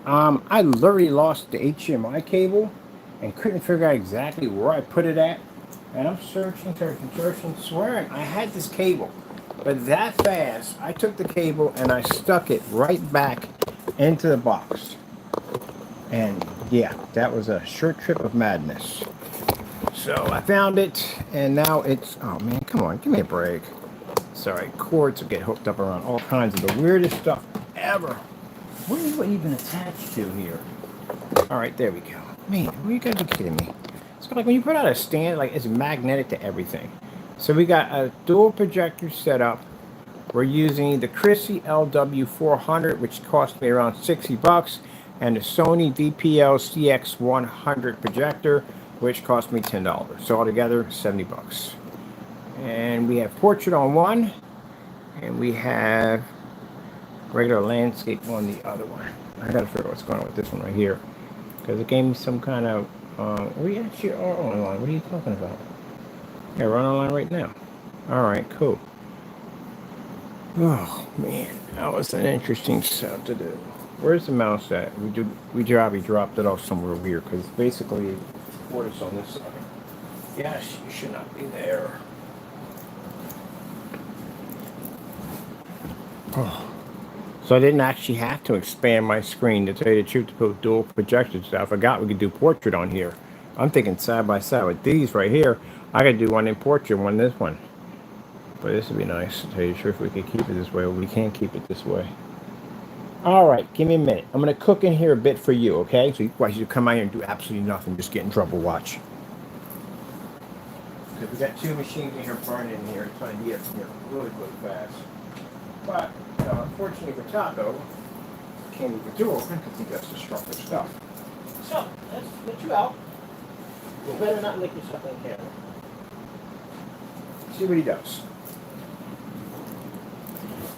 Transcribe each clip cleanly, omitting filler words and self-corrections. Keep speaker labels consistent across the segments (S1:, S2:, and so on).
S1: I literally lost the HDMI cable and couldn't figure out exactly where I put it at. And I'm searching, swearing I had this cable. But that fast, I took the cable and I stuck it right back into the box. And yeah, that was a short trip of madness. So I found it, and now it's, oh man, come on, give me a break. Sorry, cords will get hooked up around all kinds of the weirdest stuff ever. What is what even attached to here? All right, there we go. Man, what you gotta be kidding me? It's like when you put out a stand, like it's magnetic to everything. So we got a dual projector setup. We're using the Chrissy LW400, which cost me around 60 bucks, and the Sony VPL CX100 projector, which cost me $10. So altogether, 70 bucks. And we have portrait on one, and we have regular landscape on the other one. I gotta figure out what's going on with this one right here, because it gave me some kind of. We actually are online. What are you talking about? Yeah, we're online right now. All right, cool. Oh man, that was an interesting stuff to do. Where's the mouse at? We probably dropped it off somewhere weird because basically, what is on this side? Yes, you should not be there. Oh. So I didn't actually have to expand my screen to tell you the truth to put dual projectors. I forgot we could do portrait on here. I'm thinking side by side with these right here. I could do one in portrait, one this one. But this would be nice to tell you the truth. We could keep it this way, or we can't keep it this way. All right, give me a minute. I'm gonna cook in here a bit for you, okay? So you come out here and do absolutely nothing, just get in trouble. Watch. Because we got two machines in here burning in here, trying to get from here really, really fast. But unfortunately for Taco, can't leave the door open because he does destructive stuff. So let's let you out. You better not lick yourself on camera. See what he does.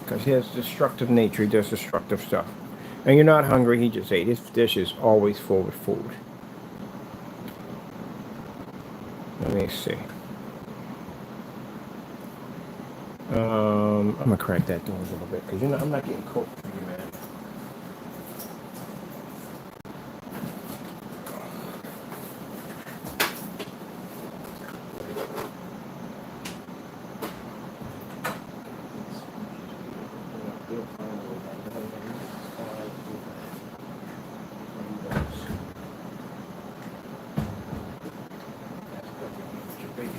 S1: Because he has destructive nature, he does destructive stuff. And you're not hungry, he just ate. His dish is always full with food. Let me see. I'm gonna crack that door a little bit because I'm not getting cold for you, man.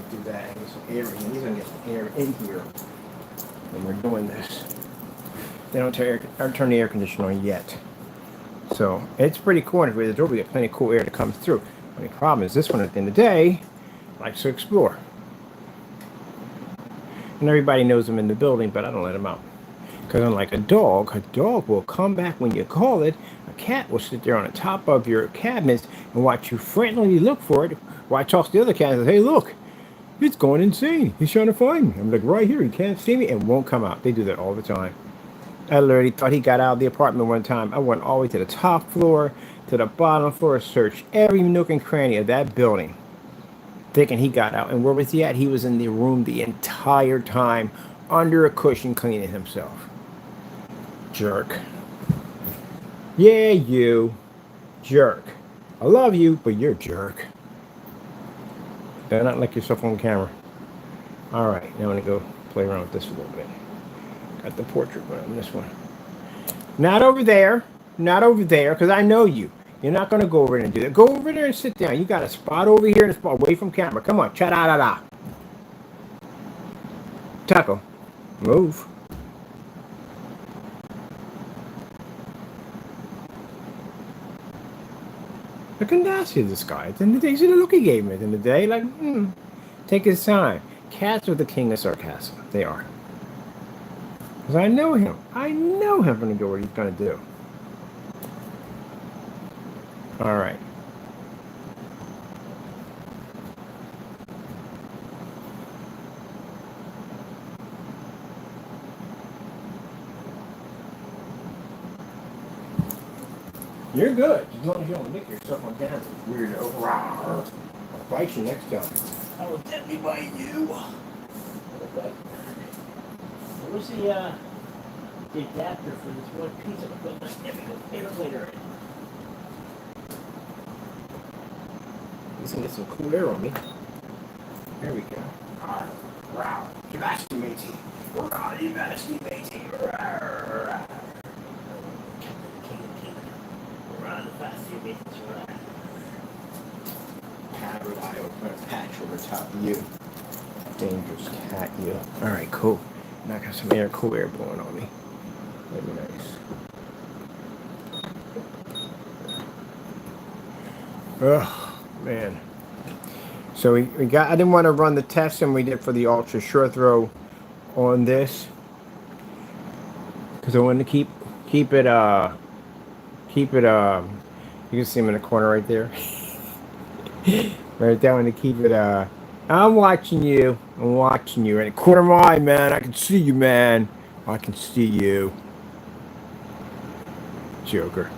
S1: Do that and get some air in. He's gonna get some air in here when we're doing this. They don't turn the air conditioner on yet. So it's pretty cool. If we have the door, we get plenty of cool air to come through. The only problem is this one at the end of the day likes to explore. And everybody knows him in the building, but I don't let him out. Because unlike a dog will come back when you call it. A cat will sit there on the top of your cabinets and watch you frantically look for it. While I talk to the other cat and say, hey, look, it's going insane. He's trying to find me. I'm like, right here. He can't see me and won't come out. They do that all the time. I literally thought he got out of the apartment one time. I went all the way to the top floor, to the bottom floor, searched every nook and cranny of that building, thinking he got out. And where was he at? He was in the room the entire time, under a cushion, cleaning himself. Jerk. Yeah, you. Jerk. I love you, but you're a jerk. Better not lick yourself on camera. All right, now I'm going to go play around with this a little bit. Got the portrait on this one. Not over there. Not over there, because I know you. You're not going to go over there and do that. Go over there and sit down. You got a spot over here and a spot away from camera. Come on. Cha-da-da-da. Taco. Move. The audacity of this guy. At the end of the day, see the look he gave me at the end of the day. Like, take his time. Cats are the king of sarcasm. They are. Because I know him. I know him from the door what he's going to do. All right. You're good. As long as you don't lick yourself on camera. Weirdo. I'll bite you next time. I will definitely bite you. Okay. Where's the adapter for this one piece? I'm going to put my paper cleaner in. This can get some cool air on me. There we go. Wow. University matey. University matey. Run fast, you matey. Patch over top of you. Dangerous cat, you. Alright, cool. Now I got some cool air blowing on me. That'd be nice. Oh, man. So we got, I didn't want to run the test and we did for the ultra short throw on this. Because I wanted to keep it, you can see him in the corner right there. Right there, I want to keep it, I'm watching you. I'm watching you. In the corner of my eye, man. I can see you, man. I can see you. Joker.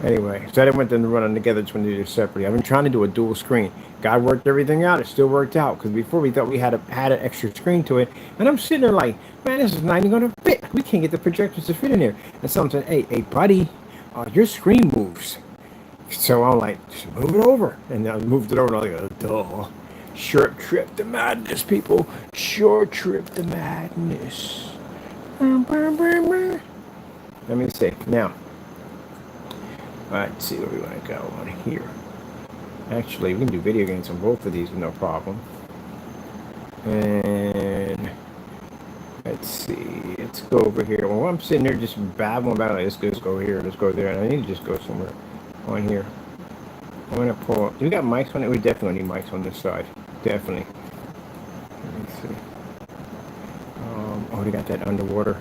S1: Anyway, so I didn't want them to run them together. Just want to do it separately. I've been trying to do a dual screen. God worked everything out. It still worked out. Because before we thought we had an extra screen to it. And I'm sitting there like, man, this is not even going to fit. We can't get the projectors to fit in there. And someone said, hey, buddy, your screen moves. So I'm like, just move it over. And I moved it over and I was like, duh. Short trip to madness, people. Short trip to madness. Let me see. Now, let's see where we want to go on here. Actually, we can do video games on both of these with no problem. And let's see. Let's go over here. Well, I'm sitting there just babbling about it. Let's just go here. Let's go there. And I need to just go somewhere on here. I'm going to pull. Do we got mics on it? We definitely need mics on this side. Definitely. Let me see. Oh, we got that underwater.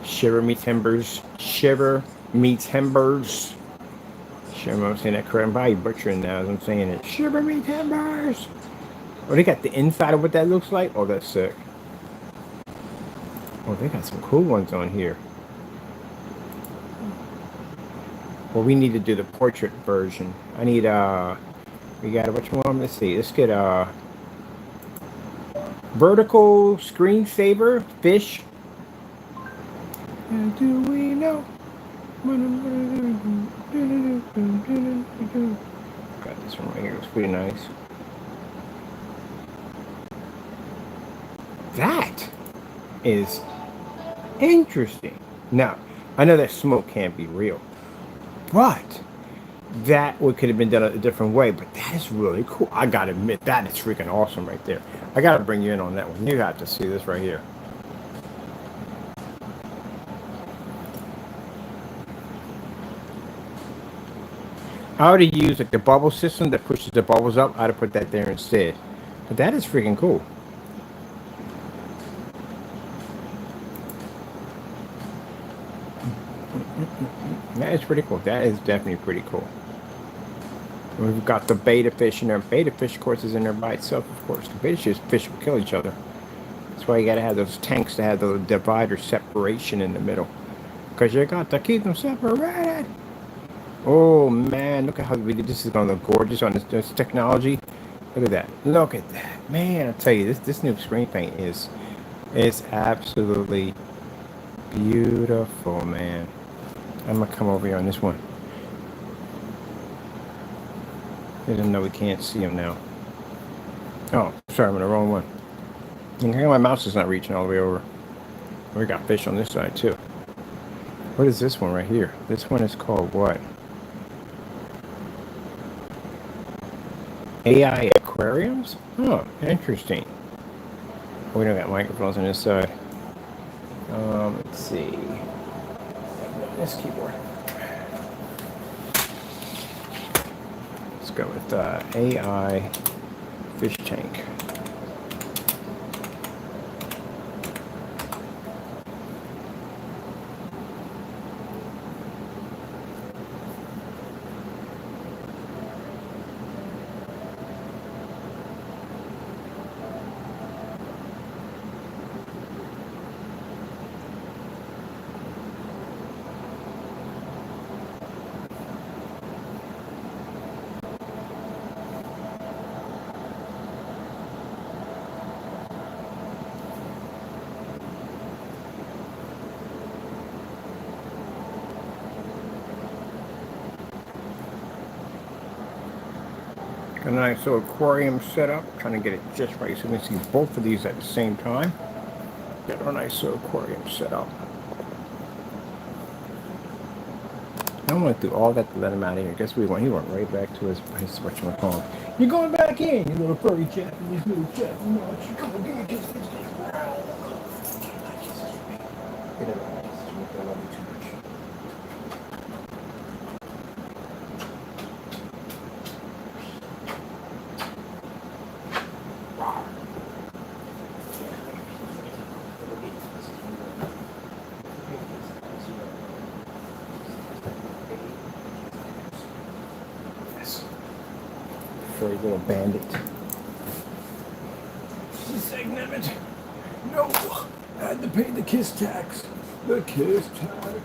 S1: Shiver me timbers. Shiver me timbers. Shiver, I'm saying that correct. I'm probably butchering that as I'm saying it. Shiver me timbers. Oh, they got the inside of what that looks like? Oh, that's sick. Oh, they got some cool ones on here. Well, we need to do the portrait version. I need, we got, which one? Let's see. Let's get, vertical screensaver, fish. And do we know? Got this one right here. It's pretty nice. That is interesting. Now, I know that smoke can't be real, but that could have been done a different way. But that is really cool. I gotta admit, that is freaking awesome right there. I gotta bring you in on that one. You have to see this right here. I would have used like the bubble system that pushes the bubbles up. I'd have put that there instead. But that is freaking cool. That is pretty cool. That is definitely pretty cool. We've got the beta fish in there. Beta fish, of course, is in there by itself, of course. The beta fish will kill each other. That's why you got to have those tanks to have the divider separation in the middle. Because you got to keep them separated. Oh, man. Look at how this is going to look gorgeous on this technology. Look at that. Look at that. Man, I tell you, this new screen paint is absolutely beautiful, man. I'm going to come over here on this one. I didn't know we can't see him now. Oh, sorry, I'm on the wrong one. My mouse is not reaching all the way over. We got fish on this side, too. What is this one right here? This one is called what? AI aquariums? Oh, interesting. We don't got microphones on this side. Let's see. This keyboard. Let's go with AI fish tank. Got a nice little aquarium set up. Trying to get it just right so we can see both of these at the same time. Got a nice little aquarium set up. I went through all that to let him out of here. Guess what he went? He went right back to his whatchamacallit. You're going back in, you little furry Japanese little chap. You know what you come again? Get it out. I love you too much. Furry little bandit. Segment. No, I had to pay the kiss tax. The kiss tax.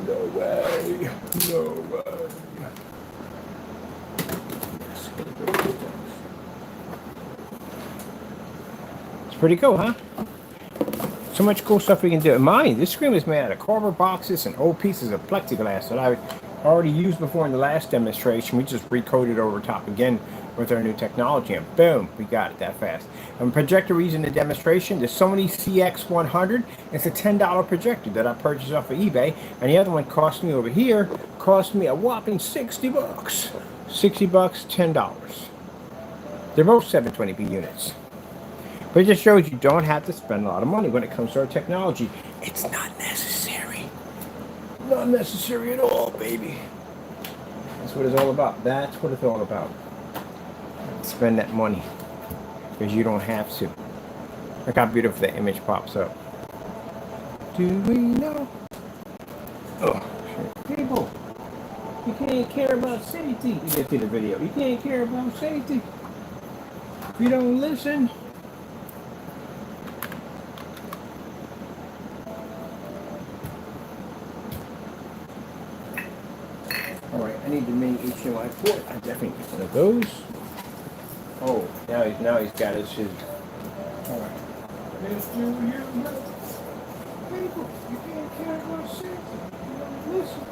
S1: No way. No way. It's pretty cool, huh? So much cool stuff we can do. Mind, this screen was made out of cardboard boxes and old pieces of plexiglass that I already used before in the last demonstration. We just recoded over top again with our new technology, and boom, we got it that fast. And projector we're using the demonstration, the Sony CX100. It's a $10 projector that I purchased off of eBay, and the other one cost me over here, cost me a whopping 60 bucks. 60 bucks, $10. They're both 720p units. But it just shows you don't have to spend a lot of money when it comes to our technology. It's not necessary. Not necessary at all, baby. That's what it's all about. That's what it's all about. Spend that money. Because you don't have to. Look how beautiful that image pops up. Do we know? Oh, shit. People, you can't care about safety. You get to the video. You can't care about safety. If you don't listen. Alright, I need the mini HDMI port. I definitely need one of those. Oh, now he's got his alright. People, you can't care about safety. You don't listen.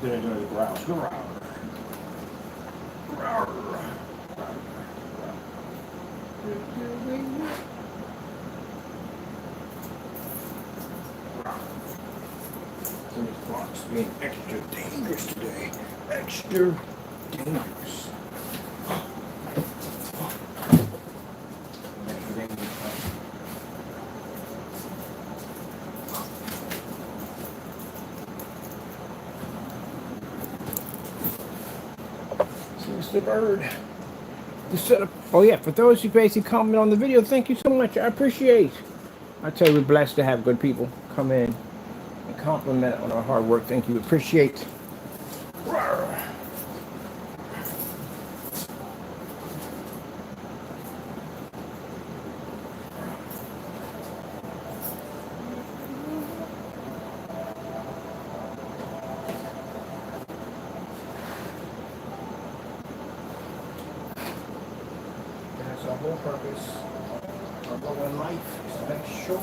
S1: They're doing the growl. This box being extra dangerous today. Extra dangerous. The bird. The setup. Oh yeah, for those who basically comment on the video, thank you so much. I appreciate. I tell you, we're blessed to have good people come in and compliment on our hard work. Thank you. Appreciate. Our whole purpose of our life is to make sure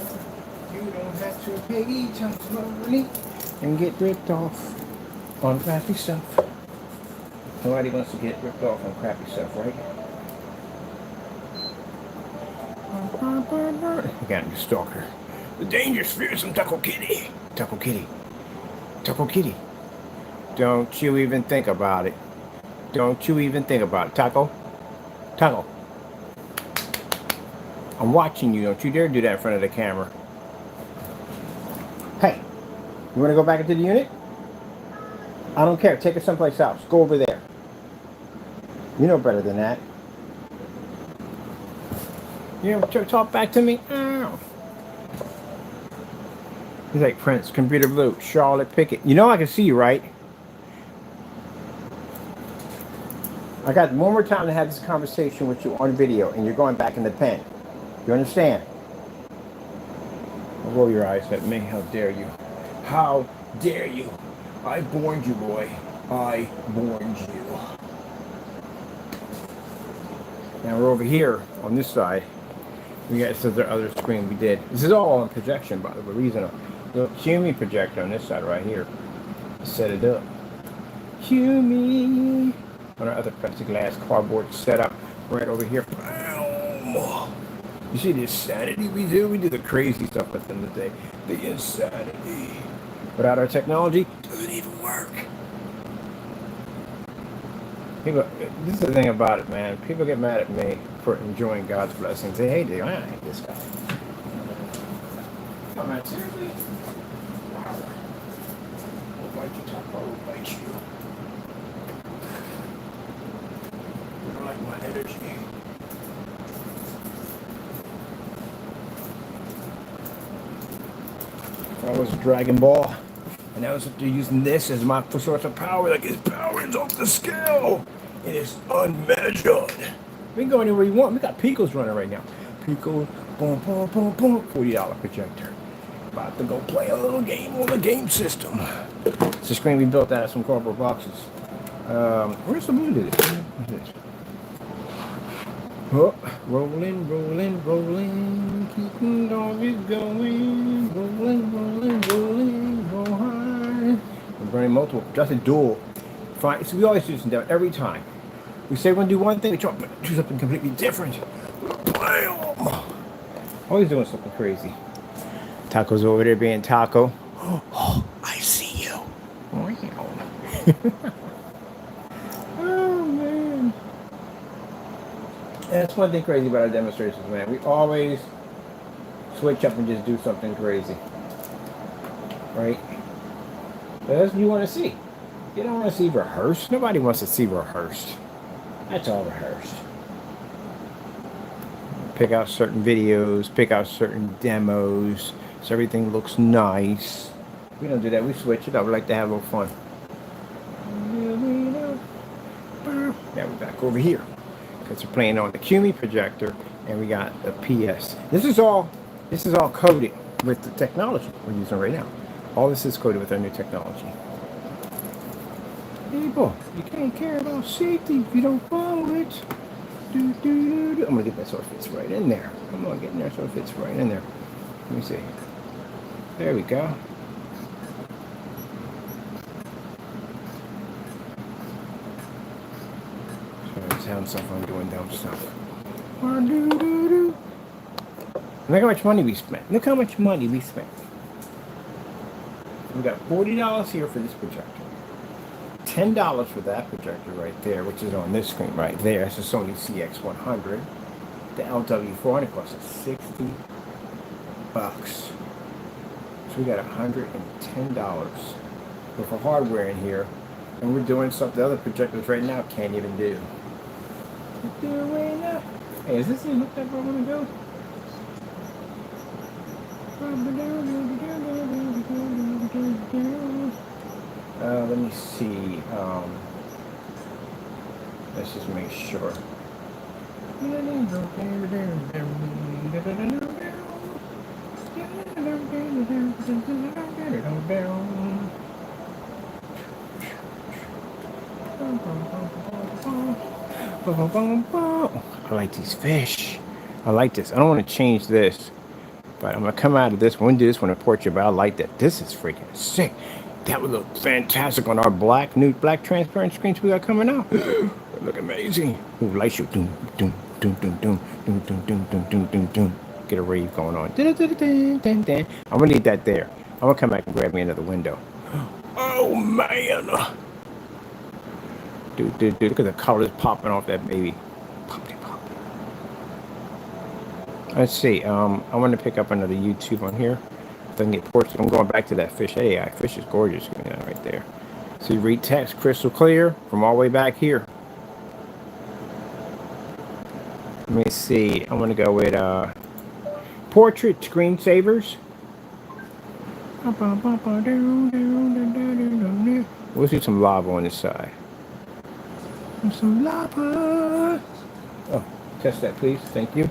S1: you don't have to pay tax money and get ripped off on crappy stuff. Nobody wants to get ripped off on crappy stuff, right? I got a stalker. The dangerous, fearsome Taco Kitty. Taco Kitty. Taco Kitty. Don't you even think about it. Don't you even think about it. Taco. Taco. I'm watching you. Don't you dare do that in front of the camera. Hey, you want to go back into the unit? I don't care. Take it someplace else. Go over there. You know better than that. You know, talk back to me. Ow. He's like, Prince, Computer Blue, Charlotte Pickett. You know I can see you, right? I got one more time to have this conversation with you on video, and you're going back in the pen. You understand? Roll your eyes at me. How dare you? How dare you? I warned you, boy. I warned you. Now we're over here on this side. We got this is the other screen we did. This is all on projection, by the way. We're using a little CUNY projector on this side right here to set it up. CUNY on our other plexiglass cardboard setup right over here. You see the insanity we do? We do the crazy stuff at the end of the day. The insanity. Without our technology, it doesn't even work. People, this is the thing about it, man. People get mad at me for enjoying God's blessings. They hate it. I hate this guy. Come on, seriously? Wow. I'll bite you, Taco. I'll bite you. You don't like my energy. That was Dragon Ball. And that was they're using this as my source of power. Like his power is off the scale. It is unmeasured. We can go anywhere you want. We got Pico's running right now. Pico, boom, boom, boom, boom. $40 projector. About to go play a little game on the game system. It's a screen we built out of some cardboard boxes. Where's the blue? Oh, rolling, rolling, rolling, keeping doggies going, rolling, rolling, rolling, roll high. We're running multiple, just a dual. Fine, so we always do this every time. We say we're gonna do one thing, we try to do something completely different. Bam! Always doing something crazy. Taco's over there being Taco. Oh, I see you. Oh man. That's one thing crazy about our demonstrations, man. We always switch up and just do something crazy. Right? But that's what you want to see. You don't want to see rehearsed. Nobody wants to see rehearsed. That's all rehearsed. Pick out certain videos, pick out certain demos, so everything looks nice. We don't do that. We switch it up. We like to have a little fun. Now we're back over here. Because we're playing on the CUNY projector and we got the PS. This is all coded with the technology we're using right now. All this is coded with our new technology. People, you can't care about safety if you don't follow it. I'm gonna get that so it fits right in there. Come on, get in there so it fits right in there. Let me see. There we go. Sound stuff, I'm doing dumb stuff. Look how much money we spent. Look how much money we spent. We got $40 here for this projector. $10 for that projector right there, which is on this screen right there. It's a Sony CX100. The LW400 costs us $60. So we got $110 worth of hardware in here. And we're doing something the other projectors right now can't even do. Hey, is this thing hooked up where I want to go? Let me see. Let's just make sure. I like these fish. I like this. I don't want to change this, but I'm gonna come out of this one, do this one in portrait. But I like that. This is freaking sick. That would look fantastic on our new black transparent screens we got coming out. Look amazing. Ooh, light show. Doom, doom, doom, doom, doom, doom, doom, doom, doom, doom, doom, doom. Get a rave going on. I'm gonna need that there. I'm gonna come back and grab me another window. Oh man. Dude, look at the colors popping off that baby. Pop. Let's see. I want to pick up another YouTube on here. If I can get portrait, I'm going back to that fish. Hey, fish is gorgeous right there. See, read text crystal clear from all the way back here. Let me see. I want to go with portrait screensavers. We'll see some lava on this side. Some lava. Oh, test that, please. Thank you.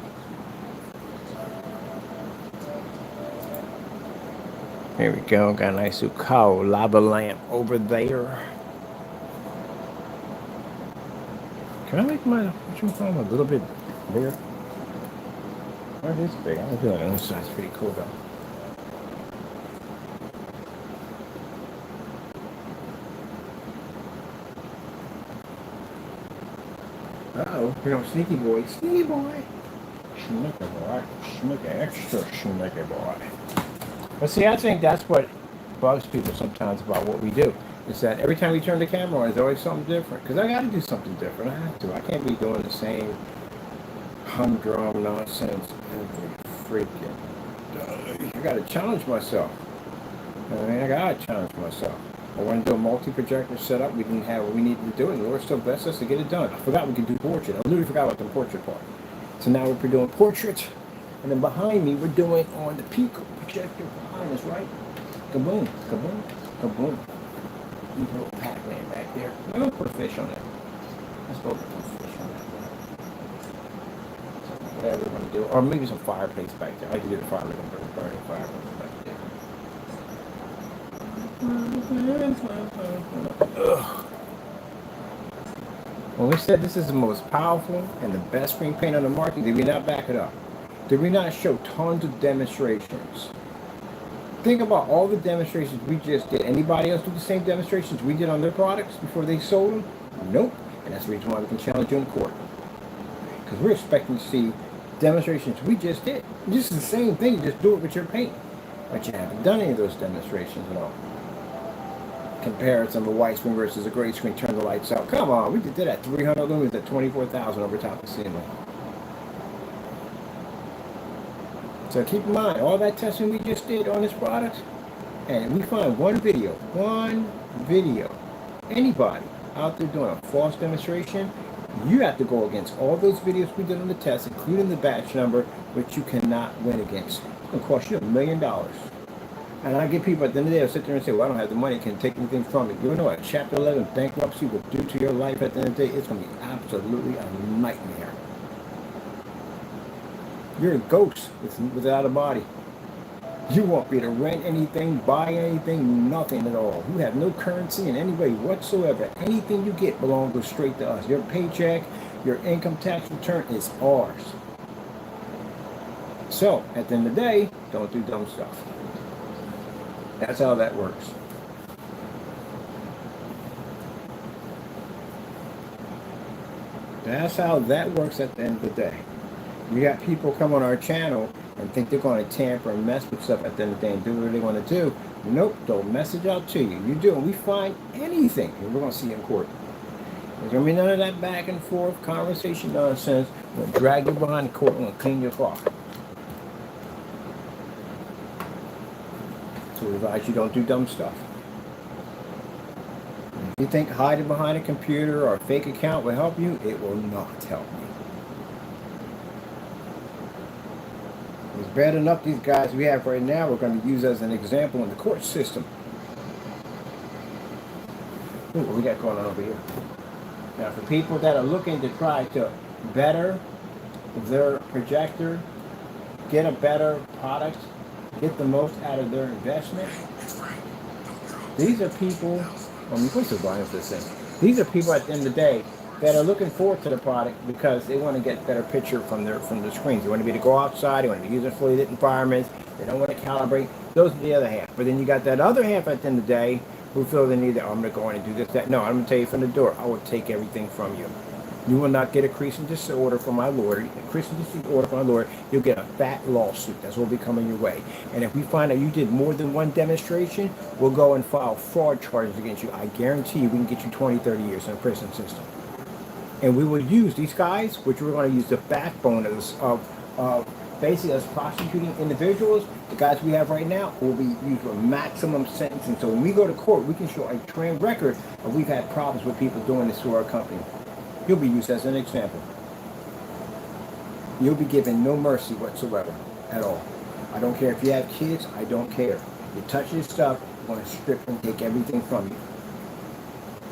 S1: Here we go. Got a nice Ukao lava lamp over there. Can I make my what you call them a little bit bigger? Oh, it is big. I feel like on this side's pretty cool though. Uh-oh, you know, sneaky boy. Sneaky boy. Sneaky boy. Sneaky extra sneaky boy. But see, I think that's what bugs people sometimes about what we do. Is that every time we turn the camera on, there's always something different. Because I got to do something different. I have to. I can't be doing the same humdrum nonsense every freaking day. I got to challenge myself. I mean, I got to challenge myself. I want to do a multi-projector setup. We didn't have what we needed to do it, and the Lord still blessed us to get it done. I forgot we could do portrait. I literally forgot about the portrait part. So now we're doing portraits, and then behind me, we're doing on the Pico projector behind us, right? Kaboom, kaboom, kaboom. You throw a Pac-Man back there. I'm going to put a fish on it. Let's go put a fish on that. Whatever we want to do. Or maybe some fireplace back there. I like to do the fire, burning fireplace back there. Ugh. When we said this is the most powerful and the best screen paint on the market, did we not back it up? Did we not show tons of demonstrations? Think about all the demonstrations we just did. Anybody else do the same demonstrations we did on their products before they sold them? Nope. And that's the reason why we can challenge you in court. Because we're expecting to see demonstrations we just did. This is the same thing, just do it with your paint. But you haven't done any of those demonstrations at all. Comparison of a white screen versus a gray screen, turn the lights out. Come on, we did that at 300 lumens at 24,000 over top of the ceiling. So keep in mind, all that testing we just did on this product, and we find one video, anybody out there doing a false demonstration, you have to go against all those videos we did on the test, including the batch number, which you cannot win against. It's going to cost you $1 million. And I get people at the end of the day who sit there and say, well, I don't have the money, can take anything from me. You know what Chapter 11 bankruptcy will do to your life at the end of the day? It's going to be absolutely a nightmare. You're a ghost without a body. You won't be able to rent anything, buy anything, nothing at all. You have no currency in any way whatsoever. Anything you get goes straight to us. Your paycheck, your income tax return is ours. So, at the end of the day, don't do dumb stuff. That's how that works. That's how that works at the end of the day. We got people come on our channel and think they're going to tamper and mess with stuff at the end of the day and do what they want to do. Nope, they'll message out to you. You do, and we find anything, and we're going to see you in court. There's going to be none of that back and forth conversation nonsense. We'll drag you behind the court and we'll clean your car. So we advise you don't do dumb stuff. If you think hiding behind a computer or a fake account will help you, it will not help you. It's bad enough these guys we have right now we're going to use as an example in the court system. Ooh, what we got going on over here? Now for people that are looking to try to better their projector, get a better product, get the most out of their investment, these are people, let me put some volume for this thing. These are people at the end of the day that are looking forward to the product because they want to get a better picture from the screens. They want to be able to go outside, they want to be using fully lit environments, they don't want to calibrate. Those are the other half. But then you got that other half at the end of the day who feel the need that, I'm going to go in and do this, that. No, I'm going to tell you from the door, I will take everything from you. You will not get a cease and desist order from my Lord. A cease and desist order from my Lord, you'll get a fat lawsuit. That's what will be coming your way. And if we find out you did more than one demonstration, we'll go and file fraud charges against you. I guarantee you we can get you 20, 30 years in the prison system. And we will use these guys, which we're going to use the backbone of basically us prosecuting individuals. The guys we have right now will be used for maximum sentencing. So when we go to court, we can show a track record of we've had problems with people doing this to our company. You'll be used as an example. You'll be given no mercy whatsoever at all. I don't care if you have kids, I don't care. You touch this stuff, I'm going to strip and take everything from you.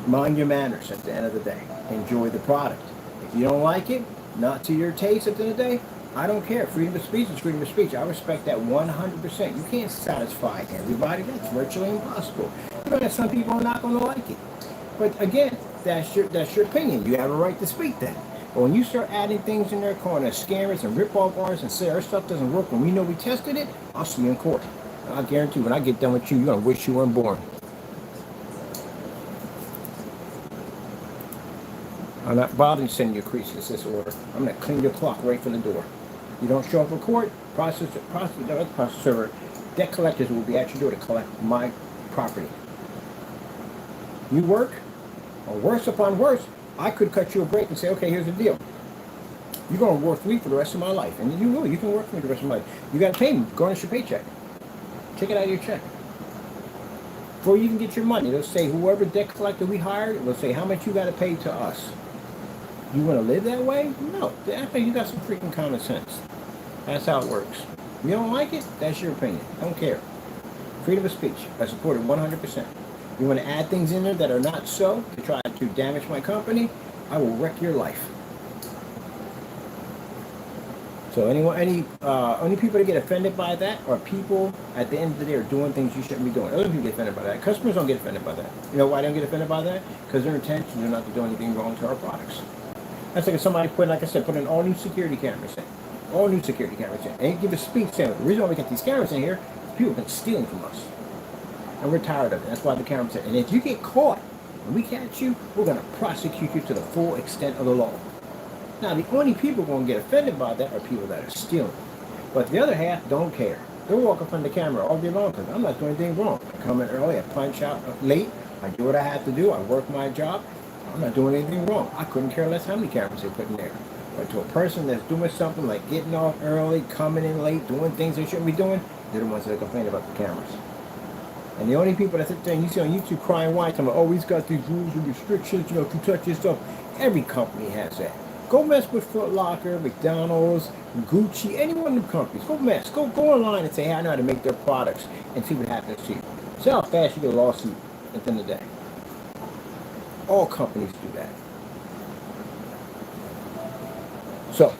S1: Mind your manners at the end of the day. Enjoy the product. If you don't like it, not to your taste at the end of the day, I don't care. Freedom of speech is freedom of speech. I respect that 100%. You can't satisfy everybody. That's virtually impossible. You know, some people are not going to like it. But again, that's your opinion. You have a right to speak that. But when you start adding things in there, calling us scammers and rip-off artists and say our stuff doesn't work when we know we tested it, I'll see you in court. I guarantee when I get done with you, you're going to wish you weren't born. I'm not bothering to send you a cease and desist order. I'm going to clean your clock right from the door. You don't show up for court, processor, debt collectors will be at your door to collect my property. You work, or worse upon worse, I could cut you a break and say, okay, here's the deal. You're going to work for me for the rest of my life. And you will. You can work for me the rest of my life. You got to pay me. Garnish your paycheck. Take it out of your check. Before you even get your money, they'll say, whoever debt collector we hired, will say how much you got to pay to us. You want to live that way? No. I think you got some freaking common sense. That's how it works. You don't like it? That's your opinion. I don't care. Freedom of speech. I support it 100%. You want to add things in there that are not so to try to damage my company? I will wreck your life. So only people that get offended by that are people at the end of the day are doing things you shouldn't be doing. Other people get offended by that. Customers don't get offended by that. You know why they don't get offended by that? Because their intentions are not to do anything wrong to our products. That's like if somebody put in all new security cameras in. All new security cameras in. And give a speech saying, the reason why we get these cameras in here is people have been stealing from us. And we're tired of it. That's why the cameras are. And if you get caught and we catch you, we're going to prosecute you to the full extent of the law. Now, the only people going to get offended by that are people that are stealing. But the other half don't care. They'll walk up on the camera all day long because I'm not doing anything wrong. I come in early, I punch out late, I do what I have to do, I work my job. I'm not doing anything wrong. I couldn't care less how many cameras they put in there. But to a person that's doing something like getting off early, coming in late, doing things they shouldn't be doing, they're the ones that complain about the cameras. And the only people that sit there and you see on YouTube crying white, talking about, oh, he's got these rules and restrictions, you know, to touch his stuff. Every company has that. Go mess with Foot Locker, McDonald's, Gucci, any one of them companies. Go mess. Go online and say, hey, I know how to make their products and see what happens to you. See how fast you get a lawsuit at the end of the day. All companies do that. So,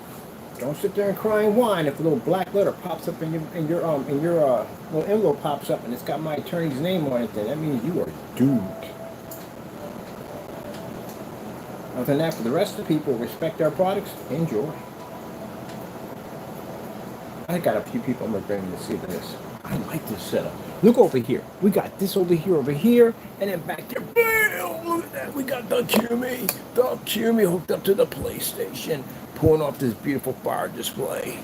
S1: don't sit there and cry and whine if a little black letter pops up in your little envelope pops up and it's got my attorney's name on it. Then that means you are doomed. Other than that, for the rest of the people who respect our products, enjoy. I got a few people I'm going to bring in to see this. I like this setup. Look over here. We got this over here, and then back there. Bam! Look at that. We got the QME hooked up to the PlayStation, pulling off this beautiful fire display.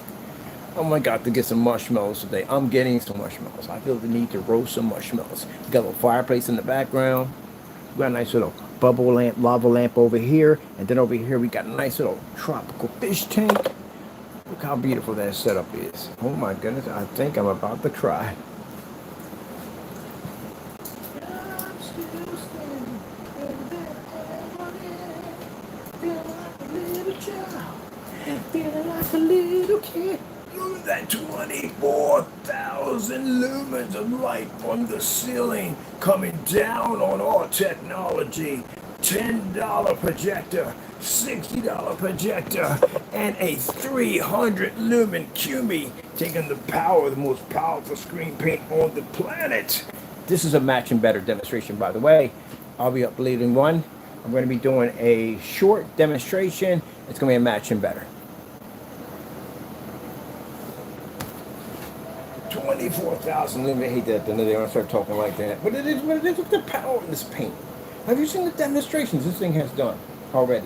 S1: Oh my God, to get some marshmallows today. I'm getting some marshmallows. I feel the need to roast some marshmallows. We got a little fireplace in the background. We got a nice little bubble lamp, lava lamp over here. And then over here, we got a nice little tropical fish tank. Look how beautiful that setup is. Oh my goodness, I think I'm about to cry. I'm still standing like a little child, feeling like a little kid. Look at that 24,000 lumens of light from the ceiling coming down on our technology. $10 projector, $60 projector, and a 300 lumen QME, taking the power of the most powerful screen paint on the planet. This is a matching better demonstration, by the way. I'll be uploading one. I'm going to be doing a short demonstration. It's going to be a matching better. 24,000 lumen. I hate that then they don't start talking like that. But it is what it is with the power in this paint. Have you seen the demonstrations this thing has done already?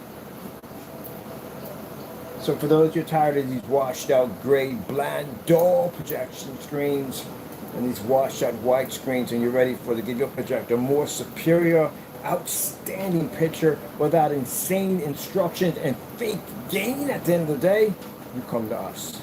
S1: So for those you're tired of these washed out gray, bland, dull projection screens and these washed out white screens, and you're ready for the video projector, more superior, outstanding picture without insane instructions and fake gain at the end of the day, you come to us.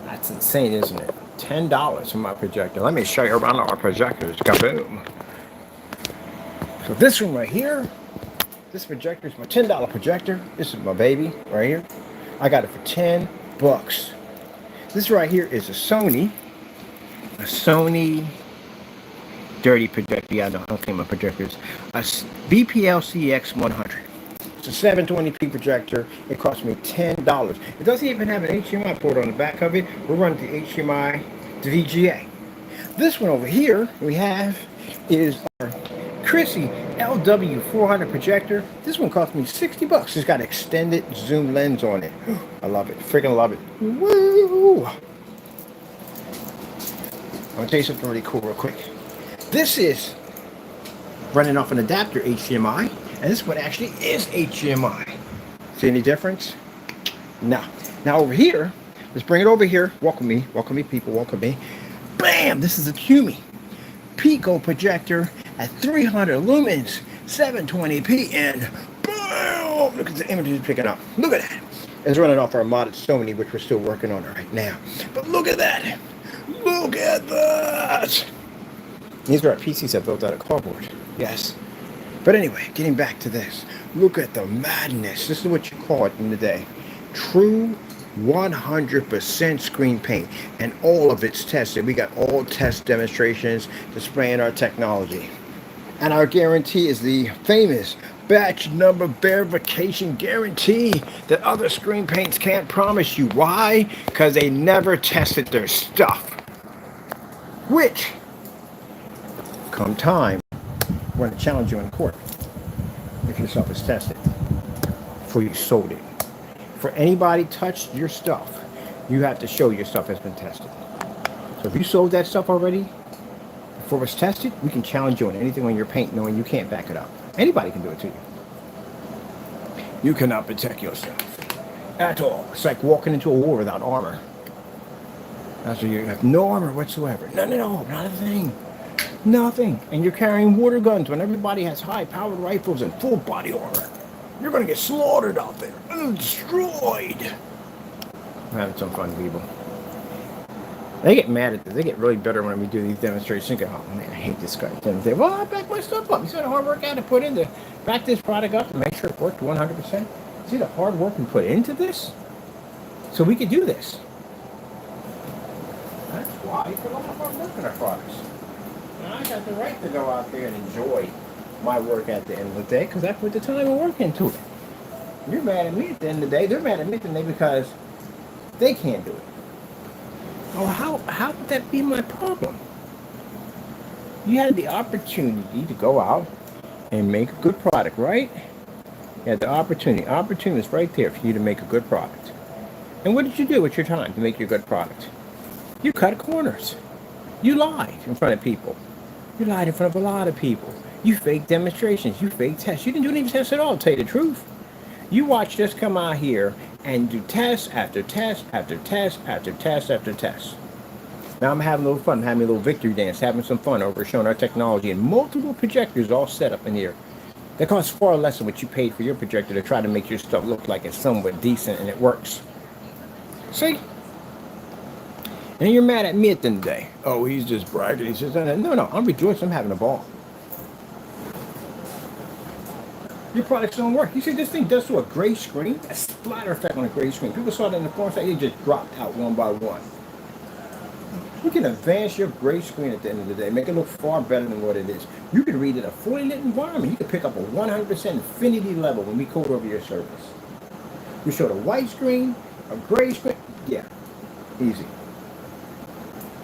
S1: That's insane, isn't it? $10 for my projector. Let me show you around our projectors. Kaboom. So this one right here, this projector is my $10 projector. This is my baby right here. I got it for $10. This right here is a Sony dirty projector. Yeah, I don't think my projectors. a BPL-CX 100. It's a 720p projector. It cost me $10. It doesn't even have an HDMI port on the back of it. We're running the HDMI to VGA. This one over here we have is our Chrissy LW400 projector. This one cost me 60 bucks. It's got extended zoom lens on it. I love it. Freaking love it. Woo! I'm gonna tell you something really cool real quick. This is running off an adapter HDMI, and this one actually is HDMI. See any difference? No. Now over here, let's bring it over here. Welcome me people, welcome me. Bam! This is a Cumi Pico projector at 300 lumens, 720p, and boom! Look at the images it's picking up. Look at that. It's running off our modded Sony, which we're still working on right now. But look at that. Look at that. These are our PCs that built out of cardboard. Yes. But anyway, getting back to this. Look at the madness. This is what you call it in the day. True 100% screen paint, and all of it's tested. We got all test demonstrations displaying our technology, and our guarantee is the famous batch number verification guarantee that other screen paints can't promise you. Why? Because they never tested their stuff, which come time we're going to challenge you in court if your stuff is tested before you sold it. For anybody touched your stuff, you have to show your stuff has been tested. So if you sold that stuff already before it's tested, we can challenge you on anything on your paint knowing you can't back it up. Anybody can do it to you. You cannot protect your stuff at all. It's like walking into a war without armor. That's where you have no armor whatsoever. No, not a thing. Nothing. And you're carrying water guns when everybody has high-powered rifles and full body armor. You're going to get slaughtered out there. Destroyed. We're having some fun, people. They get mad at this. They get really bitter when we do these demonstrations. They go, oh man, I hate this guy. They say, well, I back my stuff up. You see the hard work I had to put in to back this product up and make sure it worked 100%? See the hard work we put into this? So we could do this. That's why we put a lot of hard work in our products. And I got the right to go out there and enjoy my work at the end of the day, because I put the time and work into it. You're mad at me at the end of the day. They're mad at me at the end of the day because they can't do it. Oh, how would that be my problem? You had the opportunity to go out and make a good product, right? You had the opportunity. Opportunity is right there for you to make a good product. And what did you do with your time to make your good product? You cut corners. You lied in front of people. You lied in front of a lot of people. You faked demonstrations. You faked tests. You didn't do any tests at all, to tell you the truth. You watched us come out here and do test after test after test after test after test. Now I'm having a little fun, having a little victory dance, having some fun over showing our technology and multiple projectors all set up in here. That costs far less than what you paid for your projector to try to make your stuff look like it's somewhat decent and it works. See? And you're mad at me at the end of the day. Oh, he's just bragging. He's just no, I'm rejoicing. I'm having a ball. Your products don't work. You see, this thing does to a gray screen, a splatter effect on a gray screen. People saw it in the form site, it just dropped out one by one. You can advance your gray screen at the end of the day, make it look far better than what it is. You can read in a fully lit environment. You can pick up a 100% infinity level when we code over your service. We showed a white screen, a gray screen. Yeah, easy.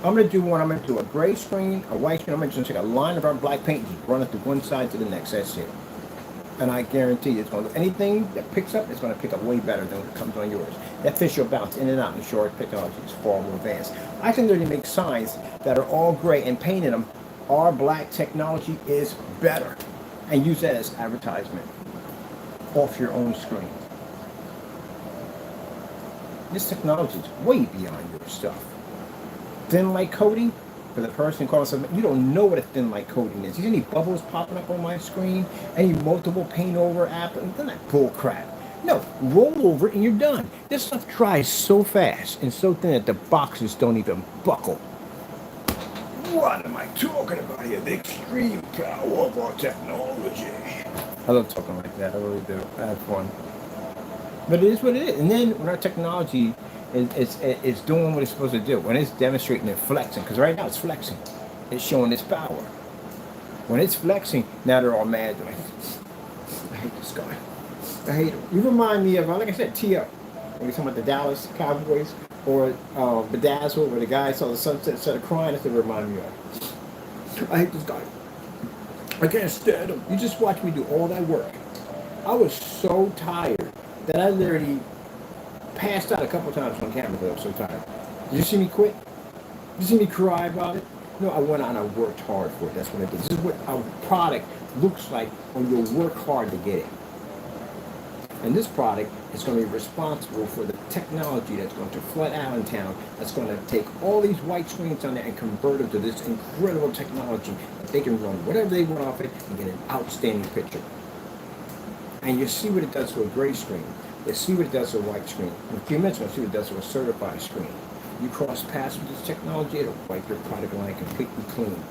S1: I'm going to do one. I'm going to do a gray screen, a white screen. I'm going to just take a line of our black paint and just run it to one side to the next. That's it. And I guarantee you, it's going to, anything that picks up, it's going to pick up way better than what comes on yours. That fish will bounce in and out, and short technology is far more advanced. I can literally make signs that are all gray and painting them. Our black technology is better. And use that as advertisement off your own screen. This technology is way beyond your stuff. Thin light coating, for the person calling something, you don't know what a thin light coating is. You see any bubbles popping up on my screen? Any multiple paint over app? Then that bull crap. No, roll over it and you're done. This stuff dries so fast and so thin that the boxes don't even buckle. What am I talking about here? The extreme power of our technology. I love talking like that. I really do. I have fun. But it is what it is. And then when our technology it's doing what it's supposed to do, when it's demonstrating and flexing, because right now it's flexing, it's showing its power. When it's flexing, now they're all mad. Like, I hate this guy. I hate him. You remind me of, like I said, T.O. When we talking about the Dallas Cowboys or Bedazzled, where the guy saw the sunset, started crying. That's what it remind me of. I hate this guy. I can't stand him. You just watch me do all that work. I was so tired that I literally passed out a couple times on camera because I was so tired. Did you see me quit? Did you see me cry about it? No, I went out and I worked hard for it. That's what I did. This is what a product looks like when you work hard to get it. And this product is going to be responsible for the technology that's going to flood Allentown, that's going to take all these white screens on there and convert them to this incredible technology that they can run whatever they want off it and get an outstanding picture. And you see what it does to a gray screen. You see what it does to a white screen. In a few minutes, you'll see what it does to a certified screen. You cross paths with this technology, it'll wipe your product line completely clean.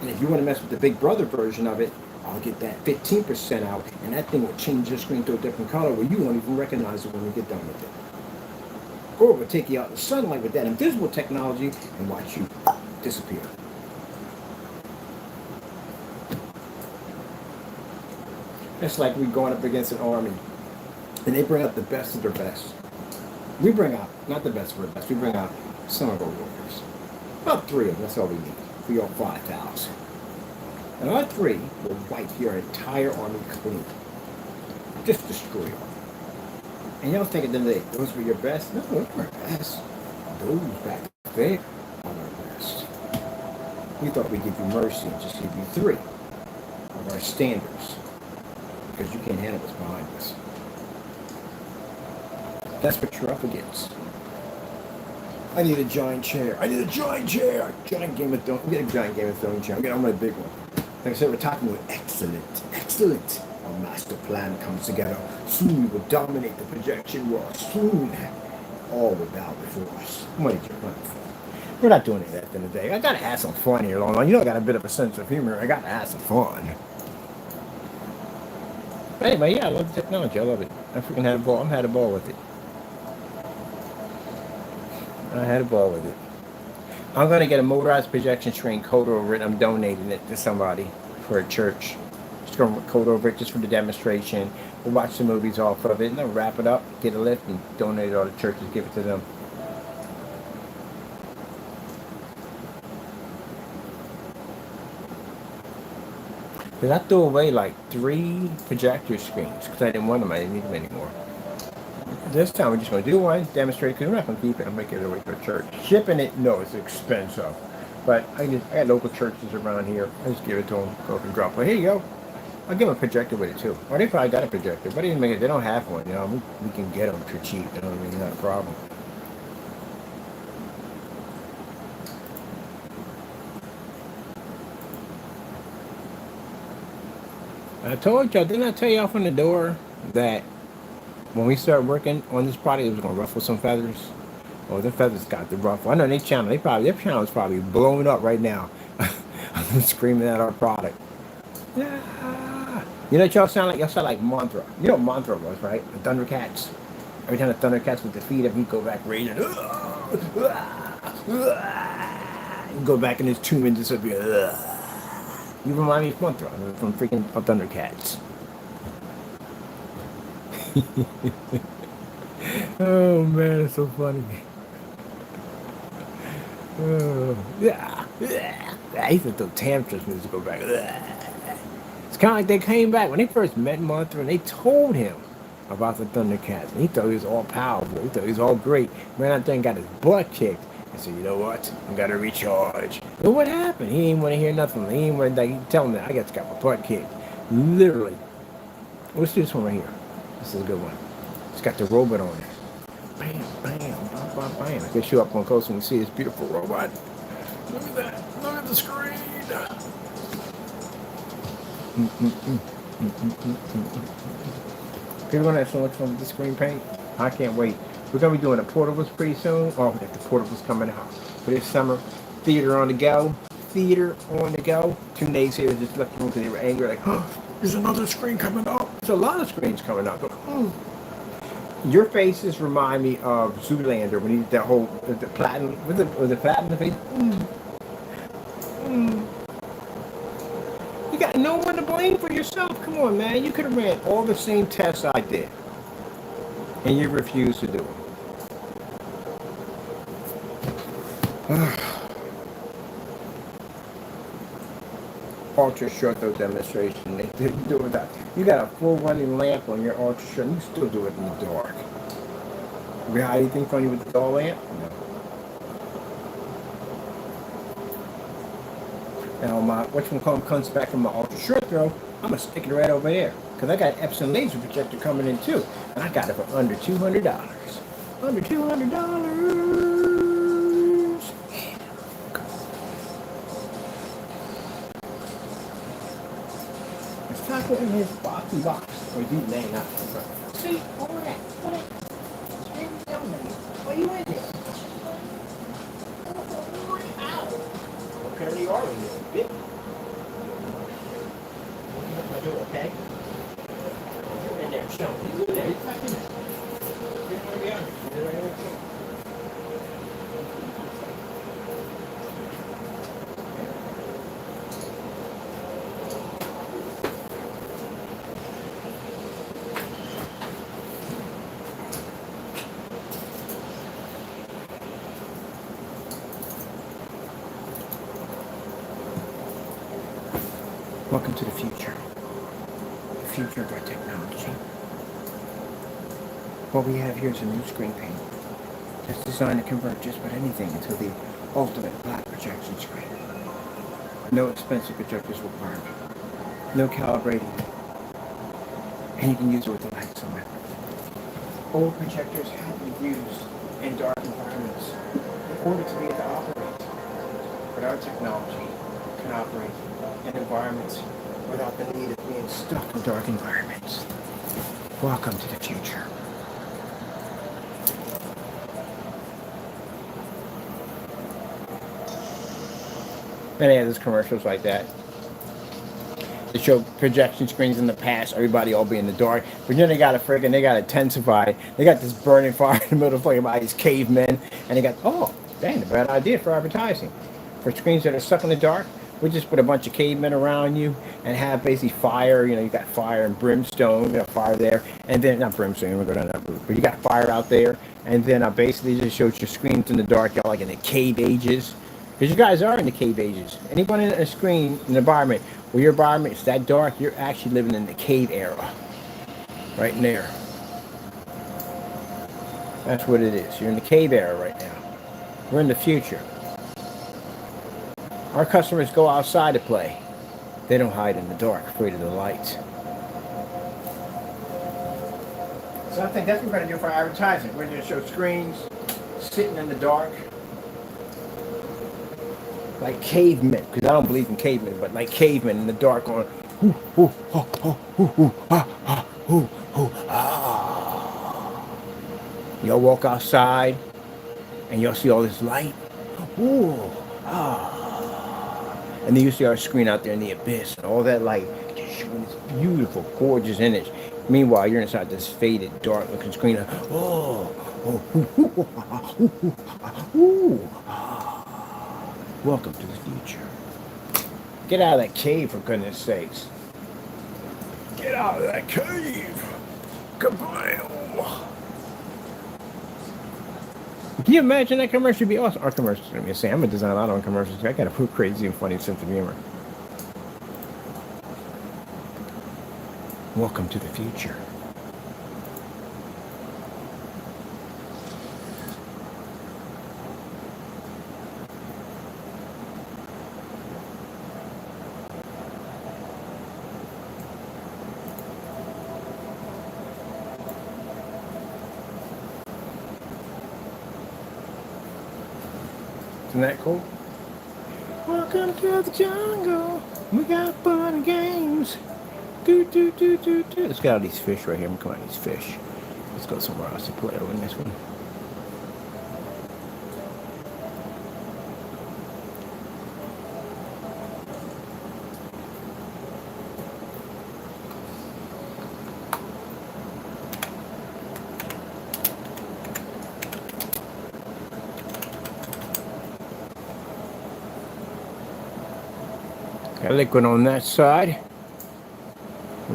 S1: And if you want to mess with the Big Brother version of it, I'll get that 15% out, and that thing will change your screen to a different color where you won't even recognize it when you get done with it. Or it will take you out in the sunlight with that invisible technology and watch you disappear. It's like we going up against an army, and they bring out the best of their best. We bring out, not the best of our best, we bring out some of our warriors. About 3 of them, that's all we need. We got 5,000. And our 3 will wipe your entire army clean. Just destroy them. And y'all think at the end of the day, those were your best? No, those weren't best. Those back there are our best. We thought we'd give you mercy and just give you 3 of our standards. Because you can't handle what's behind us. That's what you're up against. I need a giant chair. I need a giant chair. Giant Game of Thrones. I'm getting a giant Game of Thrones chair. I'm a big one. Like I said, we're talking about excellent. Excellent. Our master plan comes together. Soon we will dominate the projection world. Soon. All will bow before us. What did you run for? We're not doing it at the end of the day. I gotta have some fun here, long. You know I got a bit of a sense of humor. I gotta have some fun. But anyway, yeah, I love the technology. I love it. I freaking had a ball. I had a ball with it. I had a ball with it. I'm going to get a motorized projection screen, code over it. I'm donating it to somebody for a church. Just going to code over it just for the demonstration. We'll watch the movies off of it and then wrap it up, get a lift, and donate it all to churches, give it to them. Because I threw away like 3 projector screens because I didn't want them. I didn't need them anymore. This time we're just going to do one, demonstrate, because we're not going to keep it and make it away to a church. Shipping it, no, it's expensive. But I got local churches around here. I just give it to them, go up and drop it. Here you go. I'll give them a projector with it too. Or they probably got a projector, but they don't have one. You know, we can get them for cheap. You know what I mean? Not a problem. I told y'all, didn't I tell y'all from the door that when we start working on this product, it was going to ruffle some feathers? Oh, the feathers got the ruffle. I know their channel is probably blowing up right now. I'm screaming at our product. Yeah. You know what y'all sound like? Y'all sound like Mantra. You know what Mantra was, right? The Thundercats. Every time the Thundercats would defeat him, he'd go back raging. He'd go back in his tomb and disappear. You remind me of Mantra from freaking Thundercats. Oh man, it's so funny. Yeah. I used to throw tantrums when to go back. It's kind of like they came back when they first met Mantra and they told him about the Thundercats. And he thought he was all powerful. He thought he was all great. Ran out there and got his butt kicked. I said, you know what? I gotta recharge. But what happened? He didn't want to hear nothing. He didn't want to tell me that I got my butt kicked. Literally. Let's do this one right here. This is a good one. It's got the robot on it. Bam, bam, bam, bam, bam. I get you up on close and you see this beautiful robot. Look at that. Look at the screen. People gonna have so much fun with the screen paint. I can't wait. We're gonna be doing the portables pretty soon. Oh, we got the portables coming out for this summer. Theater on the go. Theater on the go. 2 days here just left the room because they were angry. Like, oh, there's another screen coming up. There's a lot of screens coming up. Your faces remind me of Zoolander when he did that whole the platinum. Was it platinum face? no one to blame for yourself. Come on, man. You could have ran all the same tests I did. And you refused to do it. Ultra short though demonstration. They didn't do it that. You got a full running lamp on your ultra short, and you still do it in the dark. You hide anything from you with the dull lamp? No. Now my whatchamacallit comes back from my ultra short throw, I'm gonna stick it right over there. Cause I got an Epson laser projector coming in too. And I got it for under $200. Under $200. It's not in his boxy box. Or is he laying out? See, all that. What are you in there? Apparently you are in there, bit. What do, okay? You're in there, show me. He's in there, he's back in there. Get right behind me. Get right there, show me. Welcome to the future. The future of our technology. What we have here is a new screen paint that's designed to convert just about anything into the ultimate black projection screen. No expensive projectors required. No calibrating. And you can use it with the lights on it. Old projectors have been used in dark environments in order to be able to operate. But our technology can operate in environments without the need of being stuck in dark environments. Welcome to the future. And they had those commercials like that. They show projection screens in the past, everybody all be in the dark. But then they got intensified. They got this burning fire in the middle of like these cavemen. And they got, oh, dang, a bad idea for advertising. For screens that are stuck in the dark, we just put a bunch of cavemen around you and have basically fire. You know, you got fire and brimstone, you got fire there. And then, not brimstone, we'll go down that route. But you got fire out there. And then basically just shows your screens in the dark. Y'all like in the cave ages. Because you guys are in the cave ages. Anyone in a screen, an environment where your environment is that dark, you're actually living in the cave era. Right in there. That's what it is. You're in the cave era right now. We're in the future. Our customers go outside to play. They don't hide in the dark, afraid of the lights. So I think that's what we're going to do for advertising. We're going to show screens sitting in the dark. Like cavemen, because I don't believe in cavemen, but like cavemen in the dark going, ooh, ooh, oh, oh, ooh, ooh, ah, ah, ooh, ooh, ah. You'll walk outside and you'll see all this light. Ooh, ah. And then you see our screen out there in the abyss and all that light just showing this beautiful, gorgeous image. Meanwhile, you're inside this faded, dark looking screen. Oh, oh, ooh, ooh, ah, ooh, ooh, ah, ooh, ah. Welcome to the future. Get out of that cave, for goodness sakes. Get out of that cave. Kablam. Can you imagine that commercial would be awesome? Our commercials are going to be the same. I'm a designer. I don't commercials. I got a crazy and funny sense of humor. Welcome to the future. Isn't that cool? Welcome to the jungle. We got fun and games. Do, do, do, do, do. Let's get all these fish right here. I'm coming out these fish. Let's go somewhere else to play over in this one. Got liquid on that side.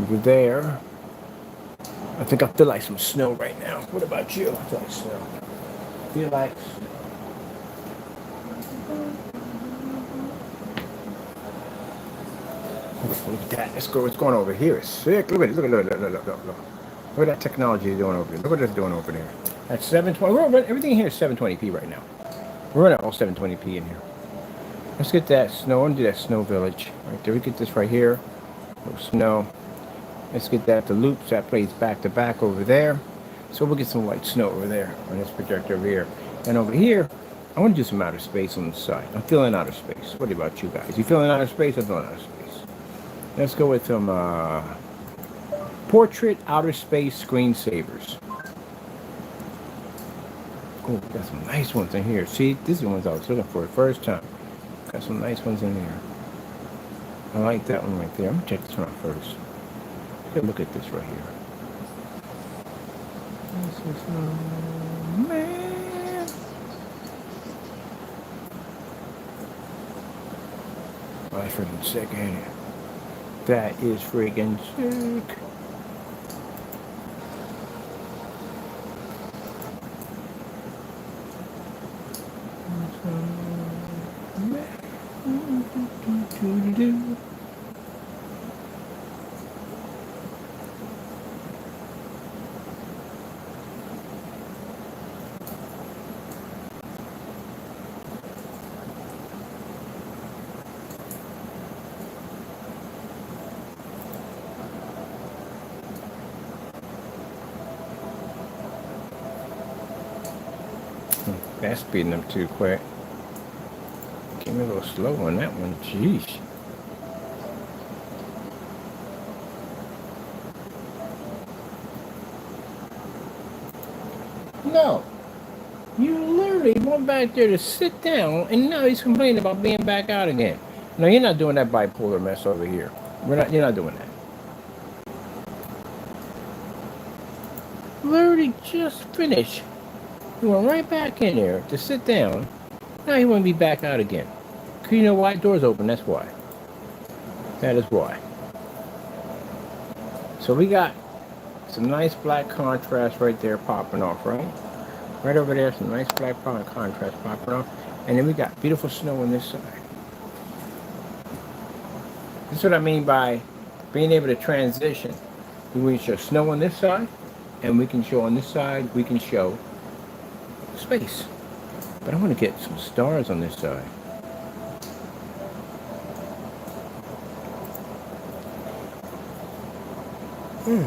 S1: over there. I think I feel like some snow right now. What about you? I feel like snow. Feel like look at that. Let's go. What's going on over here? It's sick. Look at it. Look. Look at that technology you're doing over there. Look what it's doing over there. That's 720. Everything here is 720p right now. We're running all 720p in here. Let's get that snow. I'm gonna do that snow village right there. We get this right here. Little snow. Let's get that the loops that plays back to back over there. So we'll get some white snow over there on this projector over here. And over here, I want to do some outer space on the side. I'm feeling outer space. What about you guys? You feeling outer space? I'm feeling outer space. Let's go with some portrait outer space screensavers. Oh, got some nice ones in here. See, these are the ones I was looking for the first time. Got some nice ones in here. I like that one right there. I'm gonna check this one out first. Take a look at this right here. This is man. Oh, that's freaking sick, ain't it? That is freaking sick. That's speeding up too quick. Came a little slow on that one. Jeez. No. You literally went back there to sit down, and now he's complaining about being back out again. No, you're not doing that bipolar mess over here. You're not doing that. Literally just finished. You went right back in there to sit down. Now you want to be back out again. Because you know why? Door's open, that's why. That is why. So we got some nice black contrast right there popping off, right? Right over there, some nice black contrast popping off. And then we got beautiful snow on this side. This is what I mean by being able to transition. We can show snow on this side, and we can show on this side, we can show space. But I want to get some stars on this side. Let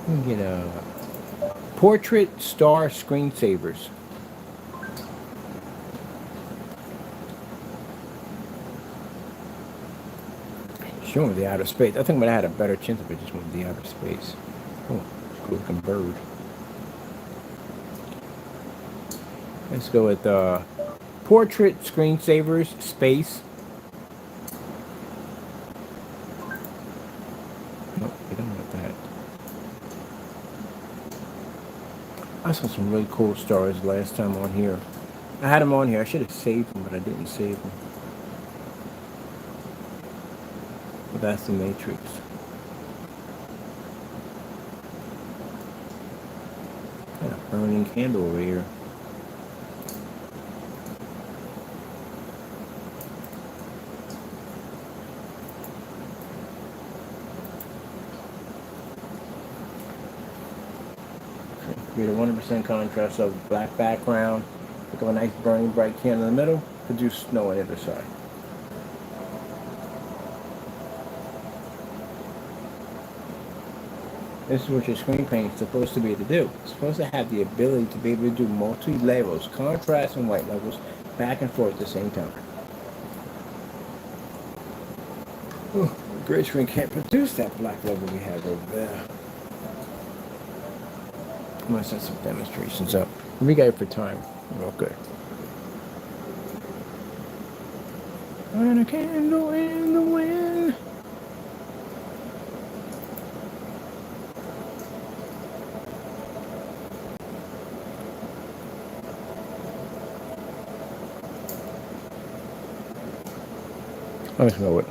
S1: me get a portrait star screensavers. Showing the outer space. I think I'm gonna have a better chance if I just went the outer space. Oh, cool looking bird. Let's go with portrait screensavers space. Nope, we don't want that. I saw some really cool stars last time on here. I had them on here. I should have saved them, but I didn't save them. But that's the matrix. Got a burning candle over here. Create a 100% contrast of black background. Pick up a nice burning bright candle in the middle. Produce snow on the other side. This is what your screen paint is supposed to be able to do. It's supposed to have the ability to be able to do multi-levels, contrast and white levels, back and forth at the same time. Ooh, the gray screen can't produce that black level we have over there. I'm going to set some demonstrations up. We got it for time. Real good. And a candle in the wind. Let's go with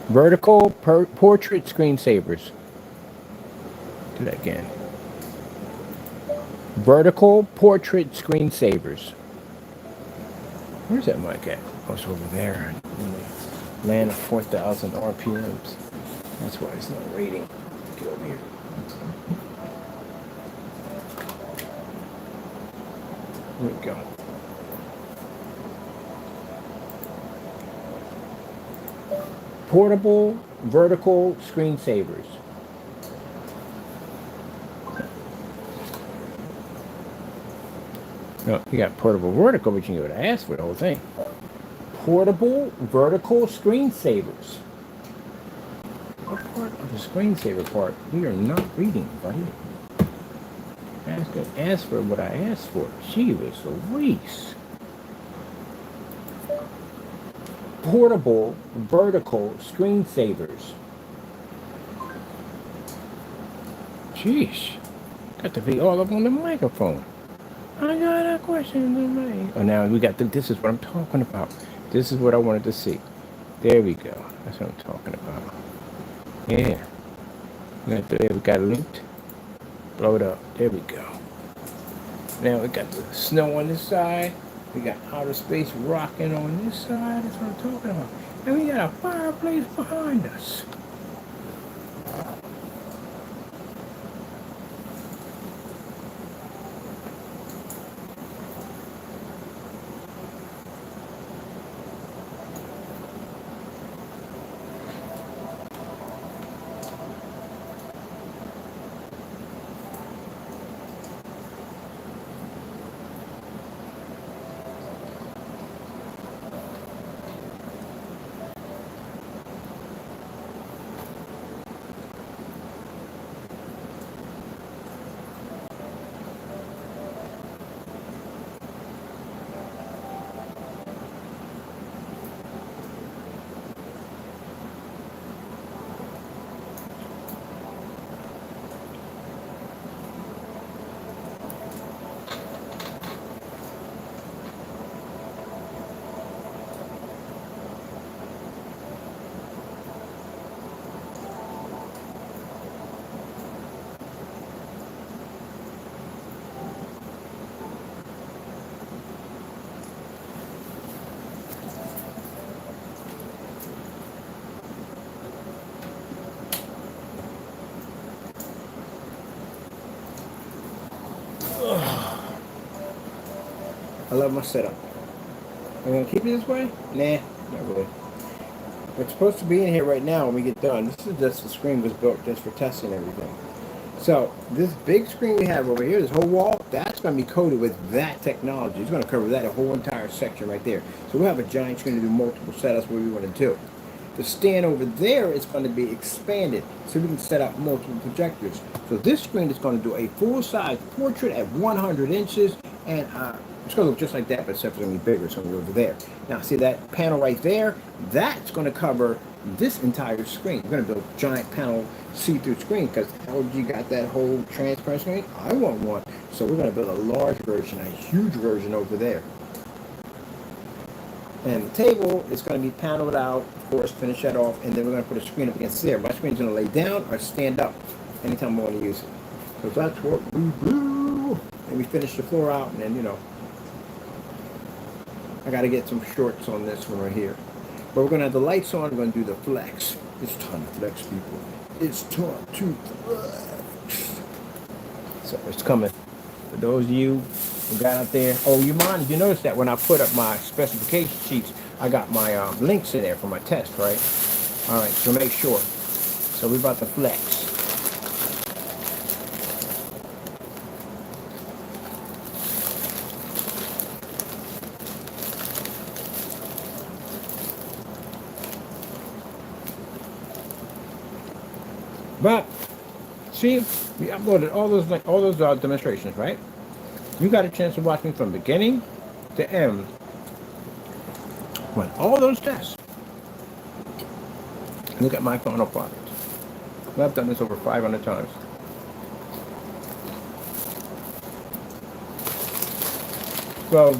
S1: vertical portrait screensavers. Do that again. Vertical portrait screensavers. Where's that mic at? Oh, it's over there. Land of 4,000 RPMs. That's why it's not reading. Get over here. There we go. Portable vertical screensavers. No, you got portable vertical, but you can go to ask for the whole thing. Portable vertical screensavers. What part of the screensaver part? We are not reading, buddy. Ask for what I asked for. Jeez Louise. Portable vertical screensavers. Jeez. Got to be all up on the microphone. I got a question to make. Oh, now we got this is what I'm talking about. This is what I wanted to see. There we go. That's what I'm talking about. Yeah. We got it linked. Blow it up. There we go. Now we got the snow on this side. We got outer space rocking on this side. That's what I'm talking about. And we got a fireplace behind us. I love my setup. I'm gonna keep it this way? Nah, not really. What's supposed to be in here right now when we get done, this is just the screen was built just for testing everything. So this big screen we have over here, this whole wall, that's going to be coated with that technology. It's going to cover that whole entire section right there. So we'll have a giant screen to do multiple setups where we want to do. The stand over there is going to be expanded so we can set up multiple projectors. So this screen is going to do a full-size portrait at 100 inches, and it's going to look just like that, but except for it's going to be bigger. It's going to be over there. Now, see that panel right there? That's going to cover this entire screen. We're going to build a giant panel see-through screen because LG got that whole transparent screen. I want one. So we're going to build a large version, a huge version over there. And the table is going to be paneled out, of course, finish that off, and then we're going to put a screen up against there. My screen is going to lay down or stand up anytime I want to use it. So that's what we do. And we finish the floor out, and then, you know, I got to get some shorts on this one right here. But we're going to have the lights on. We're going to do the flex. It's time to flex, people. It's time to flex. So it's coming. For those of you who got out there. Oh, you mind? You notice that when I put up my specification sheets, I got my links in there for my test, right? All right, so make sure. So we're about to flex. But see, we uploaded all those demonstrations, right? You got a chance to watch me from beginning to end. Run all those tests. Look at my final product. I've done this over 500 times. So,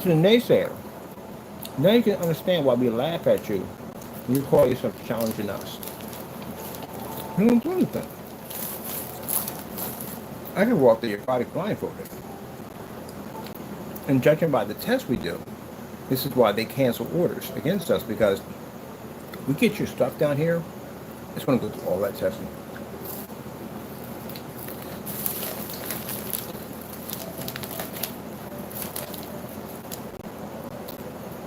S1: to the naysayer, Now you can understand why we laugh at you when you call yourself challenging us. You don't do anything. I can walk through your product blindfolded. And judging by the test we do, this is why they cancel orders against us, because we get your stuff down here, it's going to go through all that testing.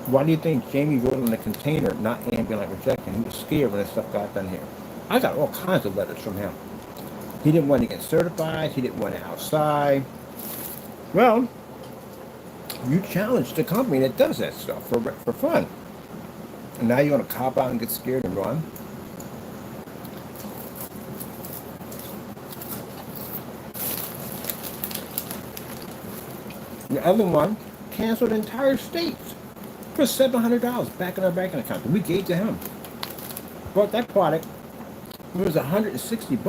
S1: Why do you think Jamie wrote on the container, not ambient rejection? He was scared when this stuff got done here. I got all kinds of letters from him. He didn't want to get certified. He didn't want it outside. Well, you challenged the company that does that stuff for fun. And now you're going to cop out and get scared and run? The other one canceled entire states for $700 back in our banking account that we gave to him. Bought that product, it was $160.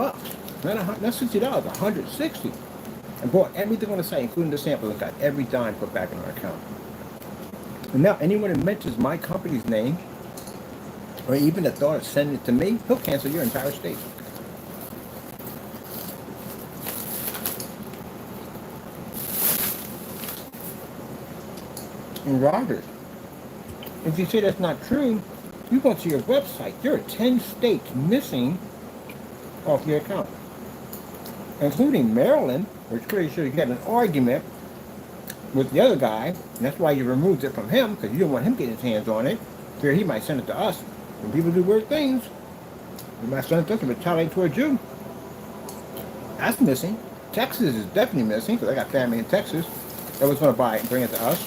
S1: Not $60, $160. And bought everything on the site, including the sample, and got every dime put back in our account. And now anyone who mentions my company's name, or even the thought of sending it to me, he'll cancel your entire state. And Rogers, if you say that's not true, you go to your website. There are 10 states missing off your account, including Maryland, which clearly should get an argument with the other guy. And that's why you removed it from him, because you didn't want him getting his hands on it. Fear he might send it to us. When people do weird things, he might send it to us and retaliate towards you. That's missing. Texas is definitely missing, because I got family in Texas that was going to buy it and bring it to us.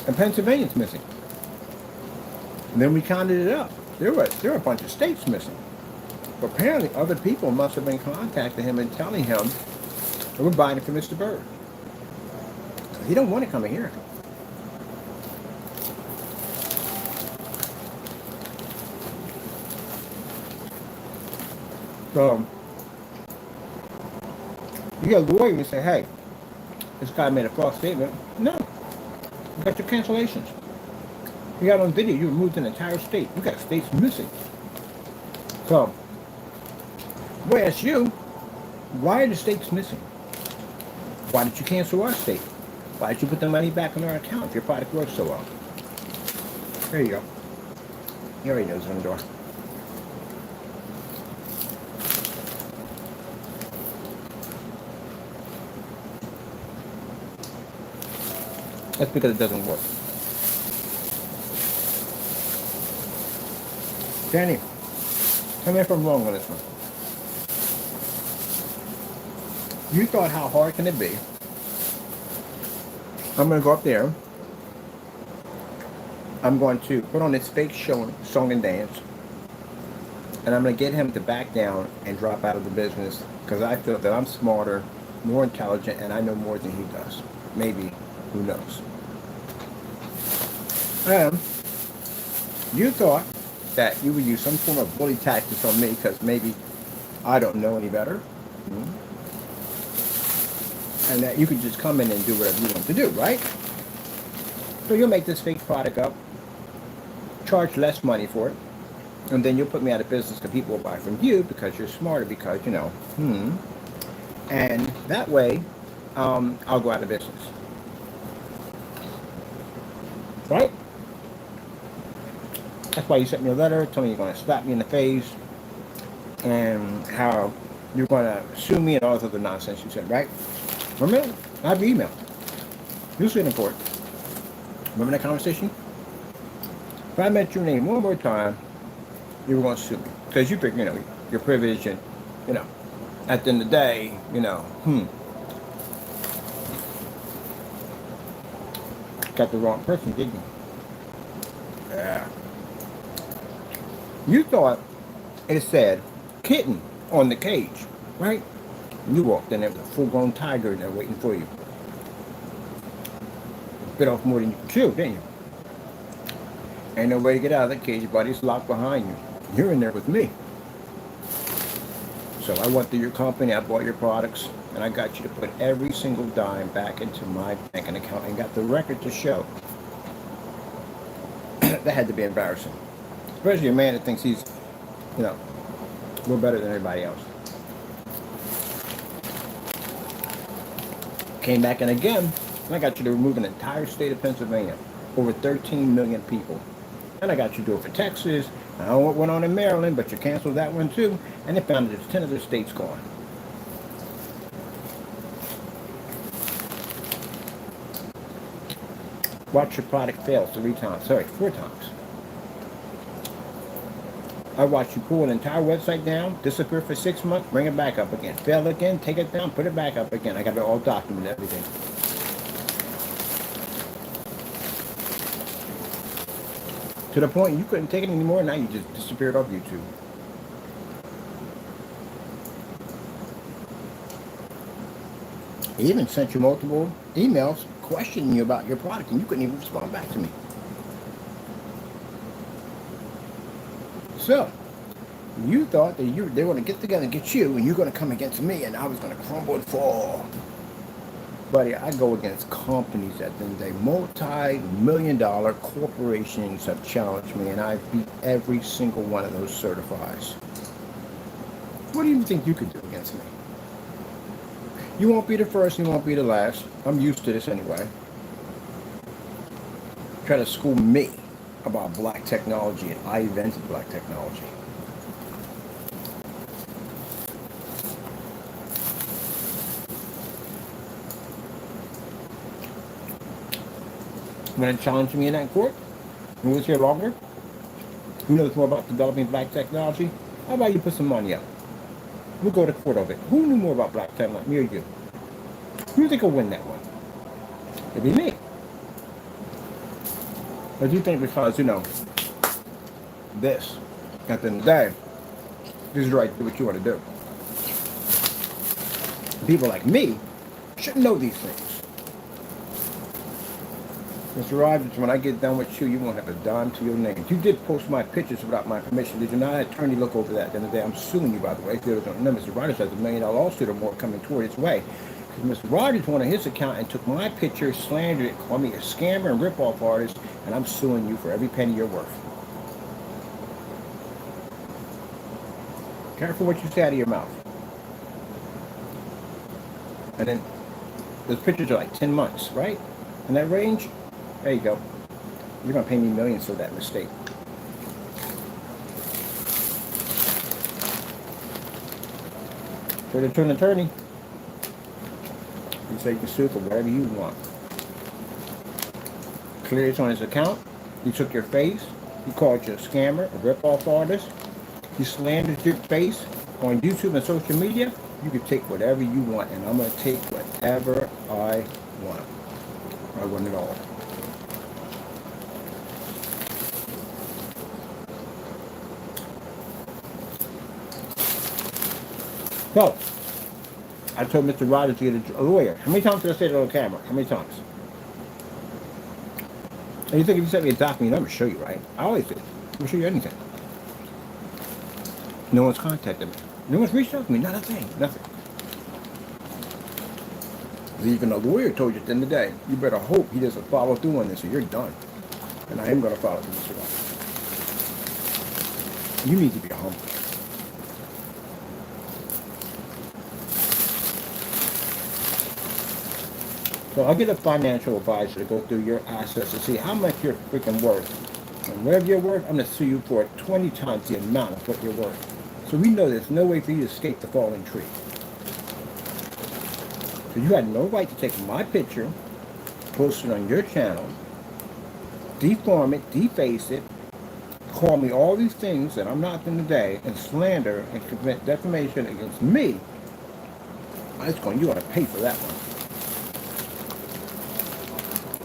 S1: And Pennsylvania's missing. And then we counted it up. There were a bunch of states missing. But apparently other people must have been contacting him and telling him that we're buying it from Mr. Bird. He don't want it coming here. So you get a lawyer and say, hey, this guy made a false statement. No. You got your cancellations. You got on video, you removed an entire state. You got states missing. So, we ask you, why are the states missing? Why did you cancel our state? Why did you put the money back in our account if your product works so well? There you go. You already know it's on the door. That's because it doesn't work. Danny, tell me if I'm wrong on this one. You thought, how hard can it be? I'm going to go up there. I'm going to put on this fake song and dance. And I'm going to get him to back down and drop out of the business, because I feel that I'm smarter, more intelligent, and I know more than he does. Maybe. Who knows? You thought that you would use some form of bully tactics on me because maybe I don't know any better. And that you could just come in and do whatever you want to do, right? So you'll make this fake product up, charge less money for it, and then you'll put me out of business because people will buy from you because you're smarter, because, you know, and that way, I'll go out of business. Right? That's why you sent me a letter telling me you're going to slap me in the face and how you're going to sue me and all this other nonsense you said, right? Remember? I have your email. You'll see it in court. Remember that conversation? If I met your name one more time, you were going to sue me. Because you figure, you know, you're privileged and, you know, at the end of the day, you know, got the wrong person, didn't you? Yeah. You thought it said kitten on the cage, right? You walked in there with a full-grown tiger in there waiting for you. Bit off more than you could chew, didn't you? Ain't no way to get out of that cage, buddy. It's locked behind you. You're in there with me. So I went through your company, I bought your products, and I got you to put every single dime back into my banking account and got the record to show That had to be embarrassing. Especially a man that thinks he's, you know, we're better than everybody else. Came back in again, and I got you to remove an entire state of Pennsylvania. Over 13 million people. And I got you to do it for Texas. I don't know what went on in Maryland, but you canceled that one too. And they found that there's 10 other states gone. Watch your product fail 4 times. I watched you pull an entire website down, disappear for 6 months, bring it back up again. Fail again, take it down, put it back up again. I got it all documented, everything. To the point you couldn't take it anymore, now you just disappeared off YouTube. I even sent you multiple emails questioning you about your product, and you couldn't even respond back to me. So, you thought that they were going to get together and get you, and you're going to come against me, and I was going to crumble and fall. Buddy, I go against companies at the end of the day. Multi-million-dollar corporations have challenged me, and I've beat every single one of those certifies. What do you think you could do against me? You won't be the first, you won't be the last. I'm used to this anyway. Try to school me about black technology, and I invented black technology. You want to challenge me in that court? Who was here longer? Who knows more about developing black technology? How about you put some money up? We'll go to court over it. Who knew more about black technology, me or you? Who do you think will win that one? It'd be me. I do think because, you know, this, at the end of the day, this is the right to do what you want to do. People like me should know these things. Mr. Rogers, when I get done with you, you won't have a dime to your name. You did post my pictures without my permission. Did you not? Attorney, look over that. At the end of the day, I'm suing you, by the way. If you don't know, Mr. Rogers has $1 million lawsuit or more coming toward his way. Because Mr. Rogers went on his account and took my picture, slandered it, called me a scammer and rip-off artist, and I'm suing you for every penny you're worth. Careful what you say out of your mouth. And then, those pictures are like 10 months, right? In that range? There you go. You're going to pay me millions for that mistake. So to an attorney, you say you can sue for whatever you want. Clears on his account. He took your face. He called you a scammer, a rip-off artist. He slandered your face on YouTube and social media. You can take whatever you want, and I'm going to take whatever I want. I want it all. So, I told Mr. Rogers to get a lawyer. How many times did I say that on camera? How many times? And you think if you sent me a document, I'm going to show you, right? I always do. I'm going to show you anything. No one's contacted me. No one's reached out to me. Not a thing. Nothing. Even a lawyer told you at the end of the day, you better hope he doesn't follow through on this or you're done. And I am going to follow through, Mr. Rogers. You need to be humble. So I'll get a financial advisor to go through your assets to see how much you're freaking worth. And whatever you're worth, I'm going to sue you for 20 times the amount of what you're worth. So we know there's no way for you to escape the falling tree. So you had no right to take my picture, post it on your channel, deform it, deface it, call me all these things that I'm not in today, and slander and commit defamation against me. You want to pay for that one.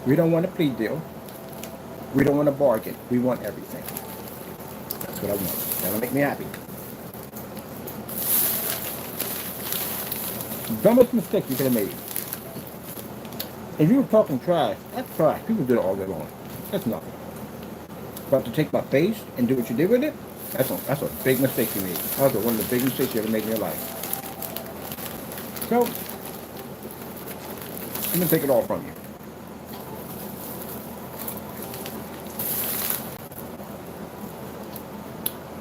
S1: We don't want a plea deal. We don't want a bargain. We want everything. That's what I want. That'll make me happy. Dumbest mistake you could have made. If you were talking trash, that's trash. People do it all day long. That's nothing. But to take my face and do what you did with it, that's a big mistake you made. That was one of the big mistakes you ever made in your life. So, I'm going to take it all from you.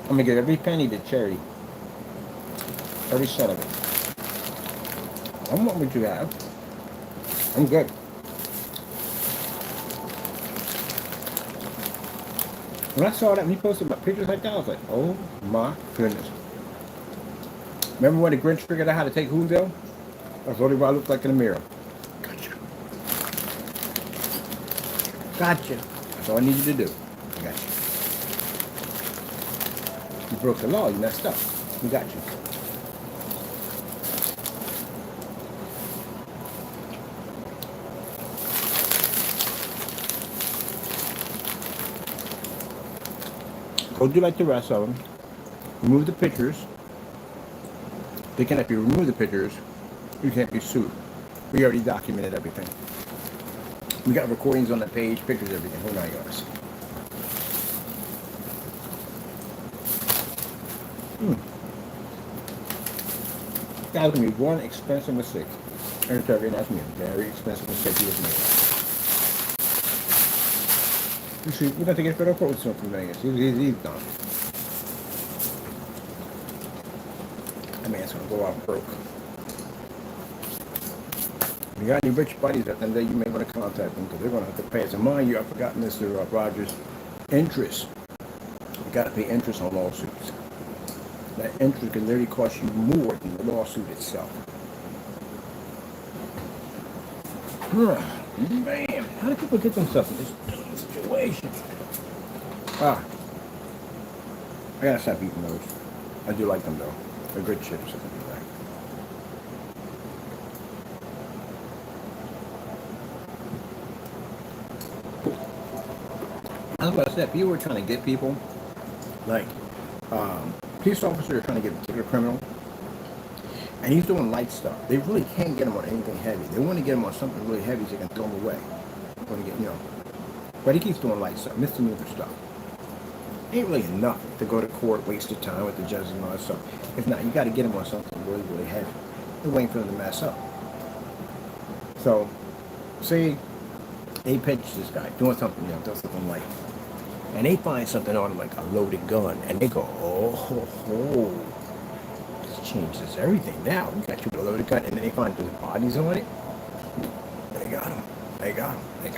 S1: I'm gonna get every penny to charity. Every cent of it. I want what you have. I'm good. When I saw that, when he posted my pictures like that, I was like, oh my goodness. Remember when the Grinch figured out how to take Whoville? That's what I looked like in the mirror. Gotcha. Gotcha. That's all I need you to do. I got you. You broke the law. You messed up. We got you. Go do like the rest of them. Remove the pictures. Thinking if you remove the pictures, you can't be sued. We already documented everything. We got recordings on the page, pictures, everything. Who knows yours? That was gonna be one expensive mistake. And that's me. Very expensive mistake he was made. You see, we're gonna take it federal court with something like this. He's done. That man's gonna go out broke. If you got any rich buddies at the end of the day, you may want to contact them because they're going to have to pay. So mind you, I forgot Mr. Rogers, interest. You got to pay interest on lawsuits. That interest can literally cost you more than the lawsuit itself. Man, how do people get themselves in this situation? I gotta stop eating those. I do like them though. They're good chips. That's what I said. People were trying to get people, like, police officers are trying to get a particular criminal, and he's doing light stuff. They really can't get him on anything heavy. They want to get him on something really heavy so they can throw him away. Want to get, but he keeps doing light stuff, misdemeanor stuff. Ain't really enough to go to court, waste your time with the judges and all that stuff. If not, you got to get him on something really, really heavy. They're waiting for them to mess up. So, say they pitch this guy doing something, doing something light. And they find something on him like a loaded gun, and they go, oh, this changes everything now. We got you with a loaded gun, and then they find there's bodies on it. They got him. They got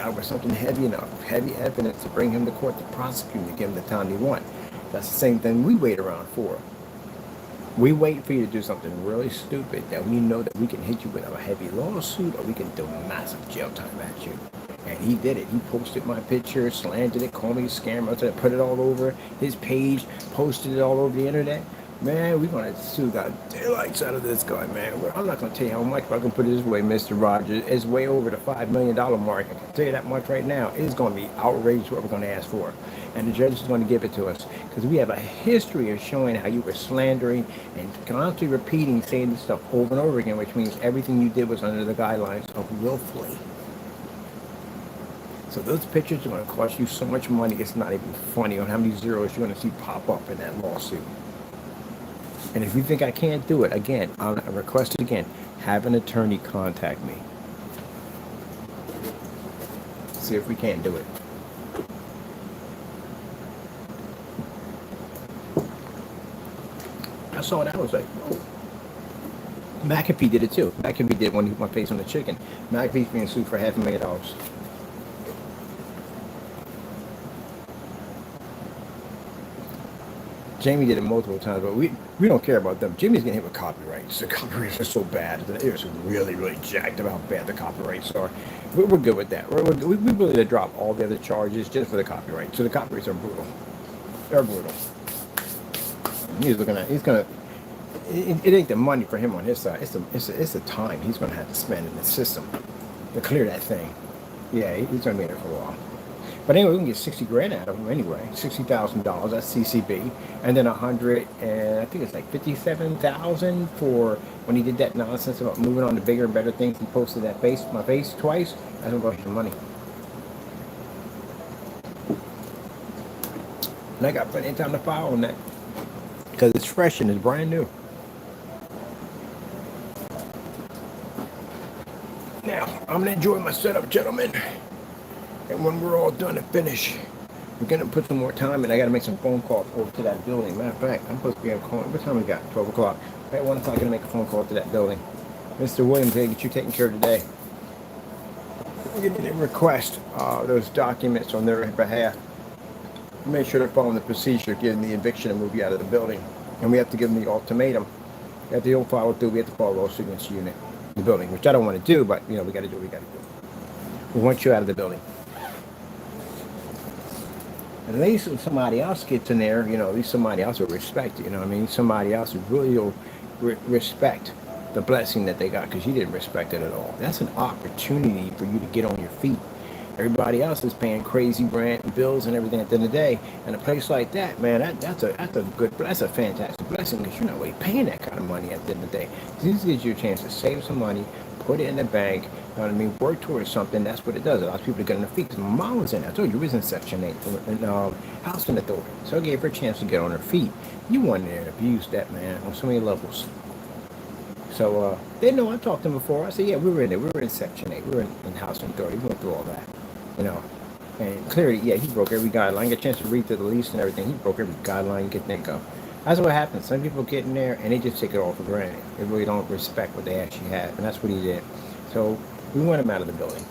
S1: him with something heavy enough, heavy evidence to bring him to court to prosecute and give him the time they want. That's the same thing we wait around for. We wait for you to do something really stupid that we know that we can hit you with a heavy lawsuit or we can do massive jail time at you. And he did it. He posted my picture, slandered it, called me a scammer, put it all over his page, posted it all over the internet. Man, we're going to sue the daylights out of this guy, man. I'm not going to tell you how much, but I can put it this way, Mr. Rogers. It's way over the $5 million mark. I can tell you that much right now. It's going to be outrageous what we're going to ask for. And the judge is going to give it to us. Because we have a history of showing how you were slandering and constantly repeating, saying this stuff over and over again, which means everything you did was under the guidelines of willfully. So those pictures are going to cost you so much money, it's not even funny on how many zeros you're going to see pop up in that lawsuit. And if you think I can't do it, again, I request it again, have an attorney contact me. See if we can't do it. I saw that, I was like, whoa. McAfee did it too. McAfee did when he put my face on the chicken. McAfee's being sued for $500,000. Jamie did it multiple times, but we don't care about them. Jimmy's getting hit with copyrights. The copyrights are so bad. It's really, really jacked about how bad the copyrights are. We're good with that. We willing to drop all the other charges just for the copyright. So the copyrights are brutal. They're brutal. It ain't the money for him on his side. It's the time he's going to have to spend in the system to clear that thing. Yeah, he's going to be there for a while. But anyway, we can get 60 grand out of him anyway. $60,000, that's CCB. And then 100, and I think it's like 57,000 for when he did that nonsense about moving on to bigger and better things. He posted my face twice. That's what cost you money. And I got plenty of time to file on that. Because it's fresh and it's brand new. Now, I'm going to enjoy my setup, gentlemen. And when we're all done and finished, We're gonna put some more time in. I gotta make some phone calls over to that building. Matter of fact, I'm supposed to be on call. What time we got? 12 o'clock. At 1 o'clock, I gotta make a phone call to that building. Mr. Williams, I get you taken care of today. We're gonna request those documents on their behalf. Make sure they're following the procedure, getting the eviction and move you out of the building. And we have to give them the ultimatum. If they don't follow through, we have to follow lawsuit against unit, the building, which I don't want to do, but you know, we gotta do what we gotta do. We want you out of the building. At least when somebody else gets in there, you know, at least somebody else will respect it, you know what I mean? Somebody else really will respect the blessing that they got, because you didn't respect it at all. That's an opportunity for you to get on your feet. Everybody else is paying crazy rent and bills and everything at the end of the day. And a place like that, man, that's a fantastic blessing, because you're not really paying that kind of money at the end of the day. This gives you a chance to save some money, put it in the bank, you know what I mean, work towards something. That's what it does. It allows people to get on their feet. Because my mom was in, I told you, was in Section 8 in Housing Authority. So it gave her a chance to get on her feet. You went there and abused that, man, on so many levels. So they know I talked to them before. I said, yeah, we were in there. We were in Section 8. We were in Housing Authority. We went through all that, you know. And clearly, yeah, he broke every guideline. Get a chance to read through the lease and everything. He broke every guideline you could think of. That's what happens. Some people get in there and they just take it all for granted. They really don't respect what they actually have. And that's what he did. So we want him out of the building.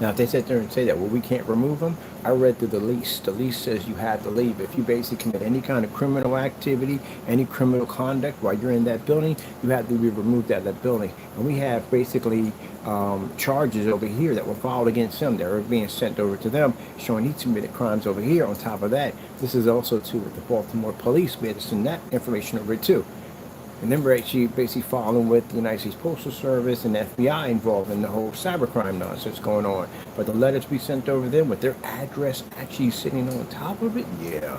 S1: Now, if they sit there and say that, well, we can't remove him, I read through the lease. The lease says you have to leave. If you basically commit any kind of criminal activity, any criminal conduct while you're in that building, you have to be removed out of that building. And we have basically charges over here that were filed against them. They're being sent over to them, showing he committed crimes over here. On top of that, this is also to the Baltimore police. We had to send that information over too. And then we're actually basically following with the United States Postal Service and the FBI involved in the whole cybercrime nonsense going on. But the letters we sent over them with their address actually sitting on top of it, yeah,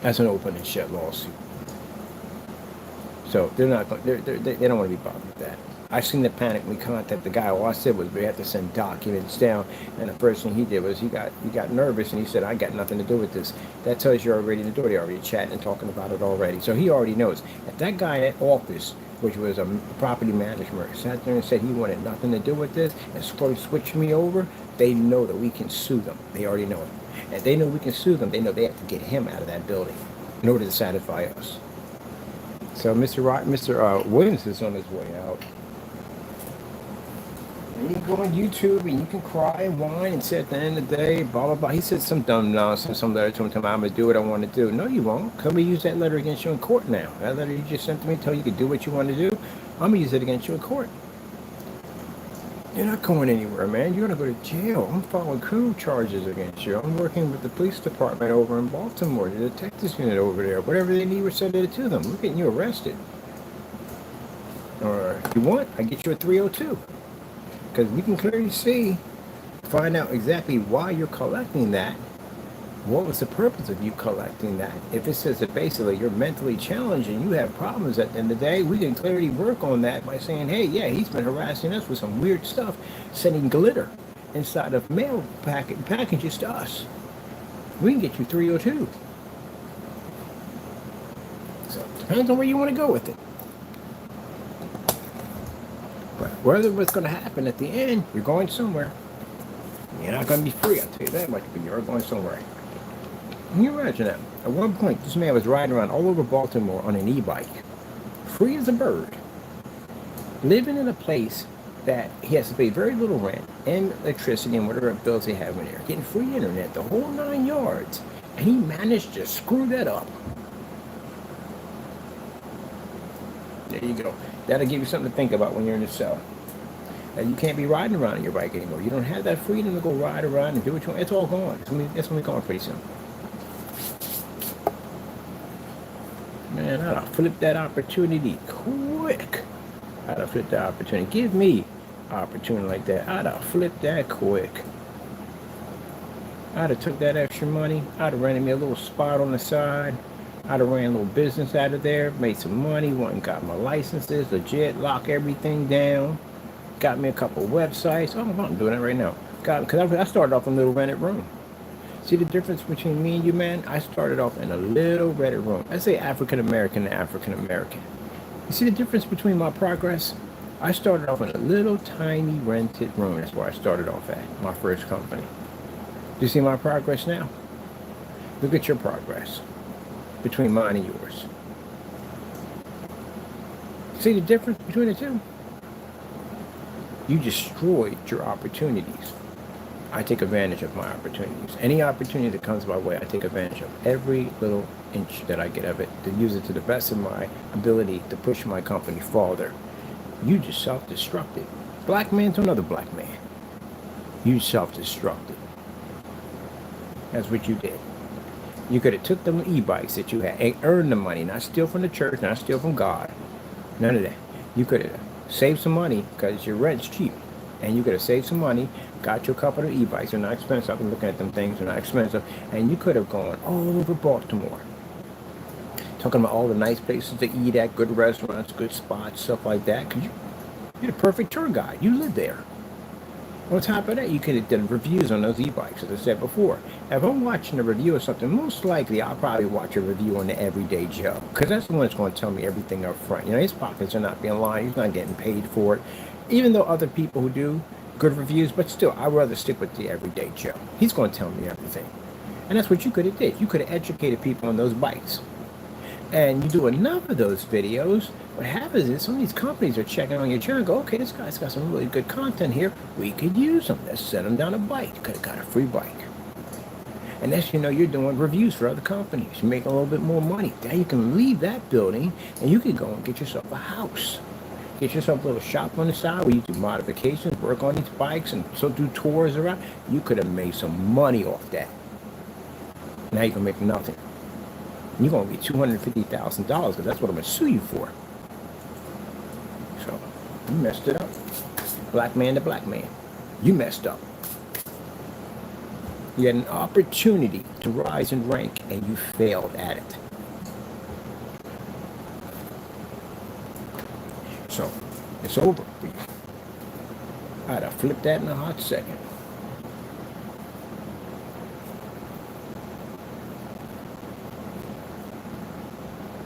S1: that's an open and shut lawsuit. So they're not, they don't want to be bothered with that. I seen the panic when we contacted the guy. All I said was we had to send documents down, and the first thing he did was he got nervous and he said, I got nothing to do with this. That tells you already in the door. They're already chatting and talking about it already. So he already knows. If that guy at office, which was a property management, sat there and said he wanted nothing to do with this and slowly switched me over, they know that we can sue them. They already know it. If they know we can sue them, they know they have to get him out of that building in order to satisfy us. So Mr. Williams is on his way out. And you go on YouTube and you can cry and whine and say at the end of the day, blah, blah, blah. He said some dumb nonsense, some letter to him, I'm going to do what I want to do. No, you won't. Come and use that letter against you in court now. That letter you just sent to me, tell you can do what you want to do. I'm going to use it against you in court. You're not going anywhere, man. You're going to go to jail. I'm filing criminal charges against you. I'm working with the police department over in Baltimore, the detectives unit over there. Whatever they need, we're sending it to them. We're getting you arrested. Or if you want, I get you a 302. Because we can clearly see, find out exactly why you're collecting that. What was the purpose of you collecting that? If it says that basically you're mentally challenged and you have problems at the end of the day, we can clearly work on that by saying, hey, yeah, he's been harassing us with some weird stuff, sending glitter inside of mail packages to us. We can get you 302. So it depends on where you want to go with it. But whether what's going to happen at the end, you're going somewhere. You're not going to be free, I'll tell you that much, but you're going somewhere. Can you imagine that? At one point, this man was riding around all over Baltimore on an e-bike, free as a bird, living in a place that he has to pay very little rent and electricity and whatever bills they have in there, getting free internet, the whole 9 yards, and he managed to screw that up. There you go. That'll give you something to think about when you're in the cell. You can't be riding around on your bike anymore. You don't have that freedom to go ride around and do what you want. It's all gone. It's going to be gone pretty soon. Man, I'd have flipped that opportunity quick. I'd have flipped that opportunity. Give me an opportunity like that. I'd have flipped that quick. I'd have took that extra money. I'd have rented me a little spot on the side. I'd have ran a little business out of there, made some money, went and got my licenses, legit, lock everything down, got me a couple websites. Oh, I'm doing it right now. Because I started off in a little rented room. See the difference between me and you, man? I started off in a little rented room. I say African American to African American. You see the difference between my progress? I started off in a little tiny rented room. That's where I started off at, my first company. Do you see my progress now? Look at your progress between mine and yours. See the difference between the two? You destroyed your opportunities. I take advantage of my opportunities. Any opportunity that comes my way, I take advantage of every little inch that I get of it to use it to the best of my ability to push my company farther. You just self-destructed. Black man to another black man. You self-destructed. That's what you did. You could have took them e-bikes that you had and earned the money, not steal from the church, not steal from God. None of that. You could have saved some money because your rent's cheap. And you could have saved some money, got you a couple of e-bikes. They're not expensive. I've been looking at them things. They're not expensive. And you could have gone all over Baltimore. Talking about all the nice places to eat at, good restaurants, good spots, stuff like that. Because you're the perfect tour guide. You live there. On top of that, you could have done reviews on those e-bikes, as I said before. If I'm watching a review of something, most likely I'll probably watch a review on the Everyday Joe, because that's the one that's going to tell me everything up front. You know, his pockets are not being lined. He's not getting paid for it. Even though other people who do good reviews, but still, I'd rather stick with the Everyday Joe. He's going to tell me everything. And that's what you could have did. You could have educated people on those bikes. And you do enough of those videos, what happens is some of these companies are checking on your channel and go, okay, this guy's got some really good content here. We could use him. Let's send him down a bike. You could have got a free bike. And next you know, you're doing reviews for other companies. You're making a little bit more money. Then you can leave that building and you can go and get yourself a house. Get yourself a little shop on the side where you do modifications, work on these bikes, and so do tours around. You could have made some money off that. Now you can make nothing. You're going to get $250,000 because that's what I'm going to sue you for. So, you messed it up. Black man to black man. You messed up. You had an opportunity to rise in rank and you failed at it. So, it's over for you. I'd have flipped that in a hot second.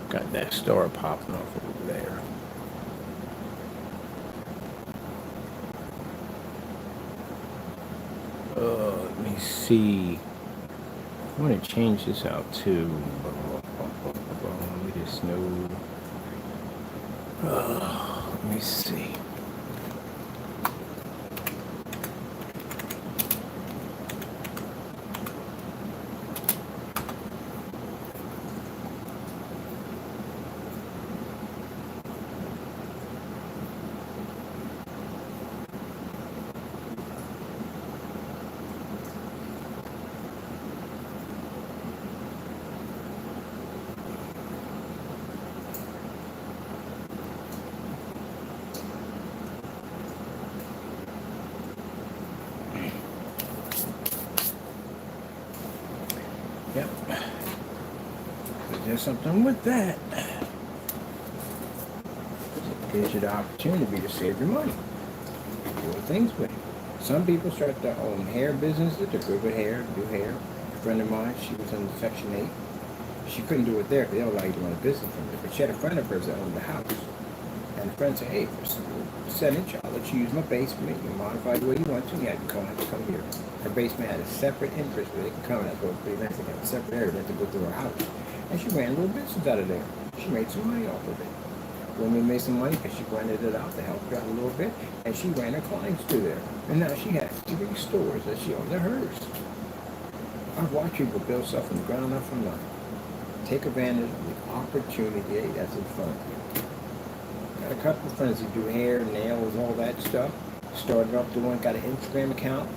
S1: Got that star popping off over there. Let me see. I want to change this out too. Let me just know. Let me see. Yep. There's something with that. It gives you the opportunity to save your money. Do things with it. Some people start their own hair businesses. They're good with hair, do hair. A friend of mine, she was in Section 8. She couldn't do it there because they don't allow you to run a business from it. But she had a friend of hers that owned the house. And the friend said, hey, for $7, I'll let you use my basement. You can modify it the way you want to. You have to come here. Her basement had a separate entrance where they could come. That's what they had a separate area. They had to go through her house. And she ran a little business out of there. She made some money off of it. Women made some money because she rented it out to help her out a little bit. And she ran her clients through there. And now she has 3 stores that she owns. They're hers. I've watched people build stuff from the ground up from nothing. Take advantage of the opportunity that's in front of you. Got a couple of friends that do hair, nails, all that stuff. Started off doing, got an Instagram account.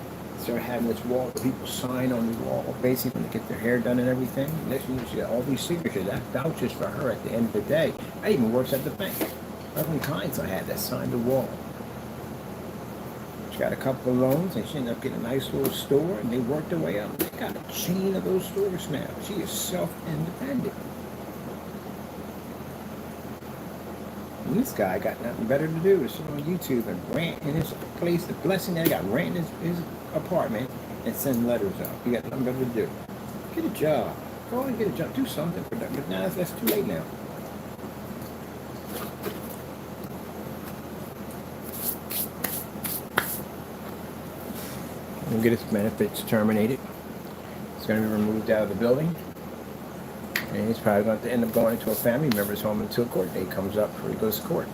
S1: Started having this wall where people sign on the wall, basically, when they get their hair done and everything. Next thing you got all these signatures. That vouches for her at the end of the day. That even works at the bank. Different kinds I had that signed the wall. She got a couple of loans, and she ended up getting a nice little store, and they worked their way up. They got a chain of those stores now. She is self-independent. And this guy got nothing better to do than sit on YouTube and rant in his place. The blessing that he got, rant in his apartment and send letters out. He got nothing better to do. Get a job. Go and get a job. Do something productive. Now that's too late now. We'll get his benefits terminated. He's going to be removed out of the building. And he's probably going to end up going to a family member's home until court date comes up before he goes to court.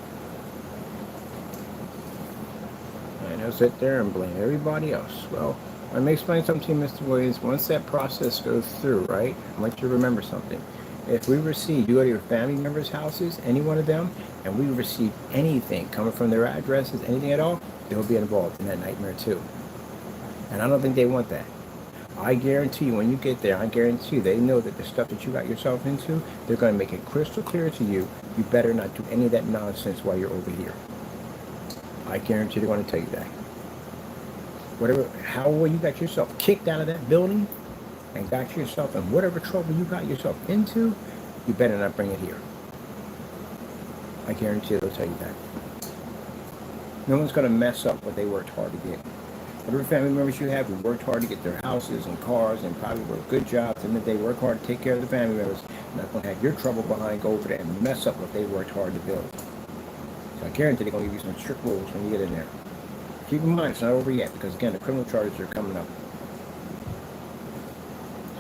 S1: And he'll sit there and blame everybody else. Well, let me explain something to you, Mr. Williams. Once that process goes through, right, I want you to remember something. If we receive, you go to your family members' houses, any one of them, and we receive anything coming from their addresses, anything at all, they'll be involved in that nightmare too. And I don't think they want that. I guarantee you, when you get there, I guarantee you, they know that the stuff that you got yourself into, they're going to make it crystal clear to you, you better not do any of that nonsense while you're over here. I guarantee they're going to tell you that. Whatever, however you got yourself kicked out of that building and got yourself in whatever trouble you got yourself into, you better not bring it here. I guarantee they'll tell you that. No one's going to mess up what they worked hard to get. Whatever family members you have who worked hard to get their houses and cars and probably work good jobs, and that they work hard to take care of the family members, not going to have your trouble behind go over there and mess up what they worked hard to build. So I guarantee they're going to give you some strict rules when you get in there. Keep in mind, it's not over yet, because again, the criminal charges are coming up.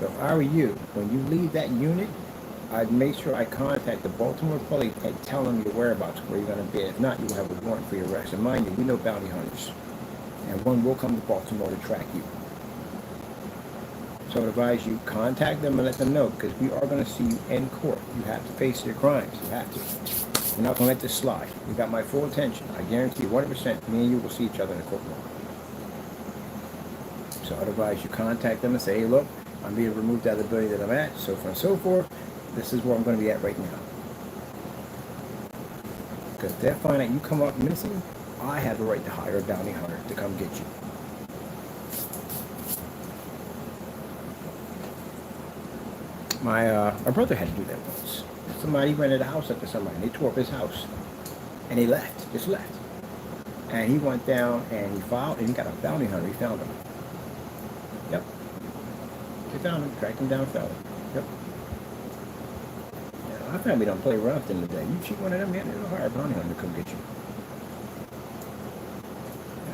S1: So if I were you, when you leave that unit, I'd make sure I contact the Baltimore police and tell them your whereabouts, where you're going to be. If not, you will have a warrant for your arrest. And mind you, we know bounty hunters. And one will come to Baltimore to track you. So I would advise you, contact them and let them know, because we are going to see you in court. You have to face your crimes. You have to. We're not going to let this slide. You got my full attention. I guarantee you 100% me and you will see each other in the courtroom. So I'd advise you, contact them and say, hey, look, I'm being removed out of the building that I'm at, so forth and so forth. This is where I'm going to be at right now. Because if they find out you come up missing, I have the right to hire a bounty hunter to come get you. My brother had to do that once. Somebody rented a house up to somebody, and they tore up his house. And he left, just left. And he went down and he filed, and he got a bounty hunter. He found him. Yep. They found him, tracked him down, found him. Yep. Yeah, our family don't play around at the end of the day. You cheat one of them, they'll hire a bounty hunter to come get you.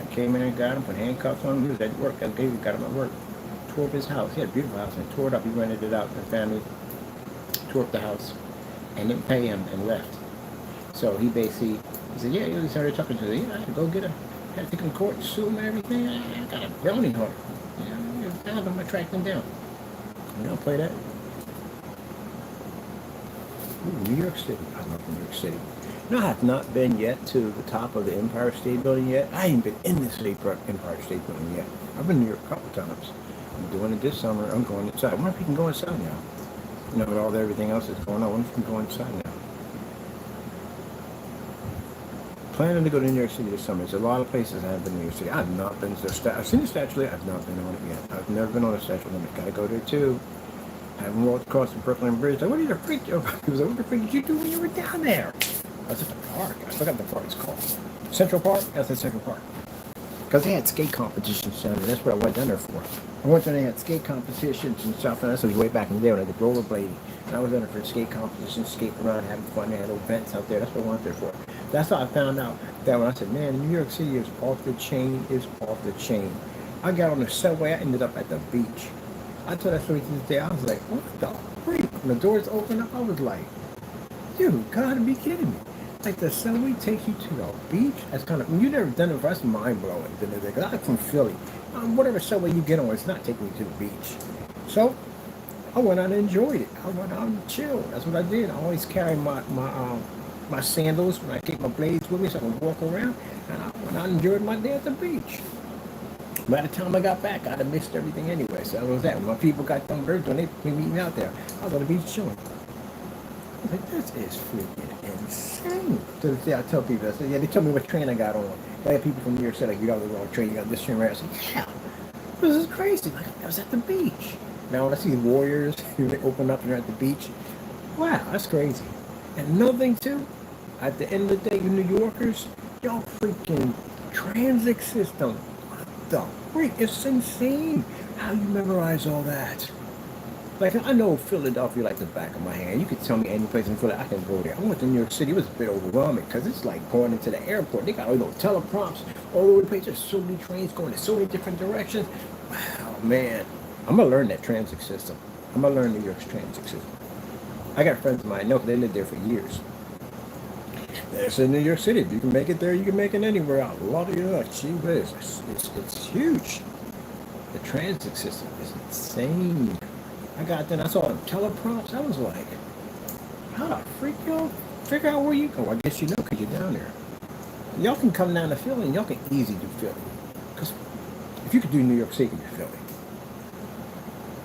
S1: I came in and got him, put handcuffs on him. He was at work. That day we got him at work. Tore up his house. He had a beautiful house and tore it up. He rented it out to the family. Tore up the house and didn't pay him and left. So he basically, he said, yeah, he started talking to him. Yeah, I had to go get him. I had to take him to court and sue him and everything. I got a bounty hunter. Yeah, I found him. I tracked him down. You don't play that. Ooh, New York City. I love New York City. No, I have not been yet to the top of the Empire State Building yet. I ain't been in the Empire State Building yet. I've been to New York a couple times. I'm doing it this summer. I'm going inside. I wonder if we can go inside now. You know, with all everything else that's going on, I wonder if we can go inside now. Planning to go to New York City this summer. There's a lot of places I haven't been to New York City. I've not been to the I've seen the Statue of Liberty. I've not been on it yet. I've never been on the Statue of Liberty. Gotta go there too. I haven't walked across the Brooklyn Bridge. Like, what did the freak? He was like, what the freak did you do when you were down there? I was at the park. I forgot the park it's called. Central Park? That's at Central Park. Because they had skate competitions down there. That's what I went down there for. I went there and they had skate competitions and stuff. And that's way back in the day when I did rollerblading. And I was down there for skate competitions, skating around, having fun. They had events out there. That's what I went there for. That's how I found out that when I said, man, New York City is off the chain, is off the chain. I got on the subway. I ended up at the beach. I told that story to this day. I was like, what the freak? When the doors opened up, I was like, dude, gotta be kidding me. Like, the subway takes you to the beach? That's kind of, you never done it before. That's mind-blowing. Because I'm from Philly. Whatever subway you get on, it's not taking me to the beach. So, I went out and enjoyed it. I went out and chilled. That's what I did. I always carry my sandals when I take my blades with me so I can walk around. And I went out and enjoyed my day at the beach. By the time I got back, I'd have missed everything anyway. So that was that. When my people got them birds, when they were meeting out there, I was on the beach chilling. I was like, this is freaking insane. To this day, I tell people, I said, yeah, they tell me what train I got on. I had people from New York say, like, you got the wrong train, you got this train right. I said, yeah, this is crazy. Like, I was at the beach. Now, when I see Warriors, they open up and they're at the beach, wow, that's crazy. And another thing, too, at the end of the day, you New Yorkers, y'all freaking transit system. What the freak? It's insane how you memorize all that. Like, I know Philadelphia like the back of my hand. You could tell me any place in Philly, I can go there. I went to New York City. It was a bit overwhelming because it's like going into the airport. They got all those teleprompts all over the place. There's so many trains going in so many different directions. Wow, man. I'm gonna learn that transit system. I'm gonna learn New York's transit system. I got friends of mine I know they lived there for years. It's in New York City. If you can make it there, you can make it anywhere. A lot of you, gee whiz, it's huge. The transit system is insane. I got there and I saw them teleprompts. I was like, how the freak y'all figure out where you go? I guess you know because you're down there. Y'all can come down to Philly and y'all can easy do Philly. Because if you could do New York City, you could do Philly.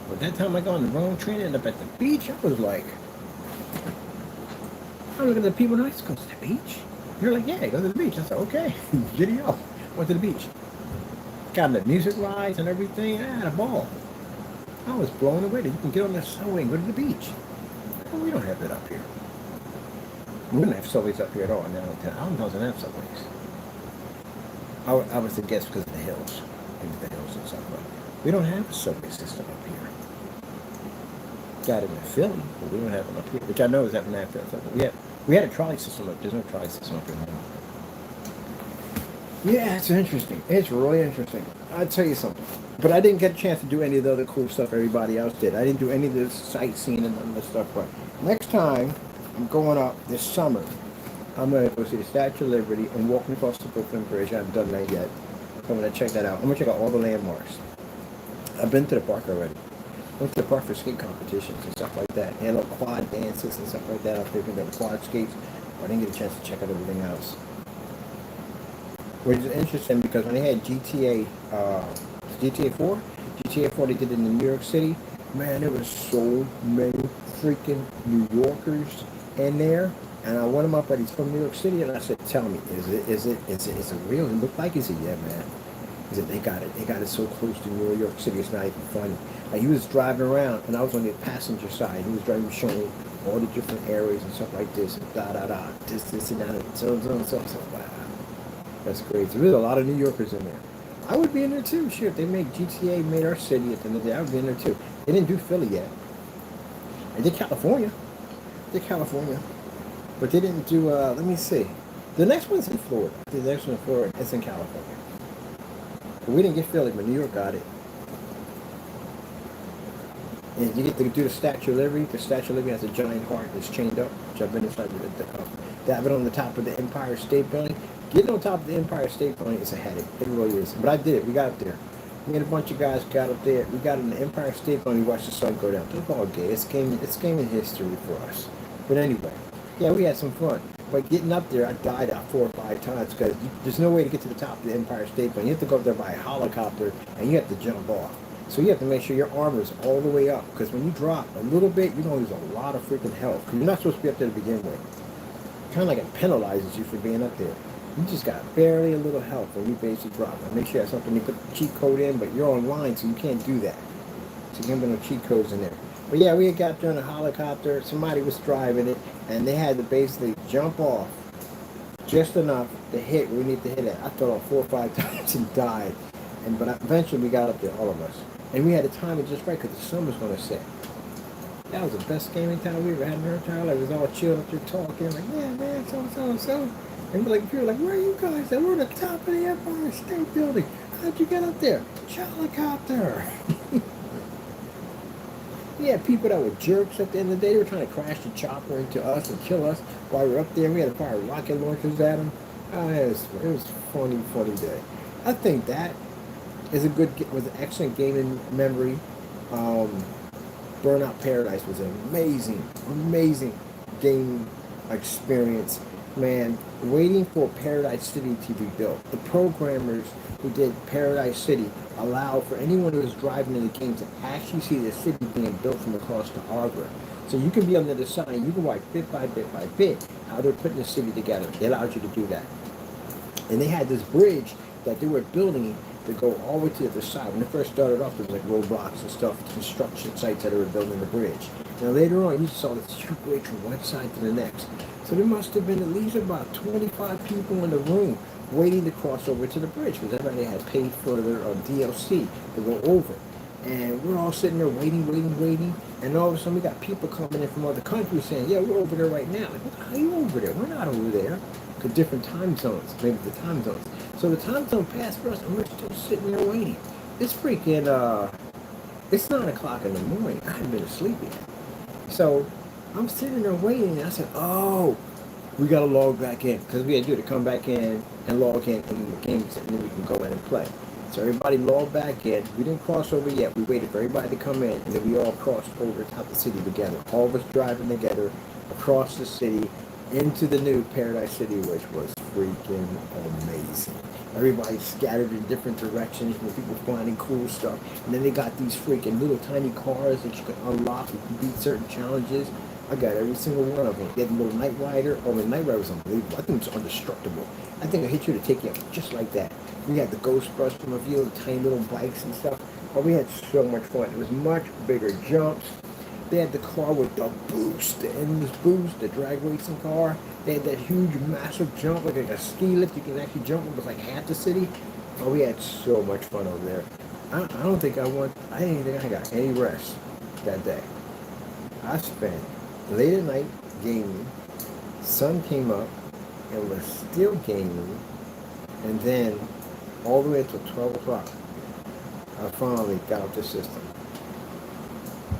S1: But that time I got on the wrong train and up at the beach, I was like, I'm looking at the people next to the beach. They're like, yeah, go to the beach. I said, okay, giddy up. Went to the beach. Got the music rides and everything. I had a ball. I was blown away that you can get on the subway and go to the beach. Well, we don't have that up here. We don't have subways up here at all. Now, Allen doesn't have subways. I was to guess because of the hills. Maybe the hills and stuff. But we don't have a subway system up here. Got it in Philly, but we don't have them up here. Which I know is happening after. We had a trolley system up. There's no trolley system up here anymore. Yeah, it's interesting. It's really interesting. I'll tell you something. But I didn't get a chance to do any of the other cool stuff everybody else did. I didn't do any of the sightseeing and none of the stuff. But next time, I'm going up this summer. I'm going to go see the Statue of Liberty and walking across the Brooklyn Bridge. I haven't done that yet. So I'm going to check that out. I'm going to check out all the landmarks. I've been to the park already. Went to the park for skate competitions and stuff like that. And little quad dances and stuff like that. I was thinking about quad skates. But I didn't get a chance to check out everything else. Which is interesting because when they had GTA 4, they did it in New York City. Man, there was so many freaking New Yorkers in there. And one of my buddies from New York City, and I said, "Tell me, is it real? It looked like it." He said, "Yeah, man." He said, They got it so close to New York City, it's not even funny." Like, he was driving around, and I was on the passenger side. He was driving, showing all the different areas and stuff like this, and this and that, and so. Wow, that's crazy. There's a lot of New Yorkers in there. I would be in there too. Sure, if they make GTA, made our city at the end of the day, I would be in there too. They didn't do Philly yet. They did California. But they didn't do, let me see. The next one's in Florida. The next one in Florida, it's in California. But we didn't get Philly, but New York got it. And you get to do the Statue of Liberty. The Statue of Liberty has a giant heart that's chained up, which I've been inside they have it on the top of the Empire State Building. Getting on top of the Empire State Building is a headache. It really is. But I did it. We got up there. Me and a bunch of guys got up there. We got in the Empire State Building. We watched the sun go down. It was all gay. It's game in history for us. But anyway, yeah, we had some fun. But getting up there, I died out 4 or 5 times because there's no way to get to the top of the Empire State Building. You have to go up there by a helicopter, and you have to jump off. So you have to make sure your armor is all the way up, because when you drop a little bit, you're going to lose a lot of freaking health. Because you're not supposed to be up there to begin with. Kind of like it penalizes you for being up there. You just got barely a little health when you basically drop. And make sure you have something you put the cheat code in, but you're online, so you can't do that. So you can't put no cheat codes in there. But yeah, we had got there in a helicopter. Somebody was driving it, and they had to basically jump off just enough to hit where we need to hit it. I fell off 4 or 5 times and died. But eventually we got up there, all of us. And we had to time it just right because the sun was going to set. That was the best gaming time we ever had in our entire life. It was all chilled up there talking. Like, yeah, man, so. And we're like, people were like, where are you guys? And we're at the top of the Empire State Building. How'd you get up there? Helicopter. We had people that were jerks at the end of the day. They were trying to crash the chopper into us and kill us while we were up there. We had to fire rocket launchers at them. It was a funny day. I think that was an excellent gaming memory. Burnout Paradise was an amazing game experience. Man, waiting for Paradise City to be built. The programmers who did Paradise City allowed for anyone who was driving in the game to actually see the city being built from across the harbor. So you can be on the other side, you can watch bit by bit how they're putting the city together. They allowed you to do that. And they had this bridge that they were building to go all the way to the other side. When they first started off, there was like roadblocks and stuff, construction sites that they were building the bridge. Now later on, you saw this huge bridge from one side to the next. So there must have been at least about 25 people in the room waiting to cross over to the bridge because everybody had paid for their DLC to go over. And we're all sitting there waiting. And all of a sudden, we got people coming in from other countries saying, yeah, we're over there right now. Like, how are you over there? We're not over there. Because different time zones, maybe the time zones. So the time zone passed for us, and we're still sitting there waiting. It's freaking, It's 9 o'clock in the morning. I haven't been asleep yet. So I'm sitting there waiting, and I said, oh, we got to log back in. Because we had to do to come back in and log in, and the game's and then we can go in and play. So everybody logged back in. We didn't cross over yet. We waited for everybody to come in, and then we all crossed over top the city together. All of us driving together across the city into the new Paradise City, which was freaking amazing. Everybody scattered in different directions, with people finding cool stuff. And then they got these freaking little tiny cars that you can unlock if you beat certain challenges. I got every single one of them. They had a little Night Rider. Oh, the Night Rider was unbelievable. I think it was indestructible. I think I hit you to take you out just like that. We had the Ghost Brush from a few of the tiny little bikes and stuff. But we had so much fun. It was much bigger jumps. They had the car with the boost, the endless boost, the drag racing car. They had that huge, massive jump, like a ski lift. You can actually jump over like half the city. Oh, we had so much fun over there. I don't think I didn't think I got any rest that day. I spent late at night gaming. Sun came up and was still gaming. And then all the way until 12 o'clock, I finally got off the system.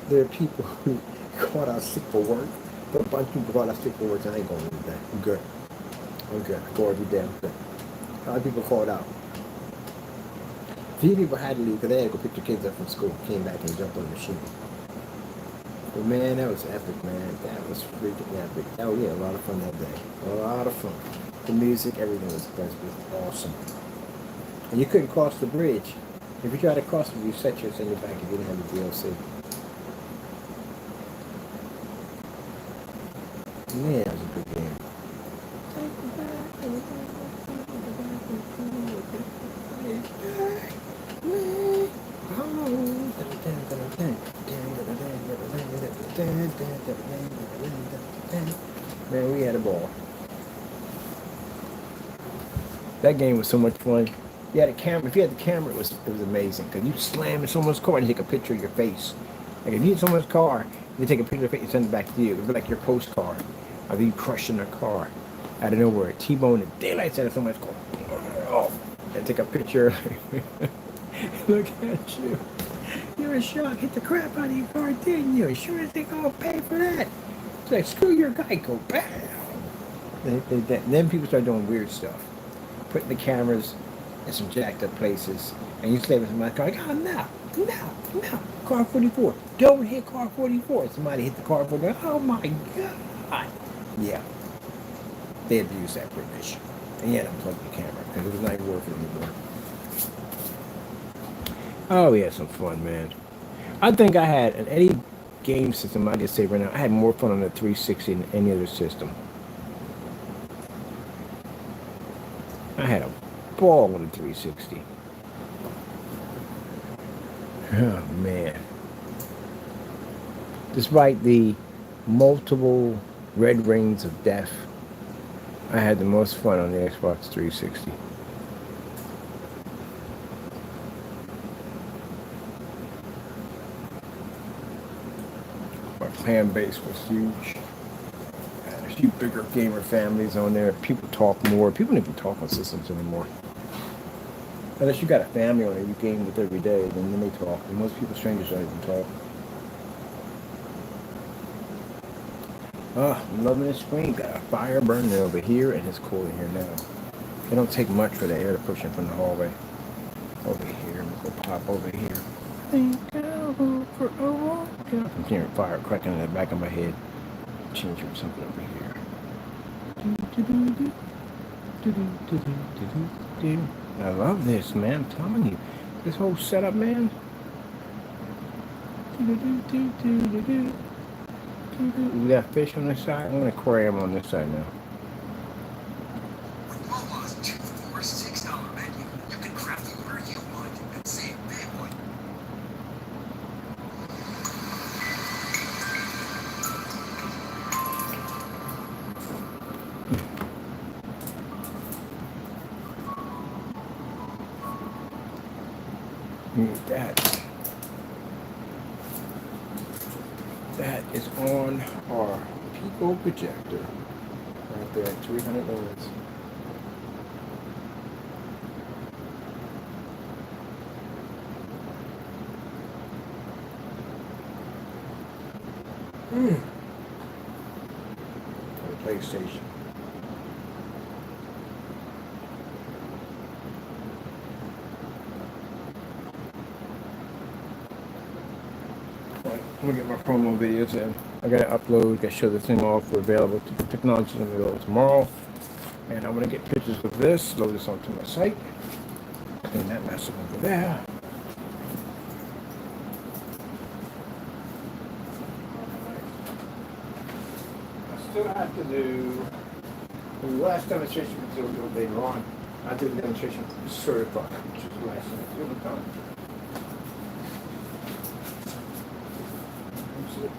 S1: There are people who caught out sick for work. There are a bunch of people caught out sick for work, and I ain't going to do that. I'm good. I'm good. I go every day. I'm good. A lot of people called out. Few people had to leave because they had to go pick their kids up from school. Came back and jumped on the machine. But man, that was epic, man. That was freaking epic. Oh yeah, a lot of fun that day. A lot of fun. The music, everything was awesome. And you couldn't cross the bridge. If you tried to cross it, you set yours in your back if you didn't have the DLC. Man, that was a good game. Man, we had a ball. That game was so much fun. You had a camera. If you had the camera, it was amazing. Because you slam in someone's car and take a picture of your face. Like if you hit someone's car, you take a picture of your face and send it back to you. It would be like your postcard of you crushing their car out of nowhere. T-bone the daylights out of someone's car. Oh, and take a picture. Look at you. You're a shock. Hit the crap out of your car, didn't you? Sure as they gonna pay for that. It's like, screw your Geico. Bam. Then people start doing weird stuff. Putting the cameras in some jacked up places. And you slave it in my car. Like, oh, no. Car 44. Don't hit car 44. Somebody hit the car 44. Oh, my God. Yeah. They had to use that privilege. And you had to unplug the camera because it was not worth it anymore. Oh, we had some fun, man. I think I had, in any game system, I just say right now, I had more fun on the 360 than any other system. I had a ball on the 360. Oh, man. Despite the multiple red rings of death, I had the most fun on the Xbox 360. My fan base was huge. Had a few bigger gamer families on there. People talk more. People don't even talk on systems anymore. Unless you got a family on it, you game with every day, then they talk. And most people, strangers, don't even talk. Oh, I'm loving this screen. Got a fire burning over here, and it's cool in here now. It don't take much for the air to push in from the hallway. Over here, we'll go pop over here. Think I'll go for a walk. I'm hearing fire cracking in the back of my head. Change it for something over here. I love this, man. I'm telling you. This whole setup, man. We got fish on this side. I'm going to aquarium on this side now.
S2: With Wawa's 2 for $6 menu, you can craft the order you want and save big one.
S1: That is on our Pico projector right there at 300 lumens. The PlayStation. Right, I'm gonna get my promo videos in. I gotta upload, gotta show the thing off. We're available to technology is available tomorrow. And I'm gonna get pictures of this, load this onto my site. Clean that mess up over there. I still have to do the last demonstration until a little later on. I did the demonstration certified, which is the last thing I feel done. That's it.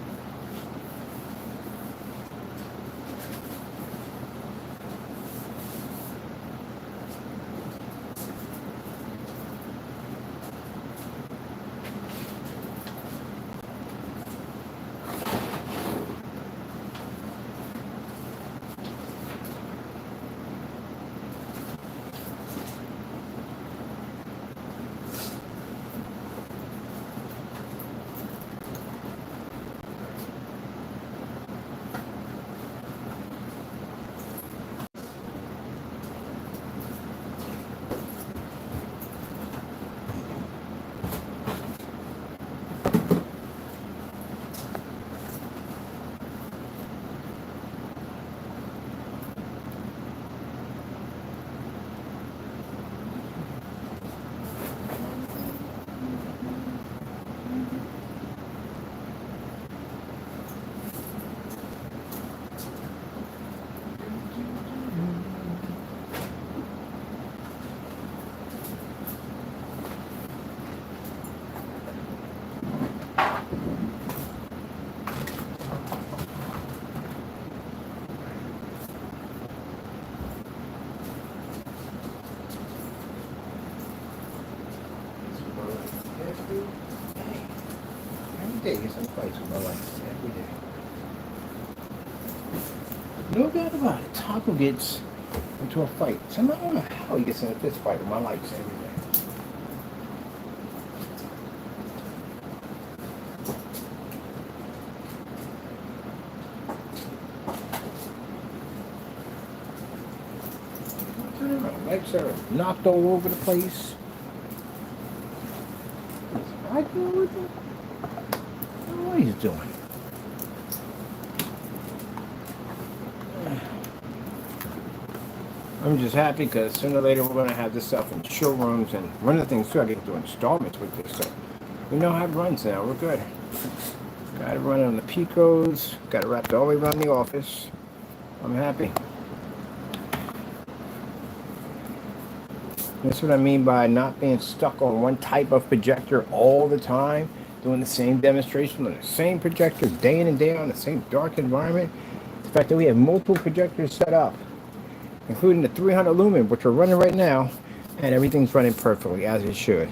S1: Every day gets in fights with my life. Every day. No doubt about it. Taco gets into a fight. Somehow, I don't know how he gets in a fist fight with my lights every day. My legs are knocked all over the place. I do with it. I don't know what he's doing. I'm just happy because sooner or later we're going to have this stuff in showrooms, and one of the things too, I get to do installments with this, so we know how it runs now. We're good. Got it running on the Picos. Got it wrapped all the way around the office. I'm happy. That's what I mean by not being stuck on one type of projector all the time, doing the same demonstration on the same projector day in and day out in the same dark environment. The fact that we have multiple projectors set up, including the 300 lumen, which we're running right now, and everything's running perfectly as it should.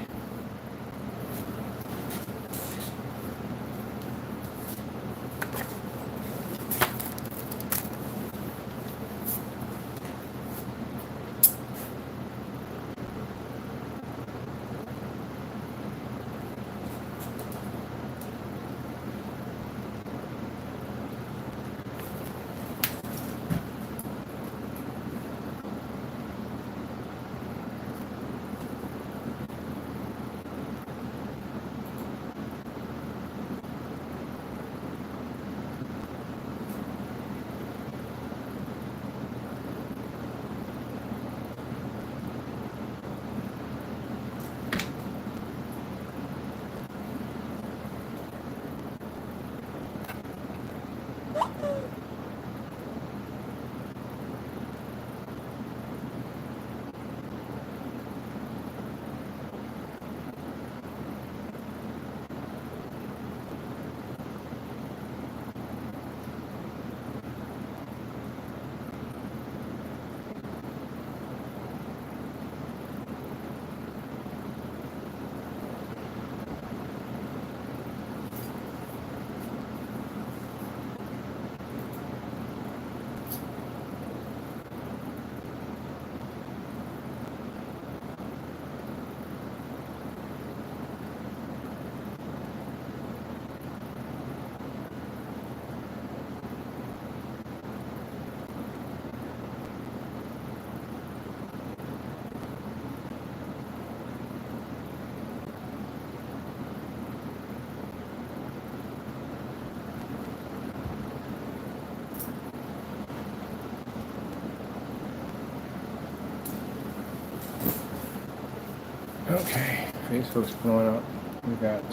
S1: Facebook's blowing up. We got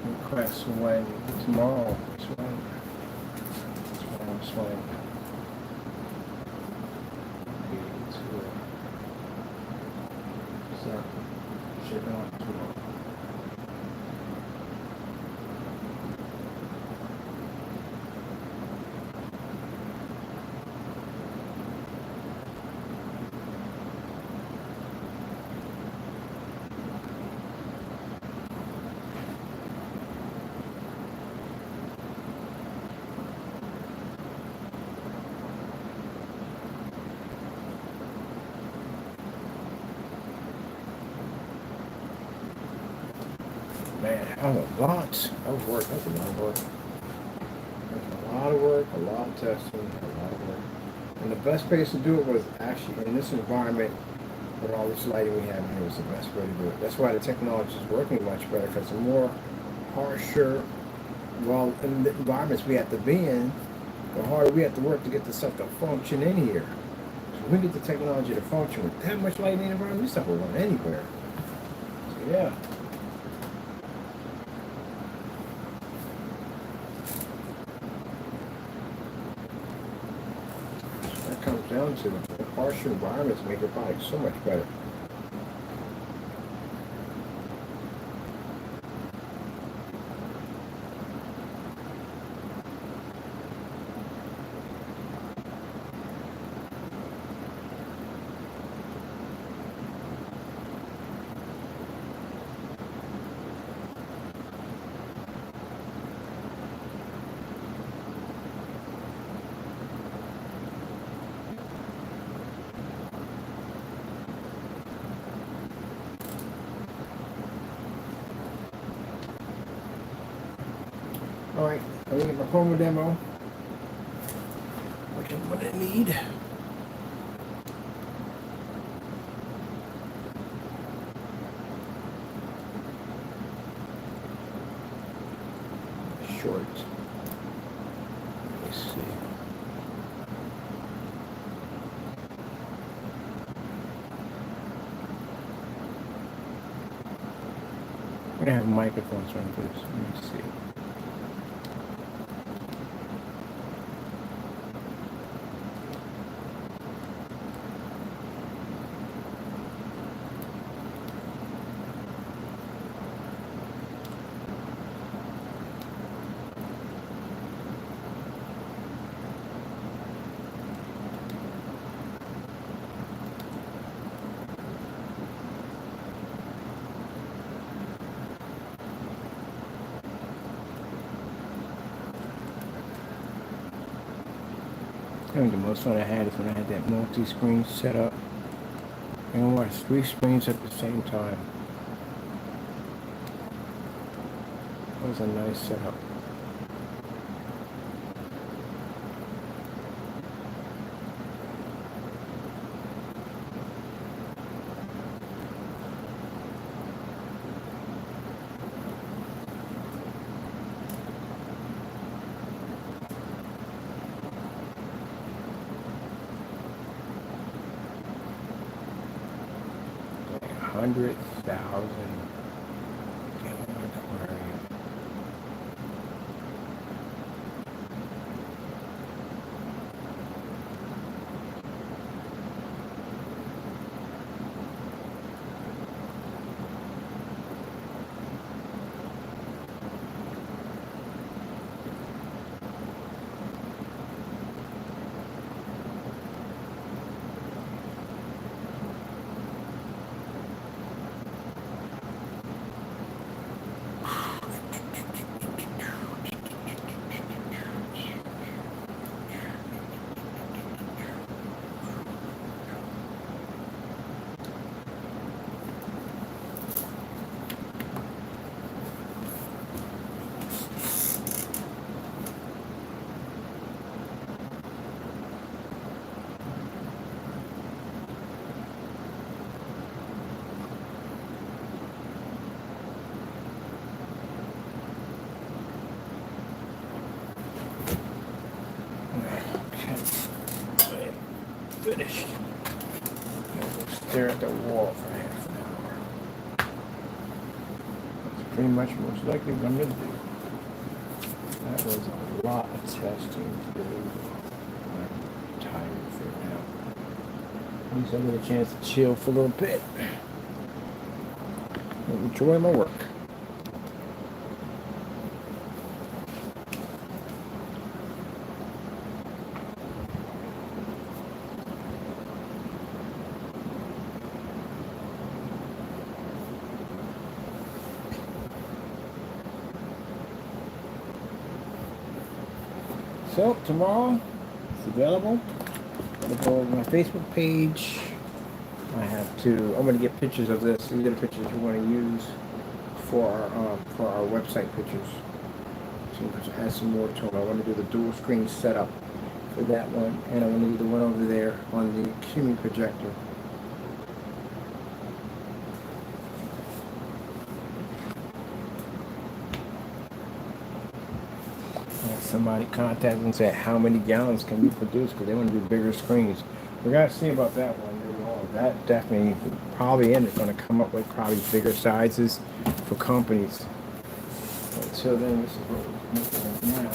S1: requests when tomorrow. Swing. So, shipping out tomorrow. Man, that was a lot of work. That's a lot of work. That's a lot of work, a lot of testing, a lot of work. And the best place to do it was actually in this environment with all this lighting we have here was the best way to do it. That's why the technology is working much better, because the more harsher, well, in the environments we have to be in, the harder we have to work to get the stuff to function in here. So we get the technology to function with that much lighting in the environment, this stuff will run anywhere. So yeah. Comes down to the harsher environments make your product so much better. Alright, I'm gonna get my promo demo, which I'm gonna need. Short. Let me see. I'm gonna have microphones run for this. Let me see. I think the most fun I had is when I had that multi-screen set up. I can watch 3 screens at the same time. That was a nice setup. $100,000. pretty much most likely what I'm going to do. That was a lot of testing to do. I'm tired for it now. At least I get a chance to chill for a little bit. Enjoy my work. So tomorrow it's available. I'm gonna go to my Facebook page. I'm gonna get pictures of this. These are the pictures we're gonna use for our website pictures. So I'm gonna add some more to them. I want to do the dual screen setup for that one, and I want to do the one over there on the CUNY projector. Somebody contacted and said how many gallons can be produced because they want to do bigger screens. We gotta see about that one. That definitely probably end up going to come up with probably bigger sizes for companies. Until then, this is what we're looking at now.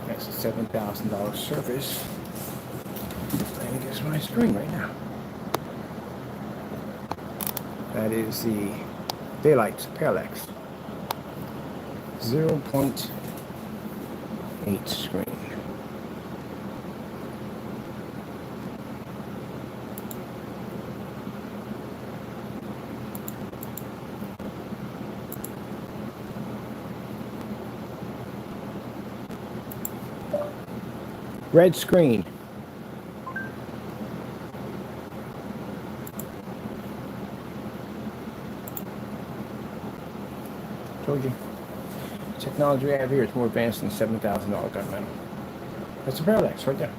S1: That's a $7,000 service. I think it's my screen right now. That is the daylight parallax 0.8 screen. Red screen. Told you. Technology we have here is more advanced than $7,000 gunmetal. That's a parallax right there.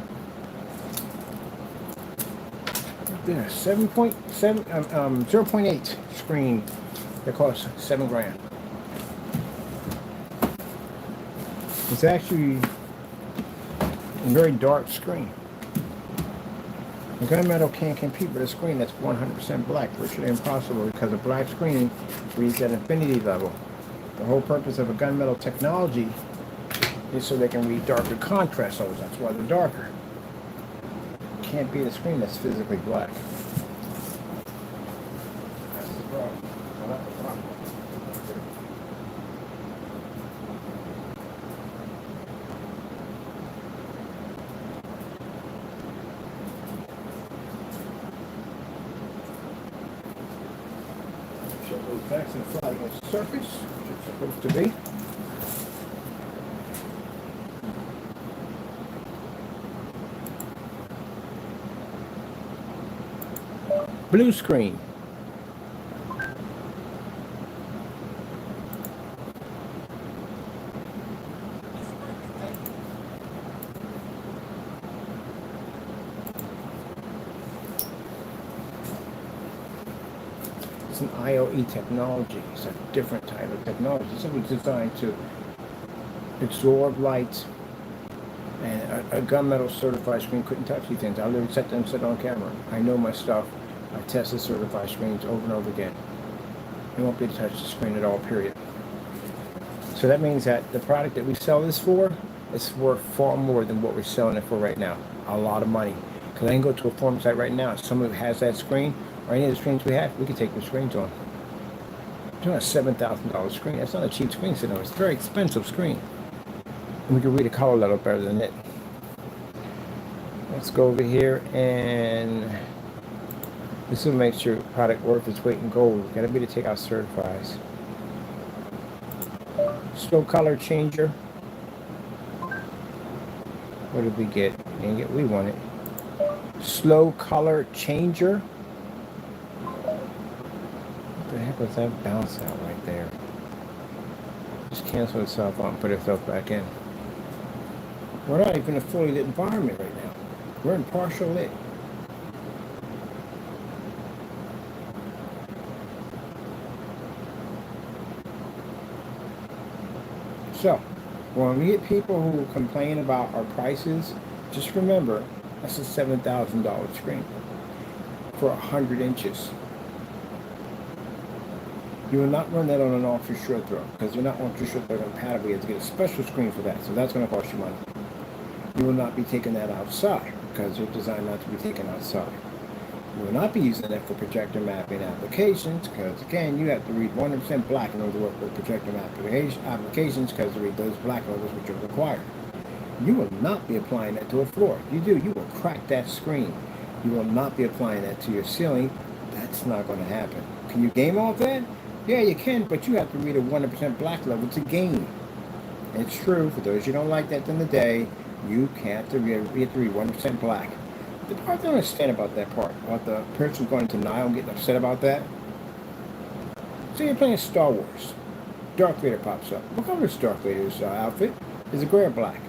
S1: Right there, 0.8 screen that costs $7,000. It's actually a very dark screen. The gunmetal can't compete with a screen that's 100% black, virtually impossible, because a black screen reads at infinity level. The whole purpose of a gunmetal technology is so they can read darker contrast levels. That's why they're darker. Can't be a screen that's physically black. That's the problem. Well, that's the problem. Show those backs and fly against the surface, which it's supposed to be. Blue screen. an ILE technology. It's a different type of technology. It's designed to absorb light, and a gunmetal certified screen couldn't touch these things. I literally set them sit on camera. I know my stuff. I tested certified screens over and over again. You won't be able to touch the screen at all, period. So that means that the product that we sell this for is worth far more than what we're selling it for right now. A lot of money. Because I can go to a forum site right now, if someone who has that screen, or any of the screens we have, we can take the screens on. It's not a $7,000 screen. That's not a cheap screen, so no, it's a very expensive screen. And we can read a color level better than it. Let's go over here, and this will make sure product worth its weight in gold. Gotta be to take out certifies. Slow color changer. What did we get? Dang it, we want it. Slow color changer. What the heck was that bounce out right there? Just cancel itself out and put itself back in. We're not even in a fully lit environment right now. We're in partial lit. So, when we get people who complain about our prices, just remember, that's a $7,000 screen for 100 inches. You will not run that on an ultra short throw, because you're not ultra short throw compatible. You have to get a special screen for that, so that's going to cost you money. You will not be taking that outside, because you're designed not to be taken outside. You will not be using that for projector mapping applications, because again, you have to read 100% black in order to work with projector applications, because to read those black levels which are required. You will not be applying that to a floor. If you do, you will crack that screen. You will not be applying that to your ceiling. That's not going to happen. Can you game off that? Yeah, you can, but you have to read a 100% black level to game. It's true. For those you don't like that in the day, you have to read 100% black. The part I don't understand about that part, about the person going to Nile and getting upset about that. Say you're playing Star Wars. Darth Vader pops up. What color is Darth Vader's outfit? Is it gray or black?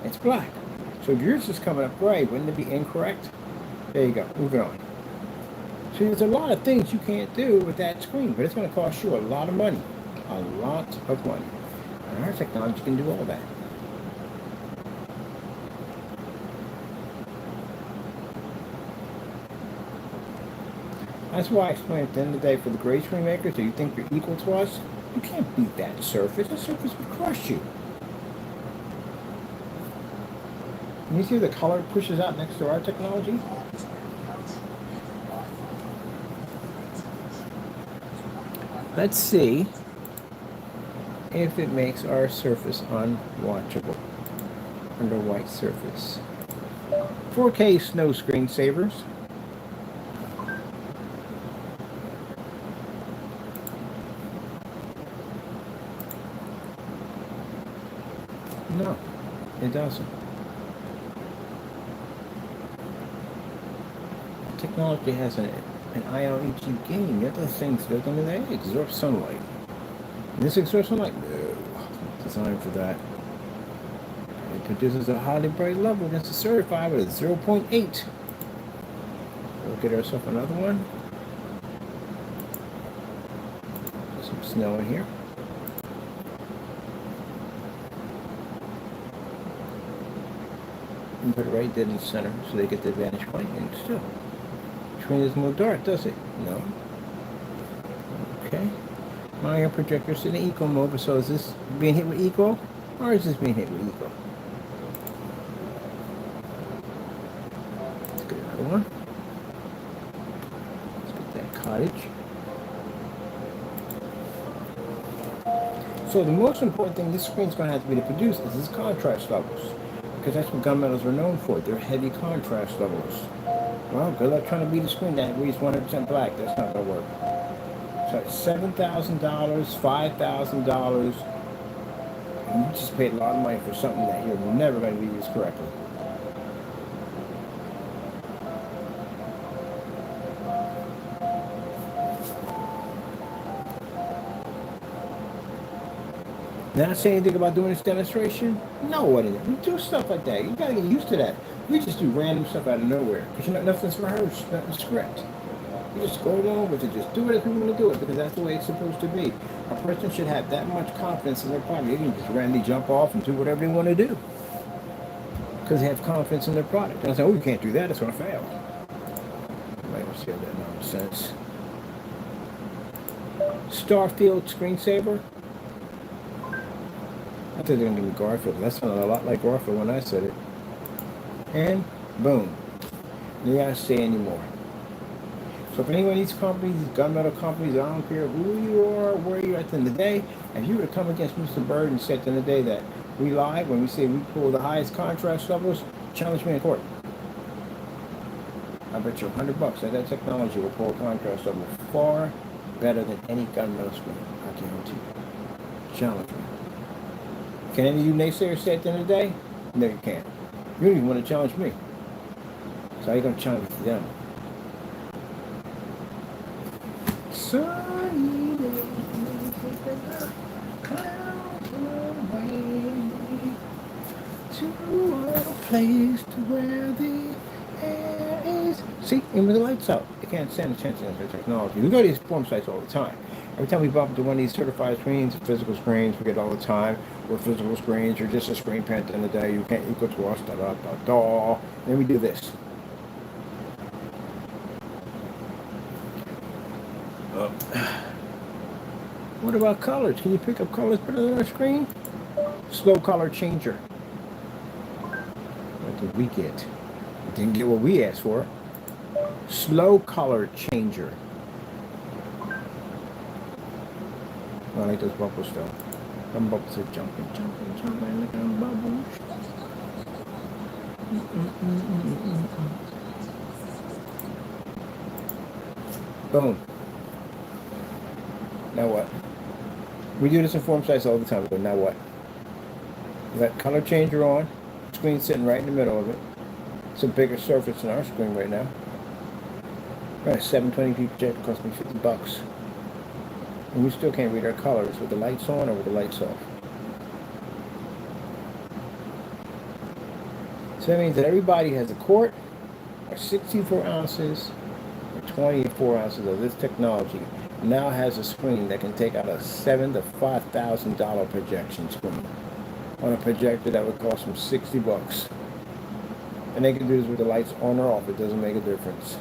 S1: It's black. So if yours is coming up gray, wouldn't it be incorrect? There you go. Moving on. See, there's a lot of things you can't do with that screen, but it's going to cost you a lot of money. A lot of money. And our technology can do all that. That's why I explained at the end of the day, for the gray screen makers, do you think you're equal to us? You can't beat that surface. The surface would crush you. Can you see the color pushes out next to our technology? Let's see if it makes our surface unwatchable under white surface. 4K snow screensavers. No, it doesn't. Technology has an ILEG gain. The other things that they absorb sunlight. And this absorbs sunlight? No, not designed for that. It produces a highly bright level against the certified with a 0.8. We'll get ourselves another one. Put some snow in here. And put it right dead in the center so they get the vantage point, and still. Screen doesn't move dark, does it? No. Okay. My projector's in eco mode, so is this being hit with eco, or is this being hit with eco? Let's get another one. Let's get that cottage. So the most important thing this screen's going to have to be to produce is its contrast levels, because that's what gunmetals are known for. They're heavy contrast levels. Well, good luck trying to beat a screen that reads 100% black. That's not going to work. So it's $7,000, $5,000. And you just paid a lot of money for something that you're never going to be used correctly. Not saying anything about doing this demonstration? No, what is it? We do stuff like that. You gotta get used to that. We just do random stuff out of nowhere. Because nothing's rehearsed, nothing's script. You just go along with it. Just do it if you want to do it, because that's the way it's supposed to be. A person should have that much confidence in their product. They can just randomly jump off and do whatever they want to do because they have confidence in their product. And I say, oh, you can't do that. It's going to fail. Right, let's hear that nonsense. Starfield screensaver. I thought they were going to give me Garfield. That sounded a lot like Garfield when I said it. And boom. You gotta say anymore. So if anyone of these companies, these gunmetal companies, I don't care who you are, where you're at the end of the day, if you were to come against Mr. Bird and say at the end of the day that we lied when we say we pull the highest contract levels, challenge me in court. I bet you $100 that technology will pull a contrast level far better than any gunmetal screen. I guarantee you. Challenge me. Can any of you naysayers say at the end of the day? No, you can't. You don't even want to challenge me. So how are you going to challenge them? Sunny day, clouds away to a place to where the air is. See, and with the lights out, they can't stand a chance against their technology. We go to these forum sites all the time. Every time we bump into one of these certified screens, physical screens, we get all the time. We're physical screens, you're just a screen print at the end of the day. You can't equal to us, da da da da. Then we do this. What about colors? Can you pick up colors better than our screen? Slow color changer. What did we get? Didn't get what we asked for. Slow color changer. I like those bubbles though. Them bubbles are jumping, jumping, jumping. Look at them bubbles. Boom. Now what? We do this in form sites all the time. But now what? We got color changer on. Screen sitting right in the middle of it. It's a bigger surface than our screen right now. Right, 720p projector cost me $50. And we still can't read our colors with the lights on or with the lights off. So that means that everybody has a quart or 64 ounces or 24 ounces of this technology now has a screen that can take out a $7,000 to $5,000 projection screen on a projector that would cost them $60. And they can do this with the lights on or off. It doesn't make a difference.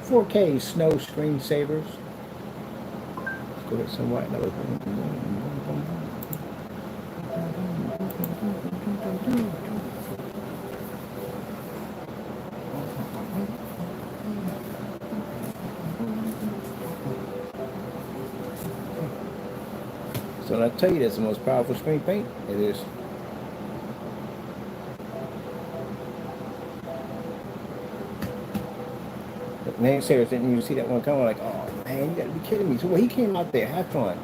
S1: $4K snow screensavers. Let's go get some white noise. So when I tell you that's the most powerful screen paint, it is. Naysayers didn't even see that one coming, like, oh man, you gotta be kidding me. So well, he came out there, have fun.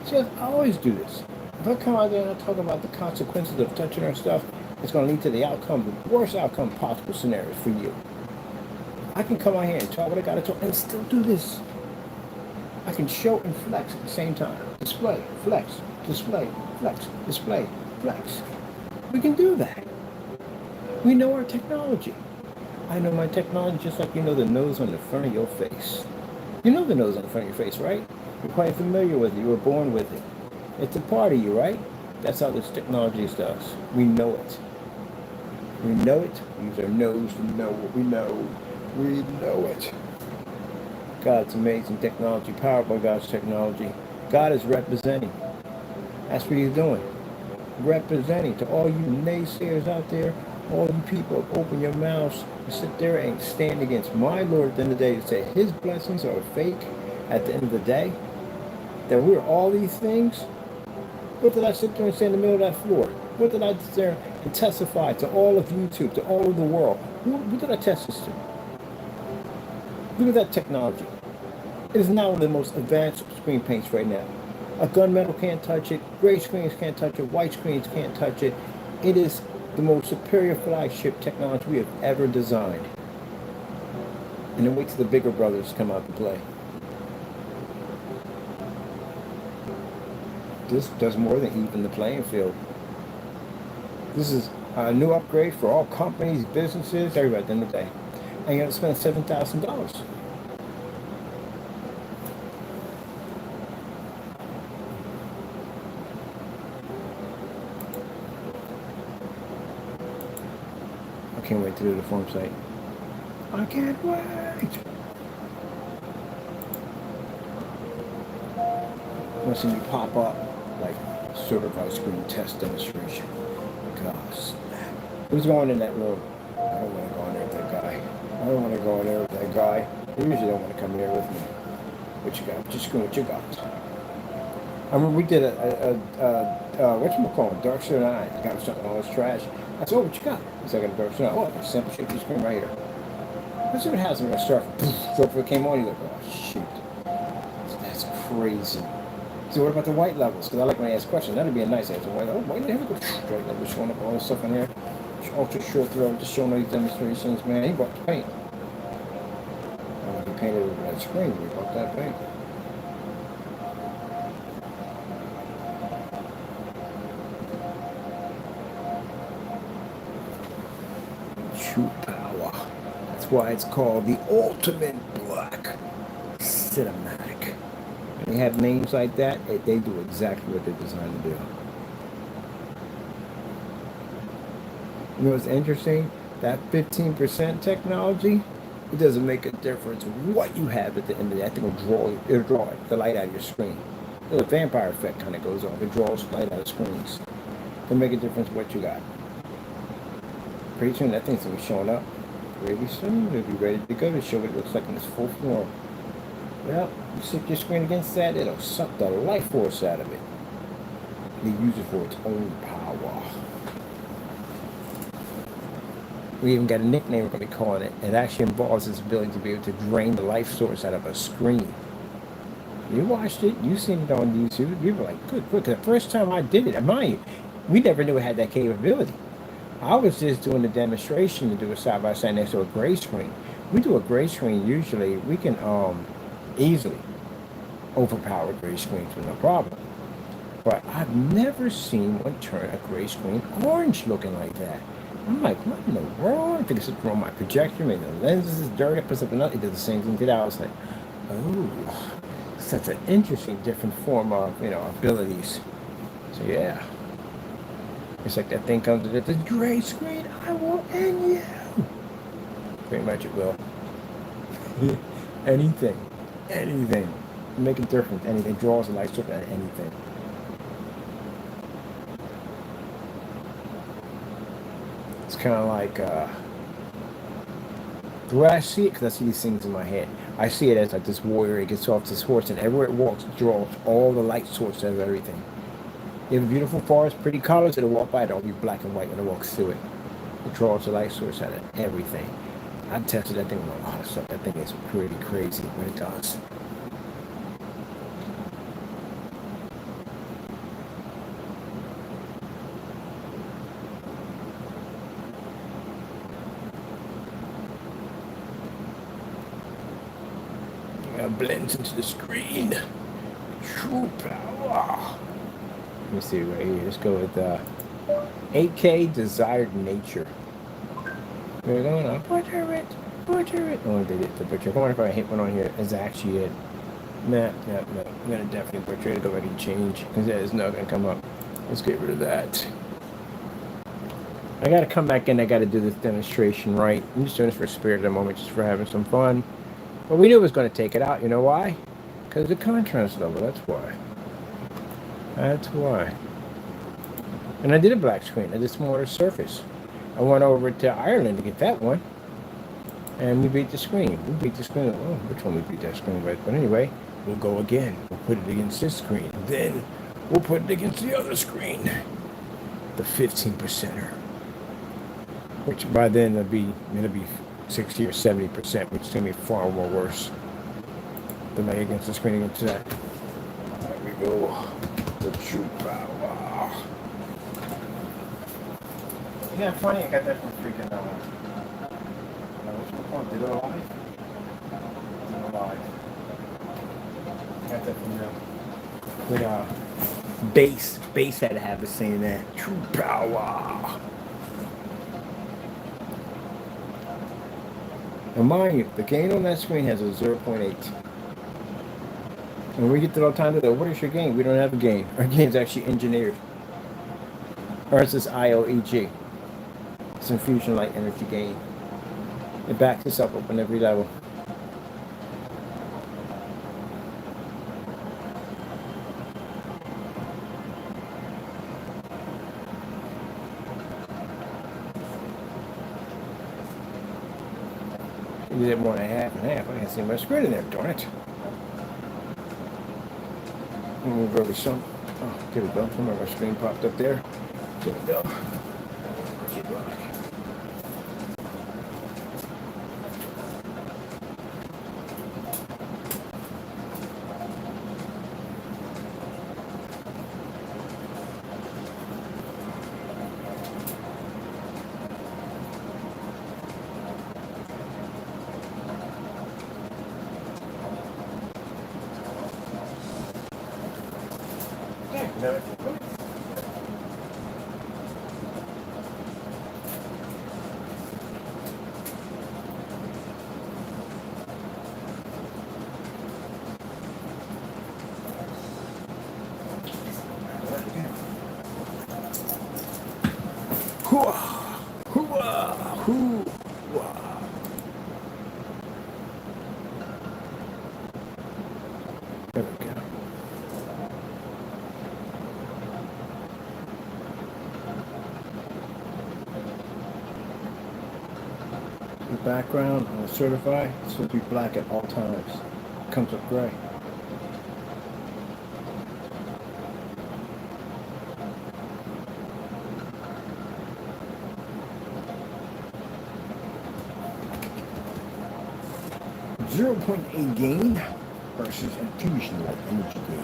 S1: See, I always do this. If I come out there and I talk about the consequences of touching our stuff, it's gonna lead to the outcome, the worst outcome possible scenarios for you. I can come out here and talk what I gotta talk and still do this. I can show and flex at the same time. Display, flex, display, flex, display, flex. We can do that. We know our technology. I know my technology just like you know the nose on the front of your face. You know the nose on the front of your face, right? You're quite familiar with it. You were born with it. It's a part of you, right? That's how this technology is to us. We know it. We know it. We use our nose to know what we know. We know it. God's amazing technology, powered by God's technology. God is representing. That's what he's doing. Representing to all you naysayers out there, all you people, open your mouths and sit there and stand against my Lord at the end of the day and say his blessings are fake at the end of the day. That we're all these things. What did I sit there and say in the middle of that floor? What did I sit there and testify to all of YouTube, to all of the world? What did I test this to? Look at that technology. It is now one of the most advanced screen paints right now. A gunmetal can't touch it. Gray screens can't touch it. White screens can't touch it. It is the most superior flagship technology we have ever designed. And then wait till the bigger brothers come out to play. This does more than even the playing field. This is a new upgrade for all companies, businesses, everybody at the end of the day. And you have to spend $7,000. I can't wait to do the form site. I can't wait. I want to see me pop up like certified screen test demonstration. Gosh, who's going in that room? I don't want to go in there with that guy. I don't want to go in there with that guy. You usually don't want to come in there with me. What you got? Just go what you got. I remember we did whatchamacallit, Dark Side Eye. I got something all this trash. I said, oh, what you got? He's like, a Dark Side Eye. Oh, I sample shape the screen right here. Let's see what happens when I start. So if it came on, you're like, oh, shoot. That's crazy. So what about the white levels? Because I like when I ask questions. That'd be a nice answer. White level. Why did you ever go white level? Showing up all this stuff in here. Ultra short throw, just showing all these demonstrations. Man, he bought the paint. He painted over that screen. We bought that paint. True power. That's why it's called the Ultimate Black Cinematic. When they have names like that, they do exactly what they're designed to do. You know what's interesting? That 15% technology, it doesn't make a difference what you have at the end of the day. I think it'll draw the light out of your screen. The vampire effect kind of goes off. It draws light out of screens. It'll make a difference what you got. Pretty soon that thing's gonna be showing up. Pretty soon it'll be ready to go to show what it looks like in its full form. Well, you stick your screen against that, it'll suck the life force out of it. They use it for its own power. We even got a nickname we're going to be calling it. It actually involves its ability to be able to drain the life source out of a screen. You watched it, you seen it on YouTube, you were like, good. The first time I did it, and mind you, we never knew it had that capability. I was just doing the demonstration to do a side-by-side next to a gray screen. We do a gray screen, usually we can easily overpower gray screens with no problem. But I've never seen one turn a gray screen orange looking like that. I'm like, what in the world? I think it's from my projector, maybe the lenses is dirty, I put something up, it did the same thing, did I was like, oh, such an interesting different form of, abilities. So yeah. It's like that thing comes with the gray screen, I will end you. Pretty much it will. Anything. Make a difference, anything, draws a light source out of anything. It's kind of like, the way I see it, because I see these things in my head, I see it as like this warrior, it gets off this horse, and everywhere it walks, it draws all the light source out of everything. You have a beautiful forest, pretty colors, it'll walk by, it'll be black and white when it walks through it. It draws the light source out of everything. I've tested that thing with a lot of stuff. That thing is pretty crazy what it does. Blends into the screen. True power. Let me see right here. Let's go with 8K Desired Nature. We're going to butcher it. Oh, they did the butcher. I wonder if I hit one on here. Is actually it. Nah. I'm going to definitely butcher it. Go ahead and change. Because that is not going to come up. Let's get rid of that. I got to come back in. I got to do this demonstration right. I'm just doing this for spirit at the moment. Just for having some fun. But we knew it was going to take it out. You know why? Because of the contrast level. That's why. And I did a black screen. I did smaller surface. I went over to Ireland to get that one. And we beat the screen. Oh, which one we beat that screen with? But anyway, we'll go again. We'll put it against this screen. Then we'll put it against the other screen. The 15%er. Which by then it'll be 60 or 70%, which is going to be far more worse than lay against the screen against that. There we go. The true power. Yeah, funny, I got that from freaking Did it alive? Got that from them. Bass had to have a say in that. True power. And mind you, the gain on that screen has a 0.8. And when we get to the time to the, what is your gain? We don't have a gain. Our gain's actually engineered. Ours is ILEG. It's infusion light energy gain. It backs us up on every level. You did more than half and half. I can't see my screen in there, darn it. Move over some. Oh, there we go. Some of our screen popped up there. There we go. There we go. The background on the certify should be black at all times. It comes up gray. .8 gain versus infusion light energy gain.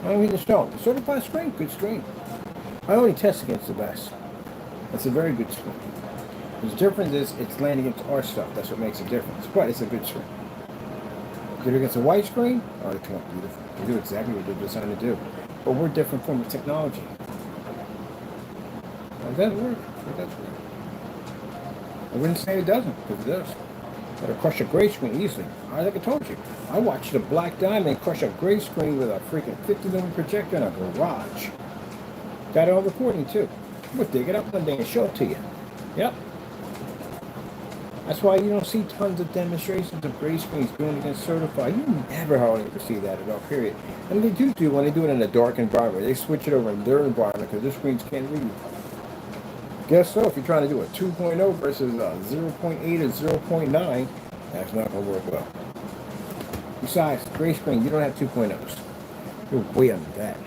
S1: I mean, the certified screen, good screen. I only test against the best. It's a very good screen. The difference is it's landing against our stuff. That's what makes a difference. But it's a good screen. Get it against a white screen, oh, they come out beautiful. They do exactly what they're designed to do. But we're a different form of technology. Does that work? It does work. I wouldn't say it doesn't, because it does. It'll crush a gray screen easily. Like I told you, I watched a black diamond crush a gray screen with a freaking 50mm projector in a garage. Got it on recording too. We'll dig it up one day and show it to you. Yep. That's why you don't see tons of demonstrations of gray screens going against certified. You never hardly ever see that at all, period. And they do when they do it in a dark environment. They switch it over in their environment because their screens can't read. Guess so, if you're trying to do a 2.0 versus a 0.8 or 0.9, that's not going to work well. Besides, gray screen, you don't have 2.0s. You're way under that.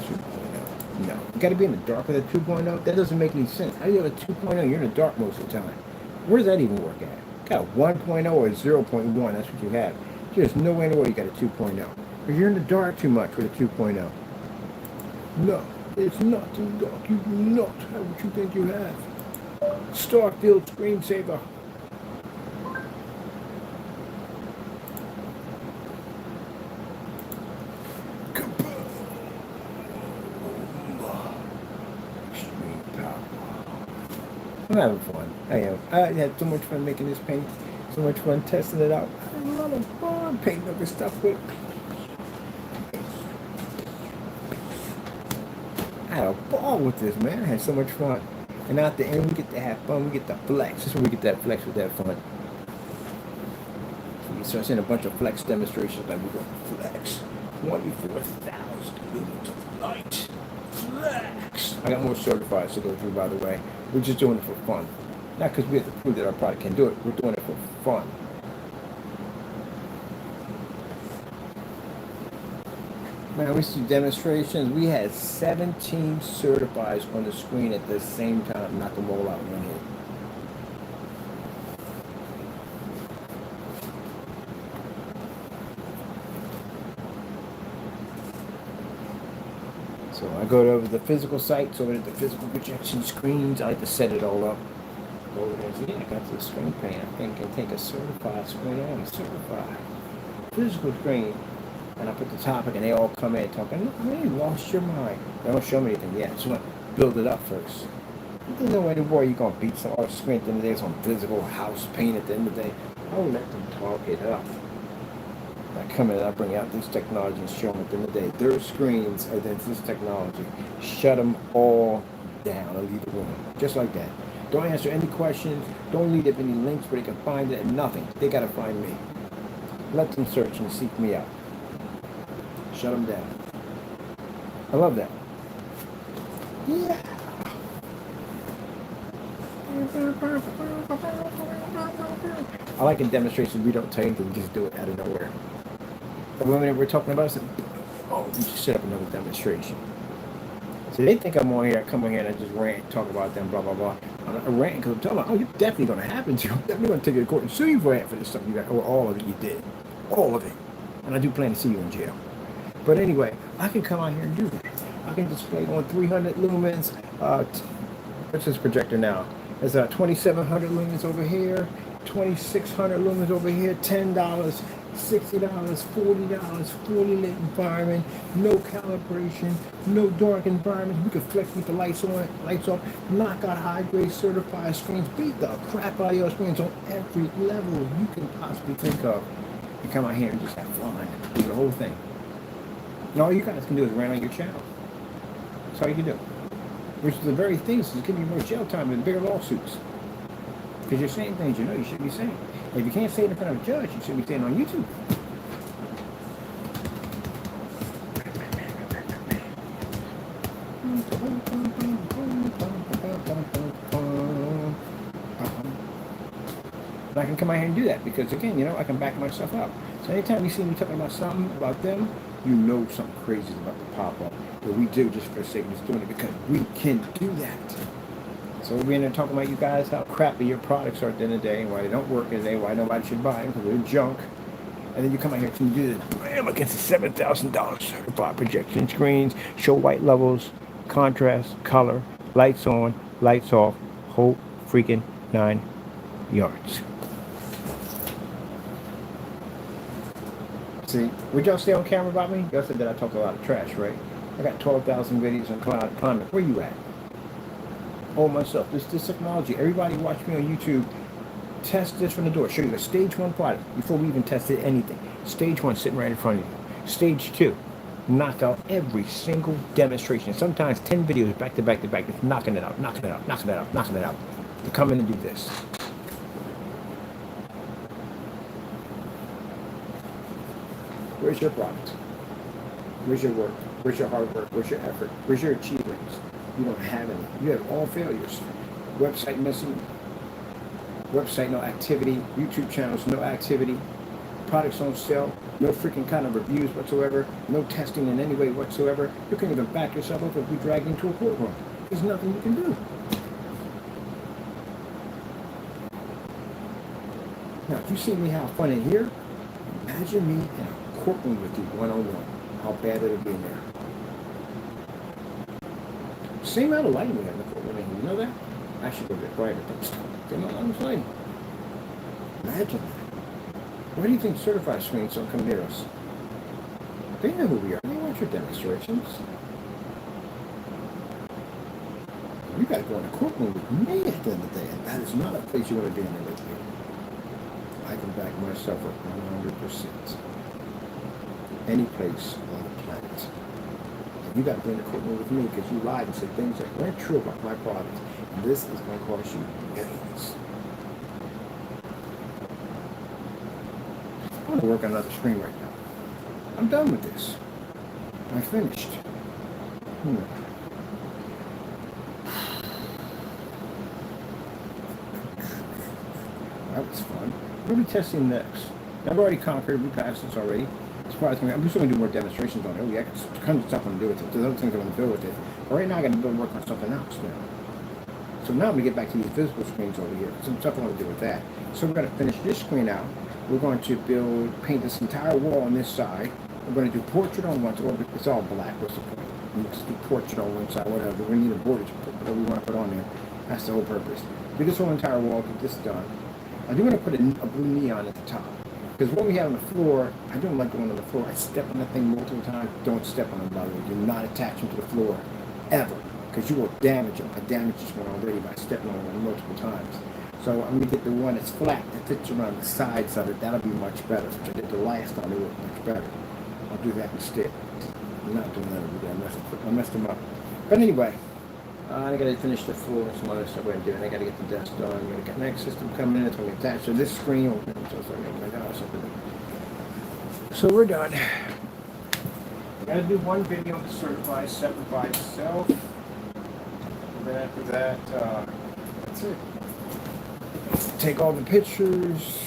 S1: 2.0. No. You got to be in the dark with a 2.0? That doesn't make any sense. How do you have a 2.0? You're in the dark most of the time. Where does that even work at? Got a 1.0 or 0.1, that's what you have. There's no way in the world you got a 2.0. Because you're in the dark too much with a 2.0. No. It's not too dark. You do not have what you think you have. Starfield screensaver. Extreme power. I'm having fun. I am. I had so much fun making this paint. So much fun testing it out. I had a lot of fun painting other stuff with. I had a ball with this, man. I had so much fun. And at the end, we get to have fun. We get to flex. This is when we get that flex with that fun. So we start seeing a bunch of flex demonstrations like we're going to flex. 24,000 lumens of light. Flex. I got more certifieds to go through, by the way. We're just doing it for fun. Not because we have to prove that our product can do it. We're doing it for fun. Man, we see demonstrations. We had 17 certifieds on the screen at the same time, knock them all out in one hit. So I go over the physical sites, over to the physical projection screens. I like to set it all up. Go over there and say, yeah, I got this screen paint. I think I can take a certified screen on, certified physical screen. And I put the topic and they all come in talking, look, man, you lost your mind. They don't show me anything yet. So I want to build it up first. There's no way in the world you're going to beat some other screen at the end of the day, some physical house paint at the end of the day. I'll let them talk it up. I come in, I bring out this technology and show them at the end of the day. Their screens against this technology. Shut them all down and leave the room. Just like that. Don't answer any questions. Don't leave any links where they can find it and nothing. They got to find me. Let them search and seek me out. Shut them down. I love that. Yeah. I like in demonstrations we don't tell you anything, we just do it out of nowhere. The women we're talking about said, oh, we just set up another demonstration. So they think I'm on here, I come on here and I just rant, talk about them, blah, blah, blah. I'm not ranting because I'm telling them, oh, you're definitely going to happen to you. I'm definitely going to take you to court and sue you for half of this stuff you got, or all of it you did. All of it. And I do plan to see you in jail. But anyway, I can come out here and do that. I can display on 300 lumens. What's this projector now? There's 2,700 lumens over here, 2,600 lumens over here, $10, $60, $40, fully lit environment, no calibration, no dark environment. We can flex with the lights on, lights off, knock out high-grade certified screens, beat the crap out of your screens on every level you can possibly think of. You come out here and just have fun, do the whole thing. And all you guys can do is run on your channel. That's all you can do. Which is the very things that give you more jail time and bigger lawsuits. Because you're saying things you know you shouldn't be saying. If you can't say it in front of a judge, you should be saying it on YouTube. But I can come out here and do that because, again, you know, I can back myself up. So anytime you see me talking about something about them, you know something crazy is about to pop up. But we do just for the sake of just doing it because we can do that. So we're in there talking about you guys, how crappy your products are at the end of the day, why they don't work today, why nobody should buy them because they're junk. And then you come out here and do this, bam, against the $7,000 certified projection screens, show white levels, contrast, color, lights on, lights off, whole freaking 9 yards. See, would y'all say on camera about me? Y'all said that I talk a lot of trash, right? I got 12,000 videos on climate. Where you at? Oh, myself. This technology. Everybody watch me on YouTube. Test this from the door. Show you a stage 1 product before we even tested anything. Stage 1 sitting right in front of you. Stage 2, knock out every single demonstration. Sometimes 10 videos back to back to back. Just knocking it out, knocking it out, knocking it out, knocking it out. To come in and do this. Where's your product? Where's your work? Where's your hard work? Where's your effort? Where's your achievements? You don't have any. You have all failures. Website missing. Website no activity. YouTube channels no activity. Products on sale. No freaking kind of reviews whatsoever. No testing in any way whatsoever. You can't even back yourself up if we drag you into a courtroom. There's nothing you can do. Now, if you see me have fun in here, imagine me in a courtroom with you one-on-one. How bad it'll be in there. Same amount of lighting we have in the courtroom. You know that? I should go get brighter. Same amount of lighting. Imagine that. Why do you think certified screens don't come near us? They know who we are. They watch your demonstrations. You got to go in a courtroom with me at the end of the day. And that is not a place you want to be in there with me. I can back myself up 100%. Any place on the planet. And you got to be in the courtroom with me because you lied and said things that weren't true about my product. And this is going to cost you millions. I want to work on another screen right now. I'm done with this. I finished. That was fun. What are we testing next? I've already conquered. We passed this already. Surprisingly, I'm just going to do more demonstrations on it. Oh, yeah, there's tons of stuff I want to do with it. There's other things I want to do with it. But right now, I got to go work on something else now. So now I'm going to get back to these physical screens over here. Some stuff I want to do with that. So we're going to finish this screen out. We're going to paint this entire wall on this side. We're going to do portrait on one side. It's all black. What's the point? Let's do portrait on one side, whatever. We need a border to put whatever we want to put on there. That's the whole purpose. Do this whole entire wall, get this done. I do want to put a blue neon at the top. Because what we have on the floor, I don't like going on the floor. I step on that thing multiple times. Don't step on it, by the way. Do not attach them to the floor, ever. Because you will damage them. I damaged this one already by stepping on it multiple times. So I'm going to get the one that's flat, that fits around the sides of it. That'll be much better. Which I did the last time, it looked much better. I'll do that instead. I'm not doing that over there. I messed them up. But anyway, I got to finish the floor and some other stuff I'm doing. I got to get the desk done. I'm going to get the next system coming in. It's going to be attached to this screen. So we're done. I got to do one video on the certified separate by itself. And then after that, that's it. Take all the pictures,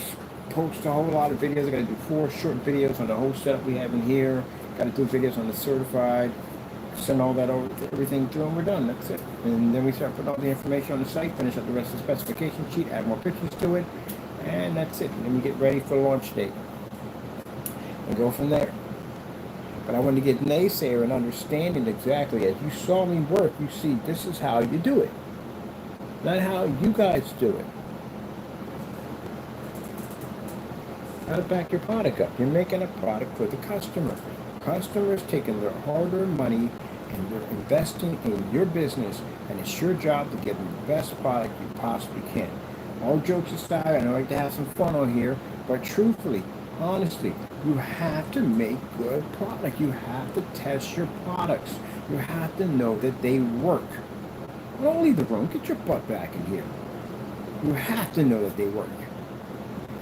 S1: post a whole lot of videos. I got to do 4 short videos on the whole setup we have in here. Got to do videos on the certified. Send all that over, everything through, and we're done. That's it. And then we start putting all the information on the site, finish up the rest of the specification sheet, add more pictures to it, and that's it. And then we get ready for the launch date and go from there. But I want to get naysayer and understanding exactly, as you saw me work, you see this is how you do it, not how you guys do it. How to back your product up. You're making a product for the customer. Customers taking their hard-earned money and they're investing in your business, and it's your job to give them the best product you possibly can. All jokes aside, I know I like to have some fun on here, but truthfully, honestly, you have to make good product. You have to test your products. You have to know that they work. Don't leave the room. Get your butt back in here. You have to know that they work.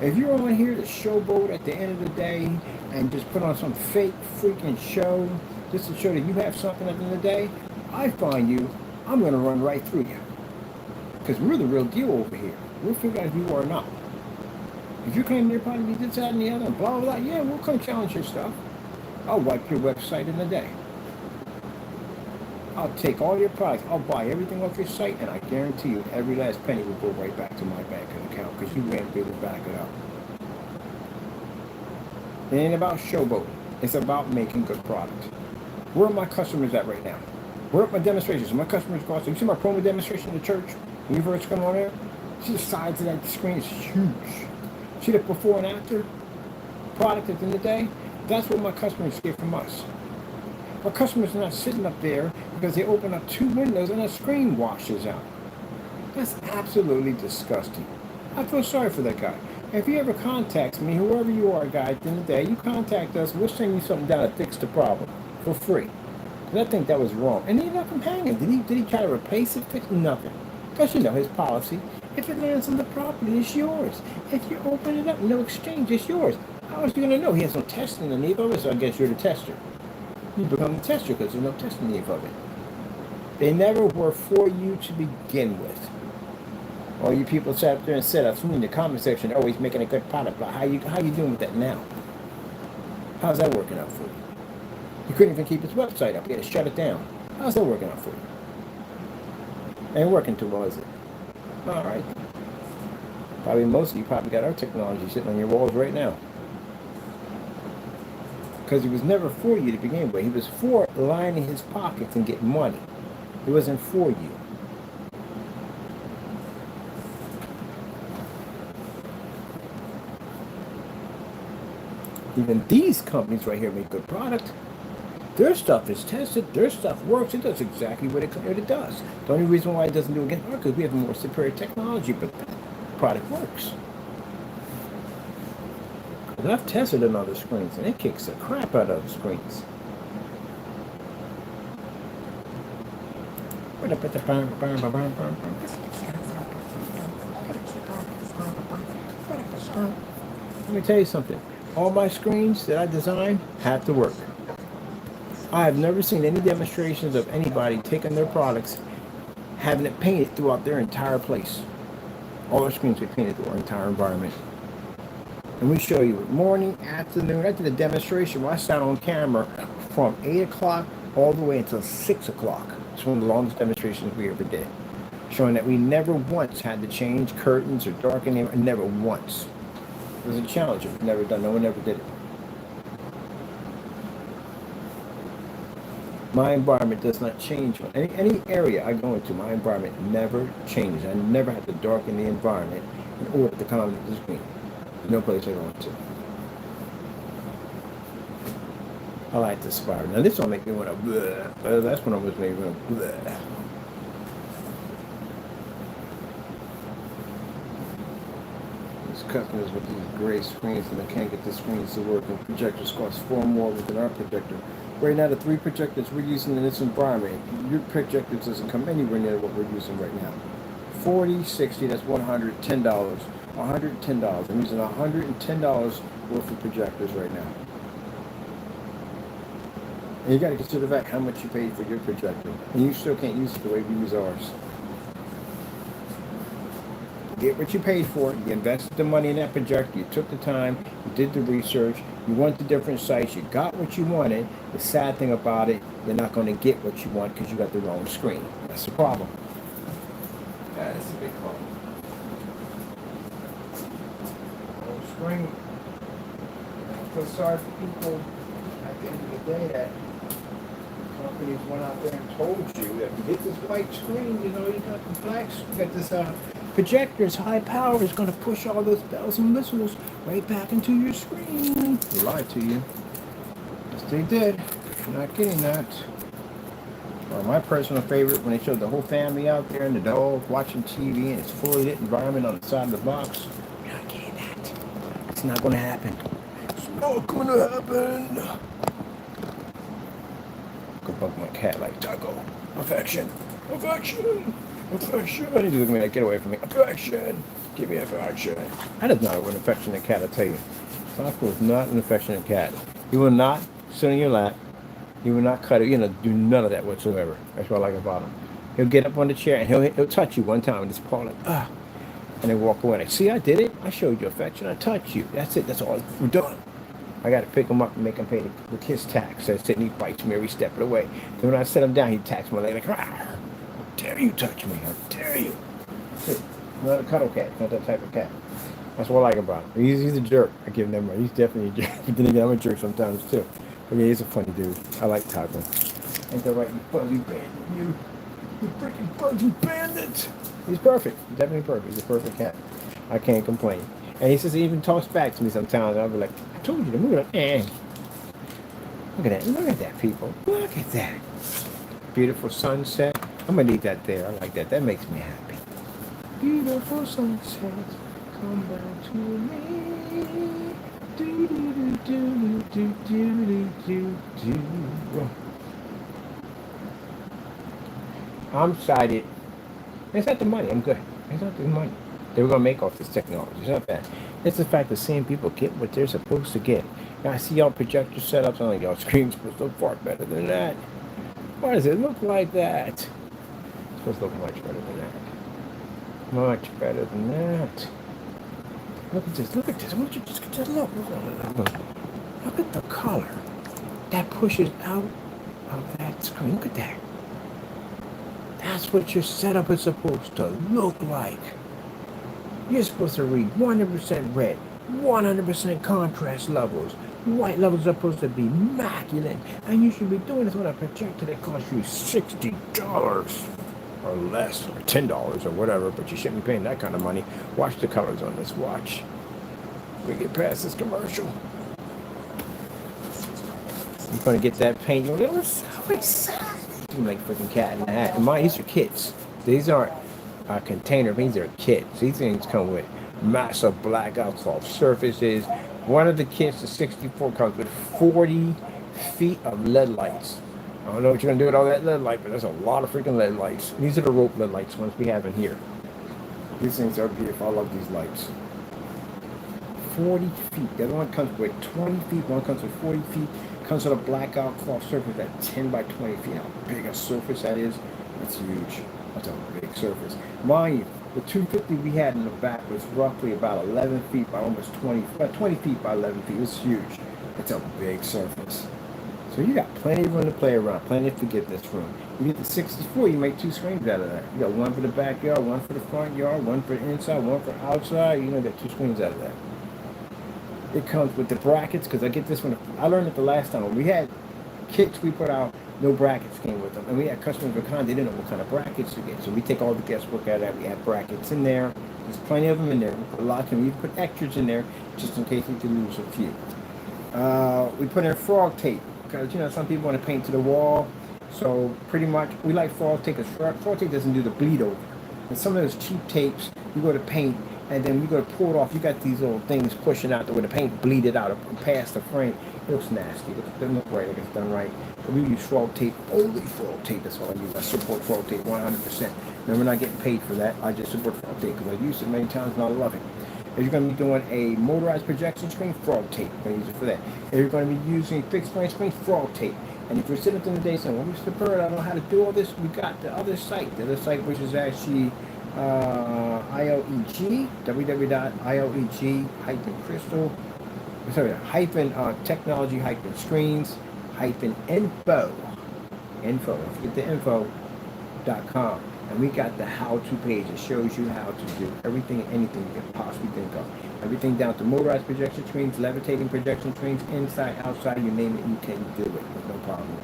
S1: If you're on here to showboat at the end of the day and just put on some fake freaking show just to show that you have something at the end of the day, I find you, I'm going to run right through you. Because we're the real deal over here. We'll figure out if you are not. If you claim your product to be this, that, and the other, and blah, blah, blah, yeah, we'll come challenge your stuff. I'll wipe your website in a day. I'll take all your products, I'll buy everything off your site, and I guarantee you every last penny will go right back to my bank account because you won't be able to back it up. It ain't about showboating. It's about making good product. Where are my customers at right now? Where are my demonstrations? My customers go out. You see my promo demonstration in the church? When you first come on there? See the sides of that screen? It's huge. See the before and after product at the end of the day? That's what my customers get from us. Our customers are not sitting up there because they open up 2 windows and a screen washes out. That's absolutely disgusting. I feel sorry for that guy. If he ever contacts me, whoever you are, guy, at the end of the day, you contact us, we'll send you something down to fix the problem for free. And I think that was wrong. And he left him hanging. Did he try to replace it? Fix nothing. Because you know his policy. If it lands on the property, it's yours. If you open it up, no exchange, it's yours. How is he going to know? He has no testing underneath of it, so I guess you're the tester. You become the tester because there's no testing underneath of it. They never were for you to begin with. All you people sat up there and said, I've seen in the comment section, oh, he's making a good product. But how you doing with that now? How's that working out for you? You couldn't even keep his website up. You had to shut it down. How's that working out for you? Ain't working too well, is it? All right. Probably most of you probably got our technology sitting on your walls right now. Because he was never for you to begin with. He was for lining his pockets and getting money. It wasn't for you. Even these companies right here make good product. Their stuff is tested. Their stuff works. It does exactly what it does. The only reason why it doesn't do it against because we have more superior technology, but the product works. Because I've tested on other screens, and it kicks the crap out of other screens. Let me tell you something. All my screens that I design have to work. I have never seen any demonstrations of anybody taking their products, having it painted throughout their entire place. All our screens get painted through our entire environment. And we show you morning, afternoon. I did a demonstration where I sat on camera from 8 o'clock all the way until 6 o'clock. It's one of the longest demonstrations we ever did. Showing that we never once had to change curtains or darken them, never once. It was a challenge. We've never done. No one ever did it. My environment does not change. Any area I go into, my environment never changes. I never have to darken the environment in order to accommodate the screen. No place I go into. I like the spiral. Now this one make me want to bleh. That's when I was making want to bleh. These customers with these gray screens and they can't get the screens to work, and projectors cost far more than our projector. Right now, the 3 projectors we're using in this environment, your projector doesn't come anywhere near what we're using right now. 40, 60, that's $110. $110. I'm using $110 worth of projectors right now. And you got to consider that how much you paid for your projector, and you still can't use it the way we use ours. Get what you paid for. You invested the money in that projector. You took the time. You did the research. You went to different sites. You got what you wanted. The sad thing about it, you're not going to get what you want because you got the wrong screen. That's the problem. That is a big problem. Wrong screen. I feel sorry for people at the end of the day that companies went out there and told you that you get this white screen, you know, you got the black, you got this projector's high power is going to push all those bells and whistles right back into your screen. They lied to you. Yes, they did. You're not getting that. Or my personal favorite, when they showed the whole family out there and the dog watching TV and it's fully lit environment on the side of the box. You're not getting that. It's not going to happen. It's not going to happen. Go bug my cat like Taco. Affection. Affection. Affection. He look at me like, get away from me. Affection. Give me affection. That is not an affectionate cat, I tell you. Taco is not an affectionate cat. He will not sit on your lap. He will not cut it. You know, do none of that whatsoever. That's what I like about him. He'll get up on the chair and he'll touch you one time and just paw like, and then walk away. Like, see, I did it. I showed you affection. I touched you. That's it. That's all. We're done. I got to pick him up and make him pay the kid's tax. That's it. And he bites me every step of the way. Then when I set him down, he attacks my leg like, how dare you touch me? How dare you? That's it. Not a cuddle cat. Not that type of cat. That's what I like about him. He's a jerk. I give him that much. He's definitely a jerk. But then again, I'm a jerk sometimes too. But yeah, he's a funny dude. I like Taco. Ain't that right, you fuzzy bandit? You freaking fuzzy bandit! He's perfect. He's definitely perfect. He's a perfect cat. I can't complain. And he says he even talks back to me sometimes. I'll be like, I told you to move it. Look at that. Look at that, people. Look at that. Beautiful sunset. I'm going to leave that there. I like that. That makes me happy. Beautiful sunset. Come back to me. Do, do, do, do, do, do, do. I'm excited. It's not the money. I'm good. It's not the money they were going to make off this technology. It's not that. It's the fact of seeing people get what they're supposed to get. Now, I see y'all projector setups. I'm like, y'all screens supposed to look far better than that. Why does it look like that? It's supposed to look much better than that. Much better than that. Look at this. Look at this. I want you to just get look. Look at the color that pushes out of that screen. Look at that. That's what your setup is supposed to look like. You're supposed to read 100% red, 100% contrast levels. White levels are supposed to be immaculate. And you should be doing this with a projector that costs you $60 or less, or $10 or whatever, but you shouldn't be paying that kind of money. Watch the colors on this watch. We get past this commercial. You're going to get that paint. You're going to so excited. You like freaking cat in the hat. And these are kits. These aren't container. These are kits. These things come with massive black alcohol surfaces. One of the kits, the 64, comes with 40 feet of LED lights. I don't know what you're going to do with all that LED light, but there's a lot of freaking LED lights. These are the rope LED lights, ones we have in here. These things are beautiful. I love these lights. 40 feet. The other one comes with 20 feet. One comes with 40 feet. Comes with a black alcohol surface at 10 by 20 feet. How big a surface that is? That's huge. That's a big surface. Mind you, the 250 we had in the back was roughly about 11 feet by almost 20 feet by 11 feet. It was huge. It's a big surface. So you got plenty of room to play around, plenty to get this room. You get the 64, you make 2 screens out of that. You got one for the backyard, one for the front yard, one for inside, one for outside. You know, got 2 screens out of that. It comes with the brackets, because I get this one. I learned it the last time. When we had kits we put out No brackets came with them. And we had customers who they didn't know what kind of brackets to get. So we take all the guesswork out of that. We have brackets in there. There's plenty of them in there. We put lots, and we put extras in there just in case we could lose a few. We put in frog tape because, you know, some people want to paint to the wall. So pretty much we like frog tape because frog tape doesn't do the bleed over. And some of those cheap tapes, you go to paint and then you go to pull it off. You got these little things pushing out where the paint bleeded out past the frame. It looks nasty. It doesn't look right if it's done right. But we use frog tape, only frog tape. That's all I use. I support frog tape 100%. And we're not getting paid for that. I just support frog tape because I've used it many times and I love it. If you're going to be doing a motorized projection screen, frog tape. You're going to use it for that. If you're going to be using fixed frame screen, frog tape. And if you're sitting up in the day saying, well, Mr. Bird, I don't know how to do all this, we got the other site. The other site, which is actually ILEG, www.ileg-crystal, sorry, technology-screens, info, don't forget the info.com. And we got the how-to page. It shows you how to do everything and anything you can possibly think of. Everything down to motorized projection screens, levitating projection screens, inside, outside, you name it, you can do it. There's no problem.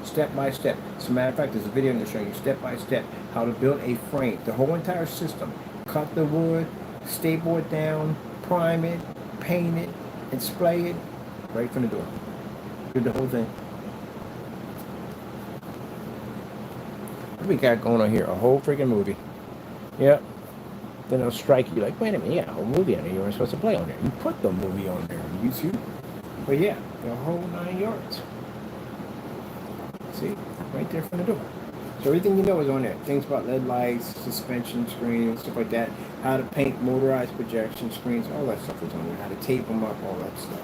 S1: Step by step. As a matter of fact, there's a video to show you step by step how to build a frame. The whole entire system. Cut the wood, staple it down, prime it, paint it, and splay it right from the door. Do the whole thing. What we got going on here? A whole freaking movie. Yep. Then they'll strike you like, wait a minute, yeah, a whole movie on there. You weren't supposed to play on there. You put the movie on there on YouTube. But yeah, the whole 9 yards. See? Right there from the door. So everything you know is on there. Things about LED lights, suspension screens, stuff like that. How to paint motorized projection screens. All that stuff is on there. How to tape them up, all that stuff.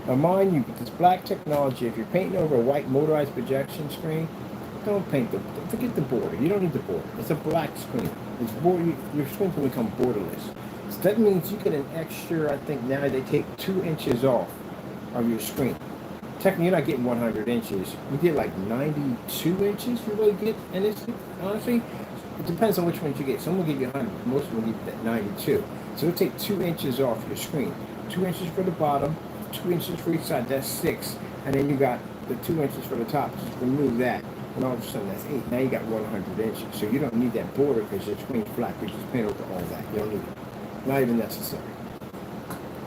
S1: Now mind you, with this black technology, if you're painting over a white motorized projection screen, don't forget the border. You don't need the border. It's a black screen. Your screen can become borderless. So that means you get an extra, I think now they take 2 inches off of your screen. Technically, you're not getting 100 inches. You get like 92 inches you really get. And it's, honestly, it depends on which ones you get. Some will give you 100. Most will give you that 92. So it'll take 2 inches off your screen. 2 inches for the bottom, 2 inches for each side. That's 6. And then you got the 2 inches for the top. Just remove that. And all of a sudden that's 8. Now you got 100 inches. So you don't need that border because your screen's flat. You just paint over all that. You don't need it. Not even necessary.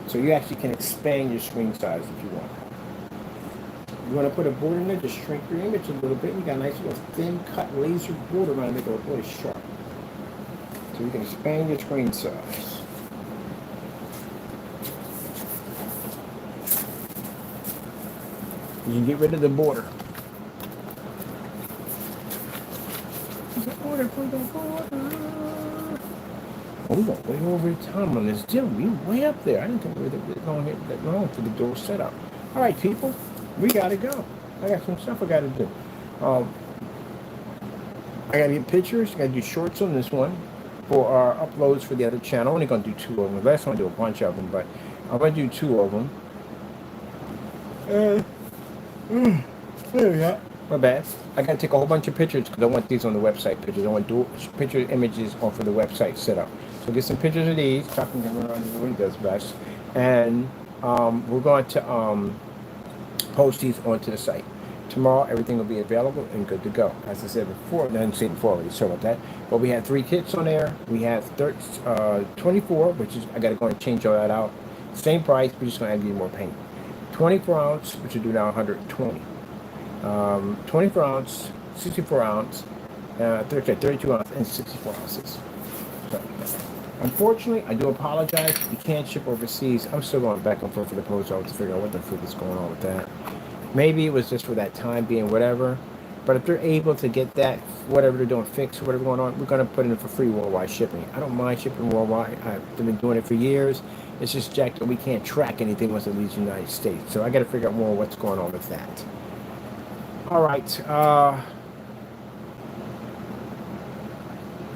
S1: So you actually can expand your screen size if you want. You want to put a border in there, just shrink your image a little bit. You got a nice little thin cut laser border around to make it look really sharp. So you can expand your screen size. You can get rid of the border. Oh, we got way over time on this deal. We way up there. I didn't think we were going to get that long for the door setup. All right, people, we got to go. I got some stuff I got to do. I got to get pictures. I got to do shorts on this one for our uploads for the other channel. I'm only going to do 2 of them. Last one I do a bunch of them, but I'm going to do 2 of them. There we go. My bad. I got to take a whole bunch of pictures because I want these on the website pictures. I want picture images off of the website set up. So get some pictures of these. Talking to around the way does best. And we're going to post these onto the site. Tomorrow, everything will be available and good to go. As I said before, I didn't say it before already, sorry about that. But we had 3 kits on there. We have 24, which is, I got to go and change all that out. Same price, we're just going to add you more paint. 24 ounce, which will do now 120. 24 ounce, 64 ounce, 32 ounce, and 64 ounces. So, unfortunately, I do apologize. You can't ship overseas. I'm still going back and forth for the post office to figure out what the frick is going on with that. Maybe it was just for that time being, whatever. But if they're able to get that, whatever they're doing, fixed, whatever going on, we're going to put it in for free worldwide shipping. I don't mind shipping worldwide. I've been doing it for years. It's just jacked that we can't track anything once it leaves the United States. So I got to figure out more what's going on with that. All right.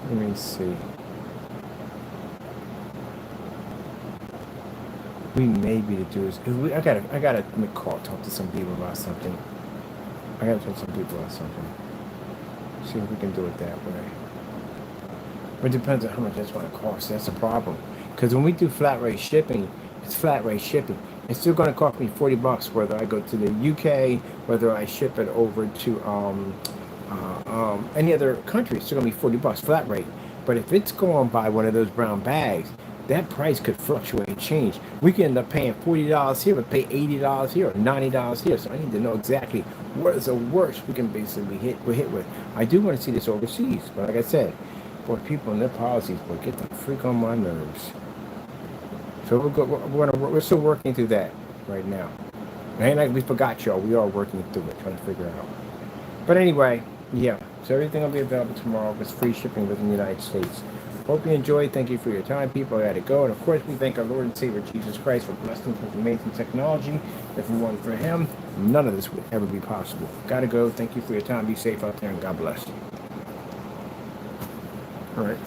S1: Let me see. We may be to do this. I gotta make a call, talk to some people about something. I gotta talk to some people about something. See if we can do it that way. But it depends on how much that's going to cost. That's a problem. Because when we do flat rate shipping, it's flat rate shipping. It's still going to cost me $40 whether I go to the UK, whether I ship it over to any other country. It's still going to be $40 flat rate. But if it's going by one of those brown bags, that price could fluctuate and change. We can end up paying $40 here, but pay $80 here or $90 here. So I need to know exactly what is the worst we can basically hit with. I do want to see this overseas, but like I said, boy, people and their policies will get the freak on my nerves. So we're still working through that right now. It ain't like we forgot y'all. We are working through it, trying to figure it out. But anyway, yeah. So everything will be available tomorrow. It's free shipping within the United States. Hope you enjoyed. Thank you for your time, people. I got to go. And of course, we thank our Lord and Savior Jesus Christ for blessing us with amazing technology. If it weren't for Him, none of this would ever be possible. Got to go. Thank you for your time. Be safe out there, and God bless you. All right.